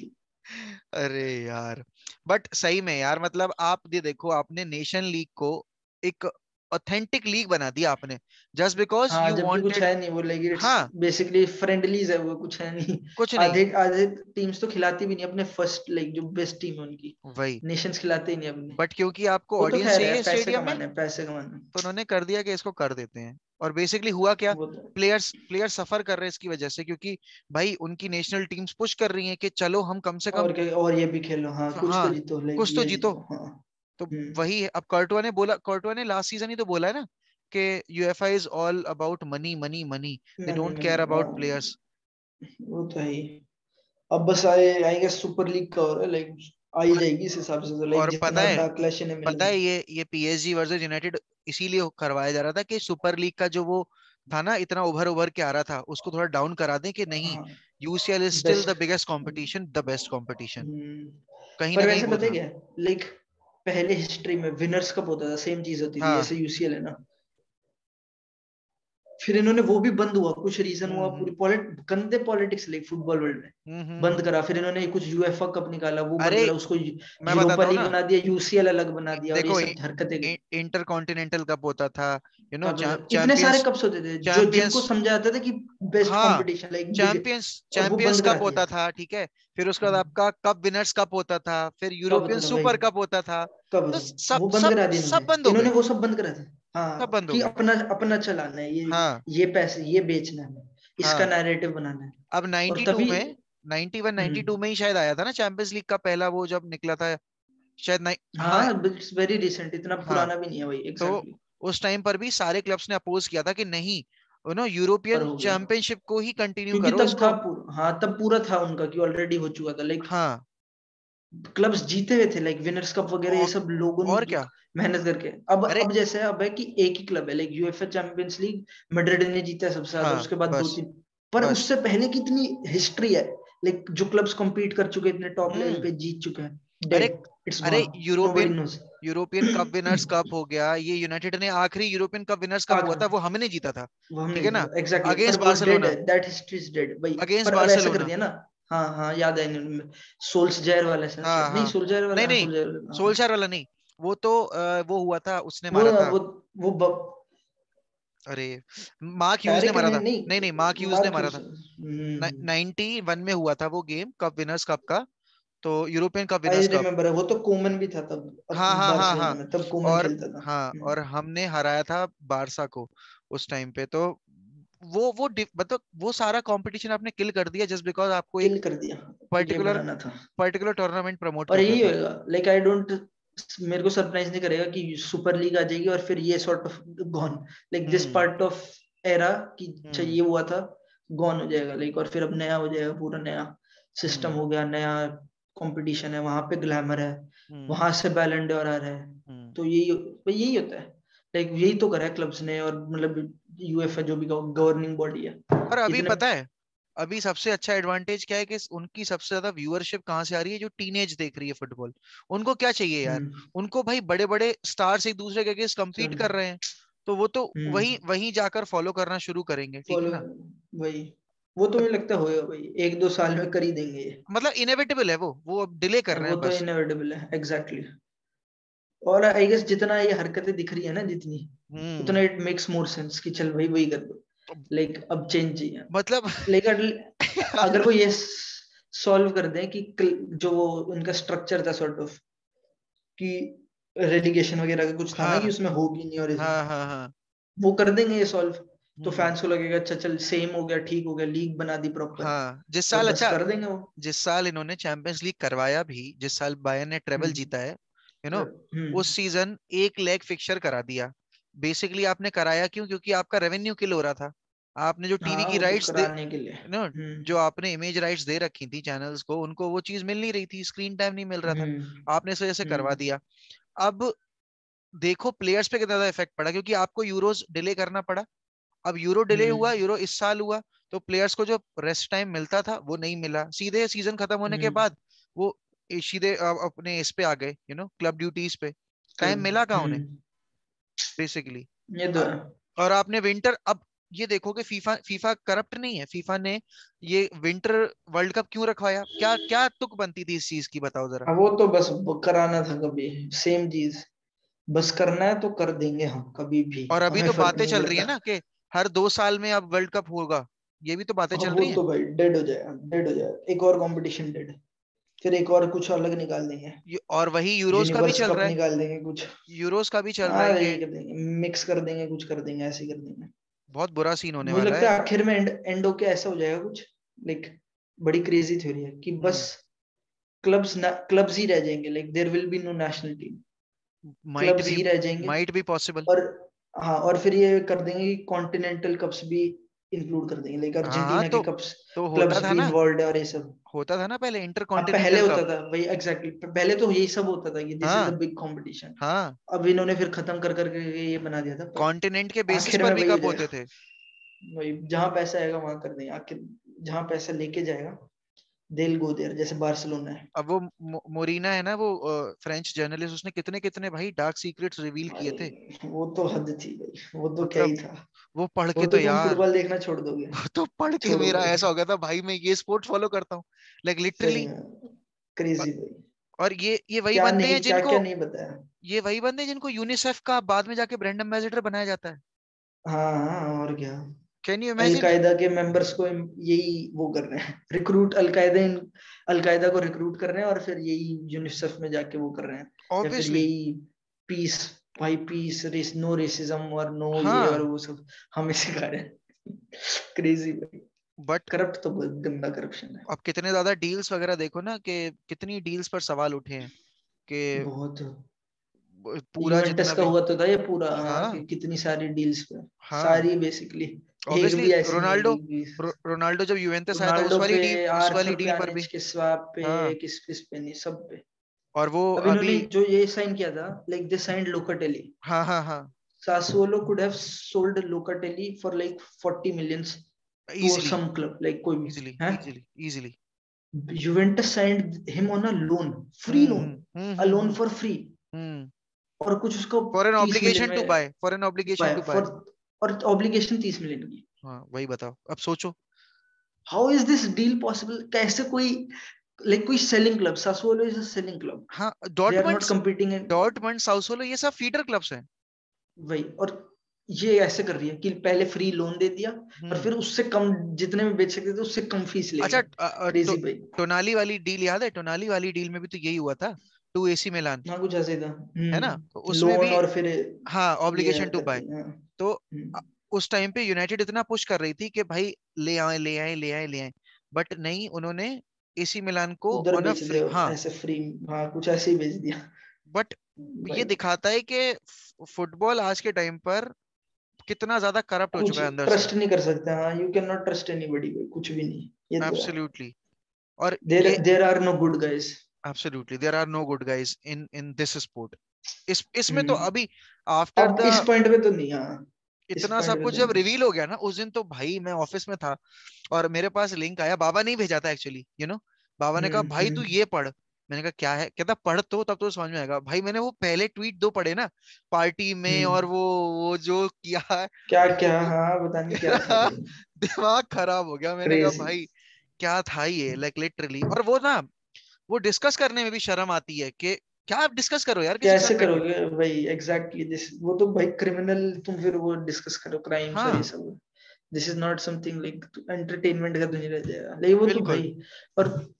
अरे यार, बट सही में यार, मतलब आप ये देखो, आपने नेशन लीग को एक ऑथेंटिक लीग बना दिया आपने, जस्ट बिकॉज हाँ, यू जबकि कुछ वांटेड। है नहीं वो, लाइक इट्स हाँ, बेसिकली फ्रेंडलीज है वो, कुछ है नहीं। कुछ नहीं। आधे आधे टीम्स तो खिलाती भी नहीं अपने फर्स्ट, लाइक जो बेस्ट टीम है उनकी, वही, नेशंस खिलाते ही नहीं अपने। बट क्योंकि आपको वो तो ऑडियंस खैर है, चाहिए पैसे स्टेडियम में, कमाने हैं, पैसे कमाने हैं। तो उन्होंने कर दिया कि इसको कर देते हैं। और बेसिकली हुआ क्या, वो तो प्लेयर्स प्लेयर्स सफर कर रहे हैं इसकी वजह से, क्योंकि भाई उनकी नेशनल टीम्स पुश कर रही हैं कि चलो हम कम से कम, और क्या, और ये भी खेलो, हाँ कुछ तो हाँ, जीतो, लाइक कुछ तो ये जीतो। जीतो, हाँ। तो हम्म। वही है। अब कर्टवा ने बोला, कर्टवा ने लास्ट सीजन ही तो बोला है ना कि UEFA is all about money money money, they money don't money, care हाँ, अबाउट प्लेयर्स। वो तो है ही। अब बस आए आई गेस सुपर लीग का, और लाइक आ ही और जाएगी इस हिसाब से, तो लाइक पता जितना है, बैकलैश इन्हें पता मिलेगा। है ये पीएसजी वर्सेस यूनाइटेड इसीलिए करवाया जा रहा था कि सुपर लीग का जो वो था ना, इतना उभर उभर के आ रहा था, उसको थोड़ा डाउन करा दें कि नहीं, हाँ, UCL is still best. The biggest competition, the best competition. कहीं पर ना कहीं वैसे वो पता है था। क्या, लाइक पहले हिस्ट्री में विनर्स कप होता था, सेम चीज होती थी हाँ। जैसे यूसीएल है ना। फिर इन्होंने वो भी बंद हुआ, कुछ रीजन हुआ, हम्म। पूरी गंदे पॉलिटिक्स लाइक फुटबॉल वर्ल्ड में बंद हम्म। करा। फिर इन्होंने कुछ यूएफए कप निकाला, वो बंद अरे करा, उसको मैं यूरोपा बताता हूँ लीग ना, बना दिया, यूसीएल अलग बना दिया, और ये देखो सब हरकतें गई। इंटर कॉन्टिनेंटल कप होता था, कब इतने सारे चैंपियंस, कप्स होते थे जो जिनको चैंपियंस, समझा जाता था कि बेस्ट हाँ, कंपटीशन लाइक बिग, चैंपियंस और वो चैंपियंस बंद करा कप दिया। होता था, ठीक है। फिर उसके बाद आपका कप विनर्स कप होता था, फिर कब यूरोपियन होता था भाई, सुपर कप होता था। कब तो होता था, सब वो बंद सब करा दिया सब इन्होंने। बंद हो इन्होंने गए, वो सब बंद करा दिया, सब हाँ, बंद हो कि गए। अपना अपना चलाना है हाँ। ये पैसे ये बेचना है, इसका हाँ। नैरेटिव बनाना है। अब और 92 तभी में, 91 92 हम्म, में ही शायद आया था ना चैंपियंस लीग का पहला वो जब निकला था, शायद नहीं, हाँ। हाँ, इट्स वेरी रिसेंट, इतना हाँ, पुराना भी नहीं है भाई, तो एग्जैक्टली। उस टाइम पर भी सारे क्लब्स ने अपोज किया था कि नहीं, पर यूरोपियन हो गया, चैंपियनशिप को ही कंटिन्यू क्योंकि करो तब था इसको। पूरा, हाँ तब पूरा था उनका कि ऑलरेडी हो चुका था, लाइक हाँ। क्लब्स जीते हुए थे, लाइक विनर्स कप वगैरह, ये और, सब लोगों ने और क्या। मेहनत करके। अब अरे अब जैसे अब है कि एक ही क्लब है, like UEFA champions league, Madrid ने जीता है सबसे ज्यादा, हाँ, उसके बाद दो बस तीन। पर बस। उससे पहले कितनी हिस्ट्री है, लाइक जो क्लब्स कम्पीट कर चुके हैं, इतने टॉप लेवल हम्म। पे जीत चुके हैं, अरे, डेड, इट्स अरे gone, nobody European knows. European cup winners cup हो गया, ये यूनाइटेड ने आखिरी यूरोपियन कप विनर्स कप हुआ आखिरी था, वो हमने जीता था, वो हमने ठीक है ना, जीता एग्जैक्टली, पर अगेंस्ट वो डेड है, Barcelona, that history is dead भाई। अगेंस्ट पर अब ऐसा कर बार्सिलोना। दिया ना, हाँ हाँ, याद है इन्होंने, सोल्सजायर वाला हाँ, नहीं, हाँ। सोल्सजायर वाला, नहीं हाँ नहीं, सोल्सजायर वाला, हाँ। सोल्शार वाला नहीं, वो तो वो हुआ था, उसने वो मारा था। वो वो अरे, मार्क ह्यूज ने कैरिक मारा ने था। नहीं नहीं, मार्क नहीं, ह्यूज ने मार्क मारा ह्यूज। था। 91 में हुआ था वो गेम, कप विनर्स कप का, तो European cup I winners cup. Remember है, वो तो कोमन भी था तब, हाँ, हाँ, हाँ, बार्सिलोना हाँ। में तब कोमन और खेलता था। हाँ, और हमने हराया था बारसा को उस टाइम पे। तो मतलब वो सारा कंपटीशन आपने किल कर दिया जस्ट बिकॉज आपको एक किल कर दिया, ये पर्टिकुलर बनाना था। पर्टिकुलर टूर्नामेंट प्रमोट और करना यही था। होएगा, लाइक आई डोंट, मेरे को सरप्राइज नहीं करेगा कि सुपर लीग आ जाएगी और फिर ये sort of gone, like this hmm. Part of era कि अच्छा हम्म। ये हुआ था, गॉन हो जाएगा, लाइक और फिर अब नया हो जाएगा, पूरा नया सिस्टम हम्म। हो गया, नया कंपटीशन है, वहां पे ग्लैमर है, हम्म। वहां से बैलन डोर आ रहा है। हम्म। तो यही होता है, लाइक यही तो करा है क्लब्स ने, और मतलब यूएफए जो भी गवर्निंग बॉडी है, और अभी इतने। पता है, अभी सबसे अच्छा एडवांटेज क्या है कि उनकी सबसे ज्यादा व्यूअरशिप कहाँ से आ रही है, जो टीनेज देख रही है फुटबॉल। उनको क्या चाहिए यार, हम्म, उनको भाई बड़े बड़े स्टार्स एक दूसरे के अगेंस्ट compete चल, कर रहे हैं, तो वो तो वहीं हम्म, वहीं जाकर फॉलो करना शुरू करेंगे, ठीक है फॉलो, ना। वही, वो तो अब मुझे लगता होएगा भाई, एक दो साल में कर ही देंगे ये। मतलब इनएविटेबल है वो अब डिले कर रहे वो हैं तो बस। इनएविटेबल है, एग्जैक्टली exactly. और आई गेस जितना ये हरकतें दिख रही है ना, जितनी, हम्म। उतना इट मेक्स मोर सेंस कि चल भाई वही कर दो, लाइक अब चेंज चाहिए। मतलब लाइक अगर वो ये सॉल्व कर दें कि जो वो उनका स्ट्रक्चर था सॉर्ट ऑफ, कि रेलिगेशन वगैरह का कुछ था ना, कि हाँ, उसमें होगी नहीं, और हाँ, हाँ, हाँ। वो कर देंगे ये सॉल्व, तो हम्म। फैंस को लगेगा अच्छा चल सेम हो गया, ठीक हो गया, लीग बना दी प्रॉपर, हाँ, जिस और साल, बस अच्छा, कर देंगे वो। जिस साल इन्होंने चैंपियंस लीग करवाया भी, जिस साल बायर्न ने ट्रेबल हम्म, जीता है, उस हम्म, सीजन एक लेग फिक्सचर करा दिया। बेसिकली आपने कराया क्यों, क्योंकि आपका रेवेन्यू किल हो रहा था। आपने जो टीवी हाँ की वो तो राइट्स दे, कराने के लिए, जो आपने इमेज राइट्स दे रखी थी चैनल्स को, उनको वो चीज मिल नहीं रही थी, स्क्रीन टाइम नहीं मिल रहा था। हम्म, आपने इस वजह से करवा हम्म, दिया। अब देखो प्लेयर्स पे कितना ज्यादा इफेक्ट पड़ा, क्योंकि आपको यूरोज डिले करना पड़ा। अब यूरो डिले हुआ, हम्म, यूरो इस साल हुआ, तो प्लेयर्स को जो रेस्ट टाइम मिलता था वो नहीं मिला, सीधे सीजन खत्म होने के हम्म, बाद वो सीधे अपने इस पे आ गए, क्लब ड्यूटीज पे। टाइम मिला कहाँ उन्हें हम्म, बेसिकली। ये तो है। और आपने विंटर, अब ये देखो कि फीफा फीफा करप्ट नहीं है। फीफा ने ये विंटर वर्ल्ड कप क्यों रखवाया? क्या क्या तुक बनती थी इस चीज की, बताओ जरा। अब वो तो बस कराना था कभी, सेम चीज, बस करना है तो कर देंगे हम कभी भी, और अभी हमें तो फर्क बातें नहीं चल रही है पड़ता। ना कि हर 2 साल में अब वर्ल्ड कप होगा। ये भी तो बातें अब चल वो रही हैं। तो भाई डेड हो जाएगा, डेड हो जाएगा, एक और कंपटीशन डेड, फिर एक और कुछ अलग निकाल देंगे, और वही यूरोस का भी यूनिवर्स चल कप रहा है। निकाल देंगे कुछ। यूरोस का भी चल रहा हाँ है कि यही कर देंगे, मिक्स कर देंगे, कुछ कर देंगे, ऐसे ही कर देंगे। बहुत बुरा सीन होने मुझे वाला लगता है। है आखिर में एंड होके ऐसा हो जाएगा कुछ, लाइक बड़ी क्रेजी थ्योरी है कि बस हम्म। क्लब्स ही रह जाएंगे, like there will be no national team, might clubs be, ही रह जाएंगे। Might be possible. और हाँ, और फिर ये कर देंगे कि कॉन्टिनेंटल कप्स भी इंक्लूड कर देंगे, लाइक हाँ हाँ, अर्जेंटीना के कप्स, तो होता क्लब्स था भी ना, इन्वॉल्व है और ये सब। होता था ना पहले अब पहले इंटरकॉन्टिनेंटल होता कप। था भाई, एग्जैक्टली पहले तो यही सब होता था कि दिस इज द हाँ बिग कंपटीशन। हाँ, अब इन्होंने फिर खत्म कर करके ये बना दिया था, पर कॉन्टिनेंट के बेसिस आखिर पर में भी वही हो कप जाएगा। होते थे। वही जहां पैसा आएगा वहां कर देंगे आखिर, जहां पैसा लेके जाएगा दिल गो देयर, जैसे बार्सिलोना है। अब वो मोरीना है ना, वो फ्रेंच जर्नलिस्ट, उसने कितने कितने भाई डार्क सीक्रेट्स रिवील किए थे। भाई वो तो हद थी भाई, वो तो क्या ही मतलब था। वो पढ़ वो के तो तो तुम यार, फुटबॉल देखना छोड़ दोगे। वो तो पढ़ के छोड़ो मेरा भाई, ऐसा हो गया था भाई, मैं ये स्पोर्ट फॉलो करता हूँ, लाइक सही लिटरली। में क्रेजी भाई। और ये वही क्या बंदे हैं नहीं, क्या जिनको, क्या नहीं बताया। ये वही बंदे हैं जिनको यूनिसेफ का बाद में जाके ब्रांड एम्बेसडर बनाया जाता है। हाँ हाँ, और क्या। Can you imagine? अलकायदा के मेंबर्स को यही वो कर रहे हैं, रिक्रूट, अलकायदा को रिक्रूट कर रहे हैं, और फिर यही यूनिसेफ में जाके वो कर रहे हैं, या फिर ऑब्वियसली। यही पीस, भाई पीस, नो रेसिज्म और नो ये और हाँ, वो सब हमें सिखा रहे हैं। क्रेजी भाई, बट करप्ट तो बहुत गंदा करप्शन है। अब कितने ज्यादा डील्स वगैरह देखो ना, कि कितनी डील्स पर सवाल उठे हैं कि बहुत। पूरा यूवेंटस जितना का भी। हुआ तो था ये पूरा, हाँ, हाँ कि कितनी सारी डील्स पे, हाँ, सारी बेसिकली, एक ऑब्वियसली भी ऐसी नहीं है रोनाल्डो, कि रोनाल्डो जब यूवेंटस आया था रोनाल्डो पे, उस वाली आर्थर पे, डील पर आनिच भी। के स्वैप पे, हाँ, किस पे नहीं, सब पे। और वो अब अभी, इन्होंने जो ये साइन किया था, लाइक दे साइंड लोकाटेली, हाँ हाँ हाँ, Sassuolo could have sold Locatelli for like 40 millions to easily, some club, like कोई भी इजीली है। Easily easily. Juventus signed him on a loan, free loan, a loan for free, हम्म। और कुछ उसको for an 30 million obligation to में buy, for an obligation buy to buy. For, और ऑब्लिगेशन 30 मिलियन की। हाँ वही बताओ, अब सोचो। How is this deal possible? कैसे कोई, लाइक कोई selling club, Sassuolo is a selling club, हाँ, they are Dortmund, not competing in, Dortmund Sassuolo ये सब फीडर क्लब्स हैं। वही, और ये ऐसे कर रही है कि पहले फ्री लोन दे दिया, और हम्म। फिर उससे कम, जितने में बेच सकते थे उससे कम फीस ले अच्छा, गए। क्रेजी भाई। टोनाली वाली डील याद है? टोनाली वाली डील में भी तो यही हुआ था, टू एसी मिलान, हाँ कुछ ऐसे ही था। है ना? तो उसमें लोन भी, और फिर हाँ, ये ऑब्लिगेशन टू करके, बाय। हाँ। तो उस टाइम पे यूनाइटेड इतना पुश कर रही थी कि भाई ले आए ले आए ले आए ले आए, बट नहीं, उन्होंने एसी मिलान को उधर ऑन अ बेच फ्री, दिया, हाँ। ऐसे फ्री, हाँ कुछ ऐसे ही बेच दिया बट ये भाई। दिखाता है कि फुटबॉल आज के टाइम पर कितना ज्यादा करप्ट हो कुछ चुका है अंदर से। ट्रस्ट नहीं कर सकते, हाँ, you can not trust anybody भाई, कुछ भी नहीं, ये तो है। एब्सोल्युटली। और देर ये, there are no good guys. Absolutely there are no good guys in this sport. इसमें तो अभी आफ्टर अब द, इस पॉइंट पे तो नहीं, हाँ, इस इतना पॉइंट सब पे कुछ तो जब नहीं। रिवील हो गया ना उस दिन, तो भाई मैं ऑफिस में था और मेरे पास लिंक आया, बाबा नहीं भेजा था एक्चुअली, बाबा ने कहा भाई तू हम्म। ये पढ़। मैंने कहा क्या है? कहता पढ़ तो तब तो समझ में आएगा। भाई मैंने वो पहले ट्वीट दो पढ़े ना, पार्टी में, और हम्म। वो जो किया है, क्या वो क्या, हाँ पता नहीं क्या था भाई। दिमाग खराब हो गया। मैंने कहा क्रेजी। भाई क्या था ये, लाइक लिटरली। और वो ना, वो डिस्कस करने में भी शर्म आती है कि क्या आप डिस्कस करो यार किसी के कैसे साथ बैठ के। करोगे भाई, एग्जैक्टली दिस, वो तो भाई क्रिमिनल, तुम फिर वो डिस्कस करो क्राइम्स और ये हाँ सब, this is not something like entertainment का तो नहीं रह जाएगा, लेकिन वो तो बिल्कुल। भाई, और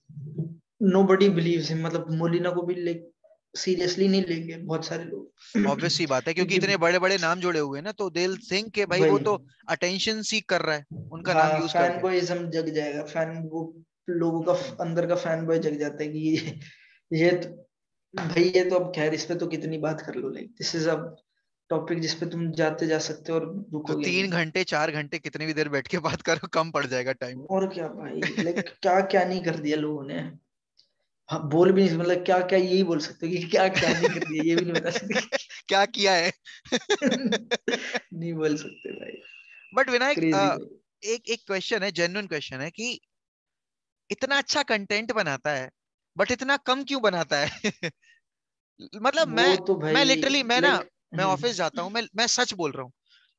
नोबडी बिलीव्स हिम, मतलब मोलिना को भी लाइक सीरियसली नहीं लेंगे बहुत सारे लोग। ऑब्वियस सी बात है, क्योंकि क्योंकि इतने बड़े बड़े नाम जुड़े हुए हैं ना, तो दे थिंक के भाई वो भाई, तो अटेंशन सीक कर रहा है उनका नाम हाँ, यूज फैन करके। बॉयज्म जग जाएगा, फैन वो लोगों का हम्म। अंदर का फैन बॉय जग जाता है कि ये तो, भाई ये तो अब खैर इस पे तो कितनी बात कर लो, लाइक दिस इज अब टॉपिक जिस पे तुम जाते जा सकते हो और तो रुकोगे नहीं। 3 घंटे 4 घंटे कितनी भी देर बैठ के बात करो, कम पड़ जाएगा टाइम। और क्या भाई, लाइक क्या क्या नहीं कर दिया लोगों ने। हाँ, बोल भी नहीं, मतलब क्या क्या यही बोल सकते हो कि क्या क्या नहीं कर दिया, ये भी नहीं बता सकते। क्या किया है? नहीं बोल सकते भाई। बट विनायक, क्रेजी भाई। एक एक क्वेश्चन है, जेन्युइन क्वेश्चन है कि इतना अच्छा कंटेंट बनाता है बट इतना कम क्यों बनाता है? मतलब वो तो मैं भाई, लिटरली, मैं ना, लाइक, मैं ऑफिस जाता हूँ, मैं सच बोल रहा हूँ।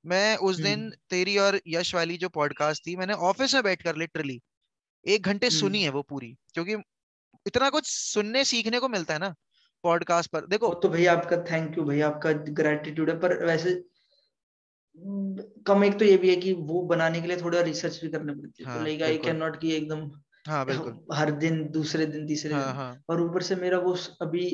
मैं उस दिन हम्म तेरी और यश वाली जो पॉडकास्ट थी, मैंने ऑफिस में बैठकर लिटरली 1 घंटे सुनी है हम्म। वो पूरी, क्योंकि इतना कुछ सुनने सीखने को मिलता है ना पॉडकास्ट पर। वो देखो तो भैया आपका थैंक यू भैया, आपका ग्रेटिट्यूड है, पर वैसे कम एक तो ये भी है कि वो बनाने के लिए थोड़ा रिसर्च भी करनी पड़ती है, तो हाँ लाइक आई कैन बिल्कुल। नॉट कि एकदम हाँ बिल्कुल। हर दिन, दूसरे दिन, तीसरे हाँ दिन। हाँ। और ऊपर से मेरा वो अभी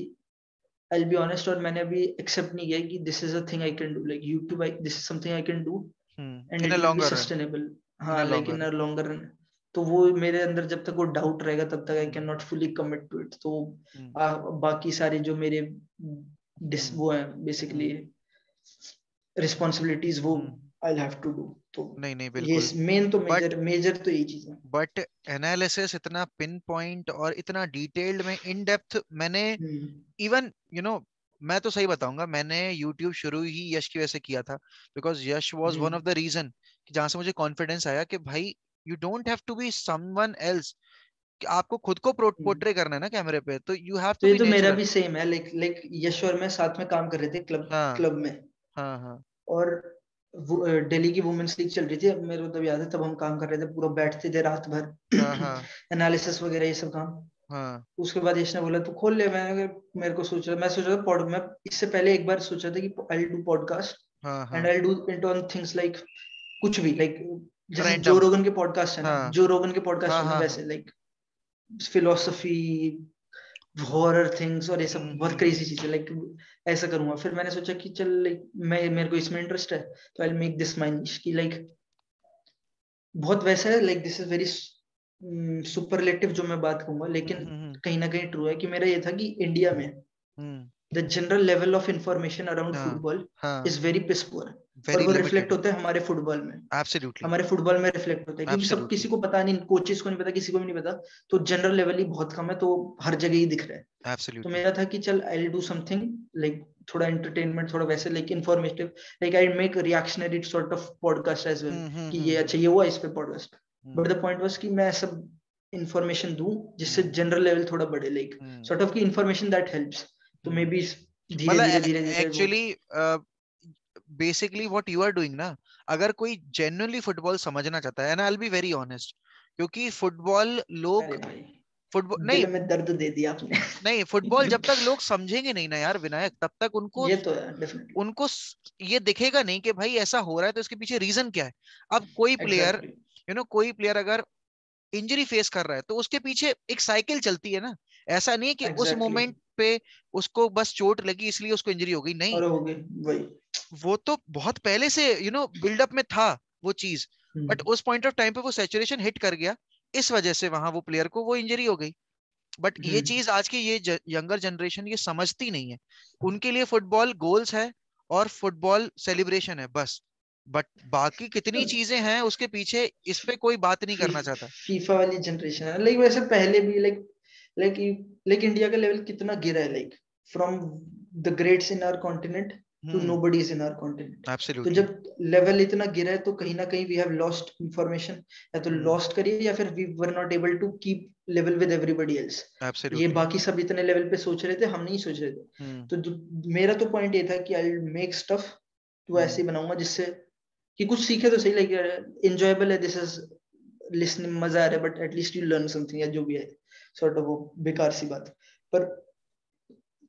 I'll be honest, और मैंने अभी एक्सेप्ट नहीं किया कि this is a thing I can do, like YouTube, this is something I can do and in a it will be longer run. Sustainable. In a हाँ, like longer in a run. Longer run. तो वो मेरे अंदर जब तक वो डाउट रहेगा तब तक I can hmm not fully commit to it. तो हम्म बाकी सारे जो मेरे हम्म वो है बेसिकली हम्म रिस्पॉन्सिबिलिटीज, वो hmm. I have to do. तो नहीं नहीं ये बिल्कुल। मेन तो बट मेजर मेजर तो यही चीज है। बट एनालिसिस इतना पिन पॉइंट और इतना डिटेल्ड में इन डेप्थ मैंने हम्म इवन मैं तो सही बताऊंगा, मैंने YouTube शुरू ही यश की वजह से किया था, because Yash was one of hmm the reason जहां से मुझे कॉन्फिडेंस आया कि भाई you don't have to be someone else, कि आपको खुद को हम्म। पोर्ट्रे करना है ना कैमरे पे, तो यू हैव तो टू ये बी तो मेरा नेचुरल। भी सेम है, लाइक लाइक यश और मैं साथ में काम कर रहे थे क्लब हाँ क्लब में। हाँ हाँ और दिल्ली की वुमेन्स लीग चल रही थी, अब मेरे को तब याद है, तब हम काम कर रहे थे, पूरा बैठते थे रात भर हाँ हाँ एनालिसिस वगैरह ये सब काम। हाँ उसके बाद यश ने बोला तू खोल ले। मेरे को मैं सोच रहा था पॉड, मैं इससे पहले एक बार सोचा था कि आई डू पॉडकास्ट हाँ एंड हाँ। I do it on things like कुछ भी, लाइक जैसे जो रैंडम। रोगन के पॉडकास्ट है ना, हाँ जो रोगन के पॉडकास्ट हाँ है ना, हाँ हाँ। वैसे लाइक फिलोसफी, हॉरर थिंग्स और ये सब बहुत हम्म। क्रेजी चीजें, लाइक ऐसा करूंगा। फिर मैंने सोचा कि चल लाइक मैं, मेरे को इसमें इंटरेस्ट है, तो आई मेक दिस माई निश की लाइक बहुत वैसा है, like this is very superlative जो मैं बात कहूंगा, लेकिन हम्म। कहीं ना कहीं ट्रू है कि मेरा ये था कि इंडिया में hmm. The general level of information around हाँ फुटबॉल हाँ। Is very piss poor. और वेरी वो रिफ्लेक्ट लिमिटेड। होता है हमारे फुटबॉल में। एब्सोल्युटली। हमारे फुटबॉल में रिफ्लेक्ट होता है क्योंकि सब एब्सोल्युटली। किसी को पता नहीं, कोचेस को नहीं पता, किसी को भी नहीं पता। तो जनरल लेवल ही बहुत कम है, तो हर जगह ही दिख रहा है। तो एब्सोल्युटली। मेरा था कि चल आई डू समथिंग लाइक थोड़ा एंटरटेनमेंट, थोड़ा वैसे like informative, like I make reactionary sort of podcast as well, कि ये अच्छा ये हुआ इस पे podcast. But hmm the point was कि मैं सब इंफॉर्मेशन दूं जिससे हम्म जनरल लेवल थोड़ा बढ़े, लाइक हम्म सॉर्ट ऑफ की इंफॉर्मेशन दैट हेल्प्स। तो मे हम्म। बी धीरे मतलब धीरे धीरे धीरे वो। Actually basically what you are doing ना, अगर कोई जेन्युइनली फुटबॉल समझना चाहता है, and I will be very honest, क्योंकि फुटबॉल अरे लोग, भाई, फुटबॉल नहीं, दिल में दर्द दे दिया आपने। नहीं फुटबॉल जब तक लोग समझेंगे नहीं ना यार विनायक, तब तक उनको ये तो है डेफिनेटली। उनको ये दिखेगा नहीं कि भाई ऐसा हो रहा है तो इसके पीछे रीजन क्या है। अब कोई प्लेयर, एग्जैक्टली। कोई प्लेयर अगर इंजरी फेस कर रहा है तो उसके पीछे एक साइकिल चलती है ना। ऐसा नहीं है कि उस एग्जैक्टली। मोमेंट पे उसको बस चोट लगी इसलिए उसको इंजरी हो गई, नहीं। और हो गई वही। वो तो बहुत पहले से बिल्डअप में था वो चीज, बट हम्म उस पॉइंट ऑफ टाइम पे वो सैचुरेशन हिट कर गया, इस वजह से वहां वो प्लेयर को वो इंजरी हो गई। बट ये हम्म। चीज आज की ये यंगर जनरेशन ये समझती नहीं है। उनके लिए फुटबॉल गोल्स है और फुटबॉल सेलिब्रेशन है बस। बट बाकी कितनी चीजें हैं उसके पीछे, इस पे कोई बात नहीं करना चाहता। फीफा वाली जनरेशन है, लाइक वैसे पहले भी लाइक लाइक लाइक इंडिया का लेवल कितना गिरा है, like from the greats in our continent to hmm. Nobody's in our continent. तो एब्सोल्युटली। जब लेवल इतना गिरा है तो कहीं ना कहीं वी हैव लॉस्ट इंफॉर्मेशन, या तो हम्म। लॉस्ट करिए या फिर we were not able to keep level with everybody else. ये एब्सोल्युटली। बाकी सब इतने लेवल पे सोच रहे थे, हम नहीं सोच रहे थे। हम्म तो मेरा तो पॉइंट ये था कि आई मेक स्टफ, तो हम्म ऐसे ही बनाऊंगा जिससे कि कुछ सीखे तो सही, लाइक एंजॉयबल है, दिस इज लिसनिंग मजा आ रहा है, but at least you learn something, या जो भी है सॉर्ट ऑफ वो बेकार सी बात। पर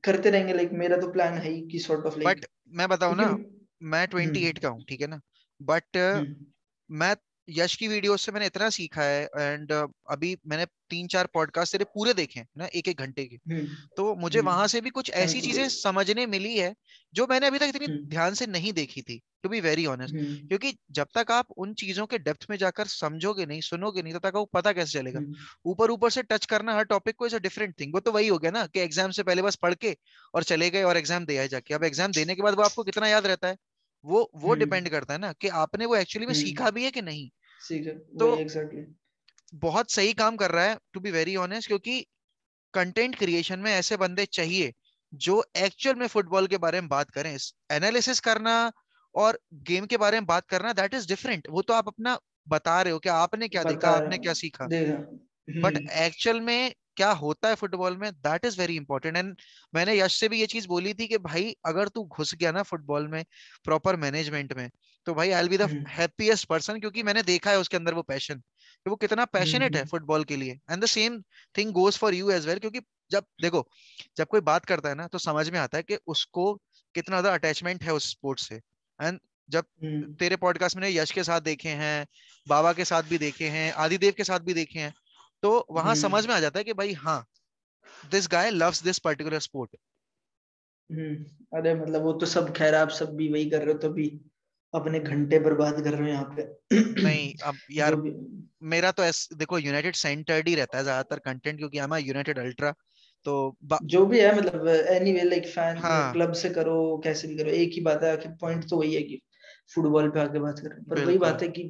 करते रहेंगे, लाइक मेरा तो प्लान है ही कि सॉर्ट ऑफ लाइक, बट मैं बताऊं क्योंकि ना, मैं 28 का हूँ, ठीक है ना। बट हम्म मैं यश की वीडियो से मैंने इतना सीखा है, एंड अभी मैंने 3-4 पॉडकास्ट तेरे पूरे देखे हैं ना, 1-1 घंटे के। तो मुझे वहां से भी कुछ ऐसी थैंक यू चीजें भाई। समझने मिली है जो मैंने अभी तक इतनी हम्म ध्यान से नहीं देखी थी, टू बी वेरी ऑनेस्ट। हम्म क्योंकि जब तक आप उन चीजों के डेप्थ में जाकर समझोगे नहीं, सुनोगे नहीं, तब तक आपको पता कैसे चलेगा। हम्म ऊपर ऊपर से टच करना हर टॉपिक को इज अ डिफरेंट थिंग। वो तो वही हो गया ना कि एग्जाम से पहले बस पढ़ के और चले गए और एग्जाम दे आए जाके। अब एग्जाम देने के बाद वो आपको कितना याद रहता है, वो डिपेंड हम्म करता है ना कि आपने वो एक्चुअली में सीखा हम्म। भी है कि नहीं। ठीक है, वही तो एग्जैक्टली। बहुत सही काम कर रहा है टू बी वेरी ऑनेस्ट, क्योंकि कंटेंट क्रिएशन में ऐसे बंदे चाहिए जो एक्चुअल में फुटबॉल के बारे में बात करें। एनालिसिस करना और गेम के बारे में बात करना, दैट इज डिफरेंट। वो तो आप अपना बता रहे हो कि आपने क्या देखा, बता रहा आपने क्या हूँ, सीखा। देखा। बट हम्म एक्चुअल में क्या होता है फुटबॉल में, that is very important. And मैंने यश से भी ये चीज बोली थी कि भाई अगर तू घुस गया ना फुटबॉल में, प्रॉपर मैनेजमेंट में, तो भाई आई will be the hmm happiest person, क्योंकि मैंने देखा है उसके अंदर वो पैशन, कि वो कितना पैशनेट है हम्म फुटबॉल के लिए। And the same thing goes for you as well, क्योंकि जब देखो, जब कोई बात करता है ना तो समझ में आता है कि उसको कितना ज्यादा अटैचमेंट है उस स्पोर्ट से। एंड जब हम्म तेरे पॉडकास्ट में यश के साथ देखे हैं, बाबा के साथ भी देखे हैं, आदिदेव के साथ भी देखे हैं, तो वहां समझ में आ जाता है कि भाई हाँ, this guy loves this particular sport. अरे मतलब वो तो सब खैर, आप सब भी वही कर रहे हो तो भी अपने घंटे बर्बाद कर रहे हो यहाँ पे। नहीं अब यार, जो भी मेरा तो देखो यूनाइटेड सेंटर्ड ही रहता है ज्यादातर कंटेंट, क्योंकि आई एम यूनाइटेड अल्ट्रा। तो जो भी है मतलब एनीवे लाइक फैन हाँ क्लब से करो कैसे भी करो एक ही बात है, आखिर पॉइंट तो वही है कि फुटबॉल पे आके बात कर रहे हैं, पर वही बिल्कुल। बात है कि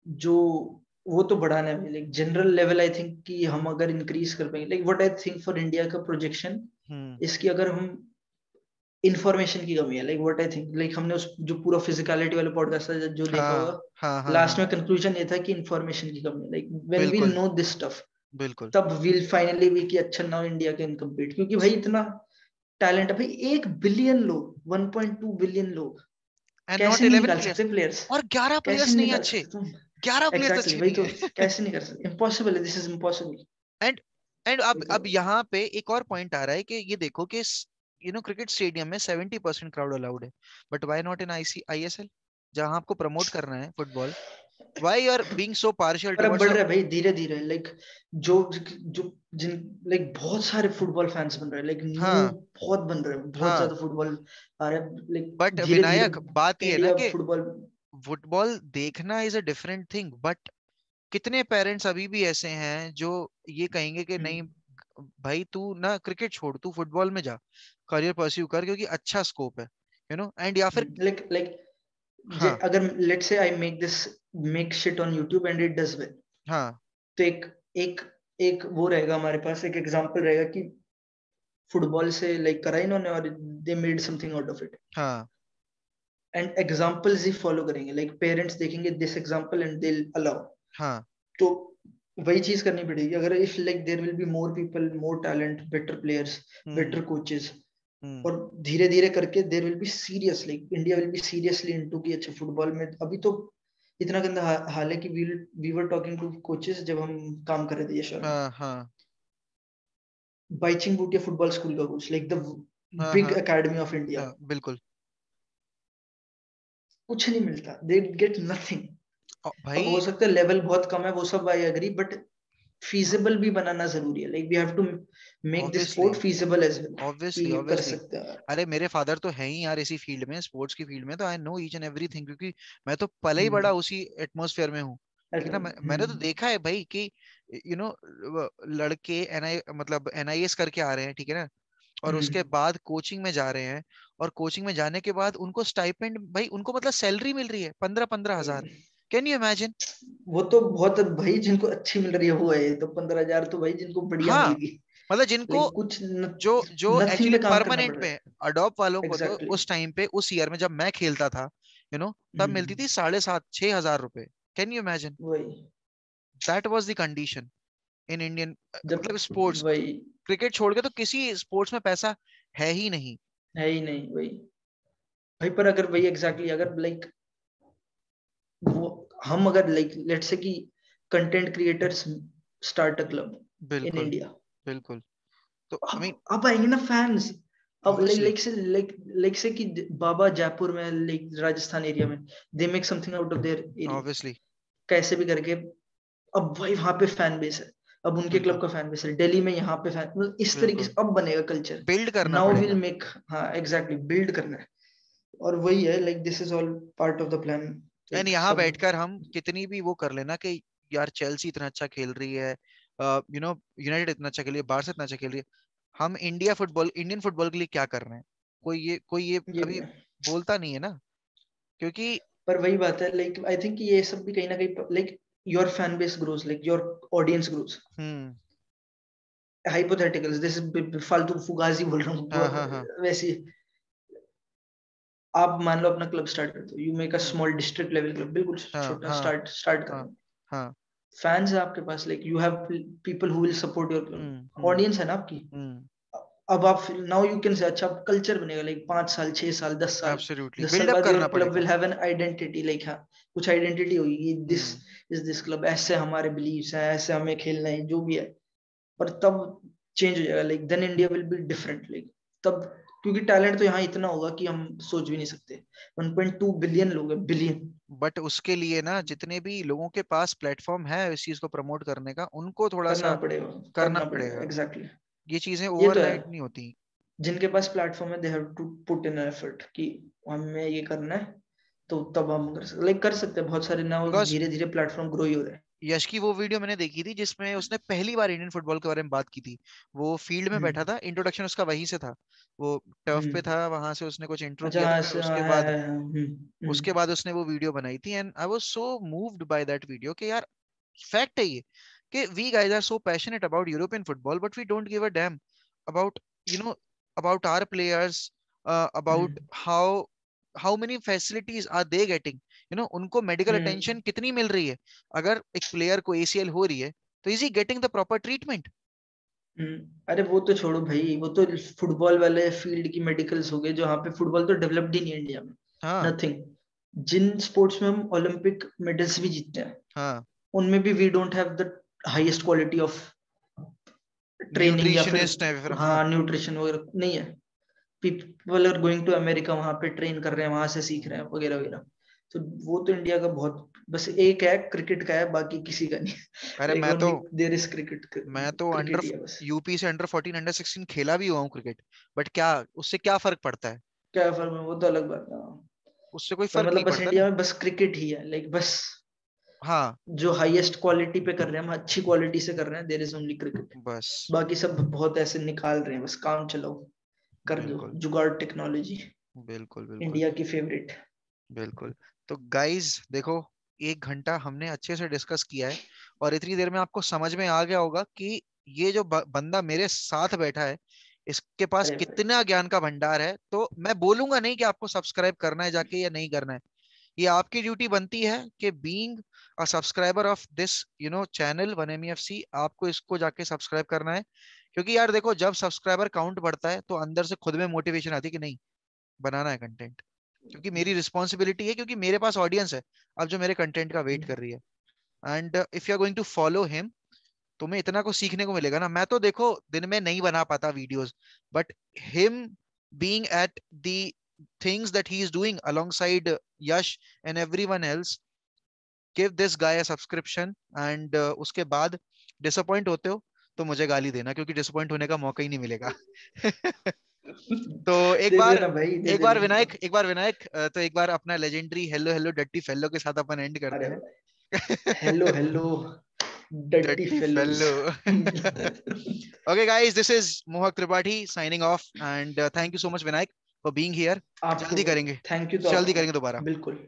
जो वो तो बढ़ाना है लाइक जनरल लेवल, आई थिंक कि हम अगर इंक्रीज कर पाएंगे, like what I think for India का प्रोजेक्शन, हम्म। इसकी अगर हम इंफॉर्मेशन की कमी है, like what I think, like हमने उस जो पूरा फिजिकलिटी वाला पॉडकास्ट था जो देखा होगा, हाँ हाँ हाँ लास्ट हाँ। में कंक्लूजन ये था कि इंफॉर्मेशन की कमी है, लाइक व्हेन वी बिल्कुल नो दिस स्टफ बिल्कुल। तब विल फाइनली भी कि अच्छा नाउ इंडिया कैन कम्पीट, क्योंकि भाई इतना टैलेंट है भाई, 1 बिलियन लोग, 1.2 बिलियन लोग एंड नॉट कैसे नहीं 11 निकाल प्लेयर्स, सकते प्लेयर्स, और 11 कैसे प्लेयर्स नहीं नहीं निकाल अच्छे, सकते तुम? 11 प्लेयर्स एग्जैक्टली अच्छे वही नहीं तो, है। कैसे नहीं कर सकते, इम्पॉसिबल है, this is impossible. And and अब वही तो। यहाँ पे एक और पॉइंट आ रहा है कि ये देखो कि क्रिकेट स्टेडियम में 70% क्राउड अलाउड है, but why not in ISL, जहां आपको प्रमोट करना है football, why you are being so partial पर अब टुवर्ड्स बढ़ द। रहा है भाई धीरे धीरे, लाइक जो जो जिन लाइक बहुत सारे फुटबॉल फैंस बन रहे हैं, लाइक न्यू हाँ बहुत बन रहे हैं, बहुत हाँ। ज्यादा फुटबॉल आ रहे हैं, लाइक बट धीरे धीरे विनायक बात ये है ना इंडिया कि फुटबॉल। फुटबॉल देखना is a different thing, but कितने पेरेंट्स अभी भी ऐसे हैं जो ये कहेंगे कि नहीं भाई तू ना क्रिकेट छोड़, तू फुटबॉल में जा, करियर परस्यू कर, क्योंकि अच्छा स्कोप है, एंड या फिर लाइक लाइक हाँ अगर let's say I make this make shit on YouTube and it does well, हाँ तो एक एक एक वो रहेगा हमारे पास, एक एग्जांपल रहेगा कि फुटबॉल से लाइक करा इन्होंने और they made something out of it, हाँ एंड एग्जांपल्स ही फॉलो करेंगे, लाइक पेरेंट्स देखेंगे this example and they allow, हाँ। तो वही चीज करनी पड़ेगी, अगर if like there will be more people, more talent, better players, hmm better coaches, hmm. और धीरे धीरे करके there will be serious, like India will be seriously into कि अच्छा फुटबॉल में अभी तो इतना गंदा हाल है कि we were talking to coaches जब हम काम कर रहे थे यशोर में, हाँ हाँ बाइचिंग बूटिया फुटबॉल स्कूल का कोच, लाइक द हाँ बिग हाँ एकेडमी ऑफ इंडिया, हाँ बिल्कुल। कुछ नहीं मिलता, दे गेट नथिंग। अब हो भाई सकता है लेवल बहुत कम है, वो सब आई एग्री, बट फीजिबल भी बनाना जरूरी है, like we have to make this obviously sport feasible as well, obviously कि कर ऑब्वियसली। सकते हैं। अरे मेरे फादर तो हैं ही यार इसी फील्ड में, स्पोर्ट्स की फील्ड में, तो I know each and everything, क्योंकि मैं तो पला ही बड़ा हम्म उसी एटमॉस्फेयर में हूँ। ठीक है ना, मैंने तो देखा है भाई कि यू नो लड़के NIS करके आ रहे हैं, ठीक है ना, और उसके हम्म बाद कोचिंग में जा रहे हैं, और कोचिंग में जाने के बाद उनको स्टाइपेंड, भाई उनको मतलब सैलरी मिल रही है 15-15 हजार। Can you imagine? वो तो बहुत भाई जिनको अच्छी मिल रही है वो है, तो 15,000 तो भाई जिनको बढ़िया मिल हाँ, गई, मतलब जिनको, लाइक कुछ जो जो नथिंग एक्चुअली पे काम करना परमानेंट पड़ रहा पे, है। अडॉप्ट वालों को तो एग्जैक्टली उस टाइम पे, उस ईयर में जब मैं खेलता था, तब मिलती हम्म थी 7,500-6,000 रुपए। Can you imagine? वही that was the condition in Indian, जब मतलब स्पोर्ट्स। वही क्रिकेट छोड़ के तो किसी स्पोर्ट्स में पैसा है ही नहीं। है ही नहीं वही भाई, पर अगर वही एग्जैक्टली अगर लाइक वो हम अगर लाइक लेट्स से कि content creators start a club in बिल्कुल इंडिया, बिल्कुल। तो आई मीन अब आएंगे ना फैंस, अब लाइक ऑब्वियसली लाइक से कि बाबा जयपुर में, लाइक राजस्थान एरिया में, they make something out of their area, obviously. कैसे भी करके, अब भाई वहां पे फैन बेस है, अब उनके बिल्कुल क्लब का फैन बेस है, दिल्ली में यहाँ पे फैन, मतलब इस तरीके बिल्कुल। से अब बनेगा कल्चर, बिल्ड करना नाउ विल पड़ेगा। मेक, हाँ एग्जैक्टली बिल्ड करना है, और वही है like this is all part of the plan, and like यहाँ सब। बैठकर हम कितनी भी वो कर लेना कि यार चेल्सी इतना अच्छा खेल रही है, यूनाइटेड इतना अच्छा खेल रही है, बारसा इतना अच्छा खेल रही है, हम इंडियन फुटबॉल के लिए क्या कर रहे हैं? कोई ये ये भी कभी है, बोलता नहीं है ना, क्योंकि पर वही बात है, लाइक आई थिंक ये सब भी कहीं ना कहीं like your fan base grows, like your audience grows, hmm. Hypotheticals this फालतू फुगाजी बोल रहा हाँ हूँ, हाँ हाँ। वैसे आप मान लो अपना क्लब स्टार्ट करते हो, you make a hmm. Small district level club, बिल्कुल हाँ छोटा हाँ स्टार्ट स्टार्ट कर रहे हाँ हो, हाँ फैंस है आपके पास, like you have people who will support your audience है ना आपकी। अब आप नाउ यू कैन से अच्छा कल्चर बनेगा, लाइक 5 साल 6 साल 10 साल, एब्सोल्युटली 10 साल बिल्डअप बाद योर करना क्लब पड़ेगा। Will have an identity, like हाँ कुछ आइडेंटिटी होगी, दिस इज दिस क्लब, ऐसे हमारे बिलीव्स हैं, ऐसे हमें खेलना है, जो भी है। पर तब चेंज हो जाएगा, like then India will be different, like तब, क्योंकि टैलेंट तो यहाँ इतना होगा कि हम सोच भी नहीं सकते। 1.2 बिलियन लोग हैं, बिलियन। बट उसके लिए ना जितने भी लोगों के पास प्लेटफॉर्म है इस चीज को प्रमोट करने का, उनको थोड़ा करना सा पड़ेगा, करना करना पड़ेगा, पड़ेगा। एग्जैक्टली। ये चीजें ये तो है, ओवरनाइट नहीं होती। जिनके पास प्लेटफॉर्म है they have to put in effort कि हमें ये करना है, तो तब हम कर सकते, लाइक कर सकते हैं। बहुत सारे ना बिकॉज धीरे धीरे प्लेटफॉर्म ग्रो ही हो रहे हैं। यश की वो वीडियो मैंने देखी थी जिसमें उसने पहली बार इंडियन फुटबॉल के बारे में बात की थी। वो फील्ड में बैठा हम्म था, इंट्रोडक्शन उसका वहीं से था। वो टर्फ पे हम्म। था, वहां से उसने कुछ इंट्रो अच्छा किया था, हाँ, फिर हाँ, उसके है, बाद है, उसके बाद उसने वो वीडियो बनाई थी। And I was so moved by that video कि यार फैक्ट है ये कि we guys are so passionate about European football but we don't give a damn about you know about our players, about hmm how many facilities are they getting, उनको मेडिकल हम्म अटेंशन कितनी मिल रही है। अगर एक प्लेयर को एसीएल हो रही है तो is he getting the proper treatment? अरे वो तो छोड़ो भाई, वो तो फुटबॉल वाले फील्ड की मेडिकल्स हो गए, जो यहाँ पे फुटबॉल तो डेवलप्ड ही नहीं है इंडिया में, हाँ नथिंग। जिन स्पोर्ट्स में हम ओलंपिक मेडल्स भी जीतते हैं, हाँ। उनमें भी we don't have the highest quality of training, या फिर न्यूट्रिशनिस्ट है फिर, हाँ। हाँ न्यूट्रिशन वगैरह नहीं है। People are going to America, वहां पे ट्रेन कर रहे हैं, वहां से सीख रहे हैं वगैरह वगैरह। तो वो तो इंडिया का बहुत, बस एक है क्रिकेट का है, बाकी किसी का नहीं। अरे like only there is cricket, मैं तो अंडर क्रिकेट ही है बस। यूपी से अंडर 14 अंडर 16 खेला भी हुआ हूँ क्रिकेट। बट क्या उससे क्या फर्क पड़ता है? क्या फर्क है, वो तो अलग बात है। उससे कोई पर फर्क मतलब नहीं बस पड़ता ना। इंडिया में बस क्रिकेट ही है, लाइक बस हाँ जो हाईएस्ट क्वालिटी पे कर रहे हैं, हम अच्छी क्वालिटी से कर रहे हैं, देयर इज ओनली क्रिकेट। बस। बाकी सब बहुत ऐसे निकाल रहे हैं, बस काम चलाओ, कर दो बिल्कुल जुगाड़ टेक्नोलॉजी। बिल्कुल बिल्कुल इंडिया की फेवरेट। बिल्कुल। तो गाइज देखो, 1 घंटा हमने अच्छे से डिस्कस किया है और इतनी देर में आपको समझ में आ गया होगा कि ये जो बंदा मेरे साथ बैठा है इसके पास अरे भाई, कितना ज्ञान का भंडार है। तो मैं बोलूंगा नहीं कि आपको सब्सक्राइब करना है जाके या नहीं करना है। ये आपकी ड्यूटी बनती है कि being a subscriber of this channel 1MEFC, आपको इसको जाके सब्सक्राइब करना है। क्योंकि यार देखो, जब सब्सक्राइबर काउंट बढ़ता है तो अंदर से खुद में मोटिवेशन आती है कि नहीं, बनाना है कंटेंट। क्योंकि मेरी रिस्पॉन्सिबिलिटी है, क्योंकि मेरे पास ऑडियंस है अब जो मेरे कंटेंट का वेट कर रही है। And if you are going to follow him, तुम्हें इतना कुछ सीखने को मिलेगा ना। मैं तो देखो दिन में नहीं बना पाता videos, but him being at the things that he is doing alongside Yash and everyone else, give this guy a subscription. And उसके बाद डिसअपॉइंट होते हो तो मुझे गाली देना, क्योंकि डिसअपॉइंट होने का मौका ही नहीं मिलेगा। तो एक दे बार देना भाई, दे एक बार देना। विनायक एक बार विनायक तो एक बार अपना legendary hello hello dutty fellow के साथ अपन एंड करते अरे हैं। भाई, hello hello dirty dutty fellows. Fellow. Okay guys, this is Mohak Tripathi signing off and thank you so much Vinayak for being here. आपको जल्दी भाई, करेंगे, थैंक यू तो जल्दी आपको, करेंगे दोबारा। बिल्कुल।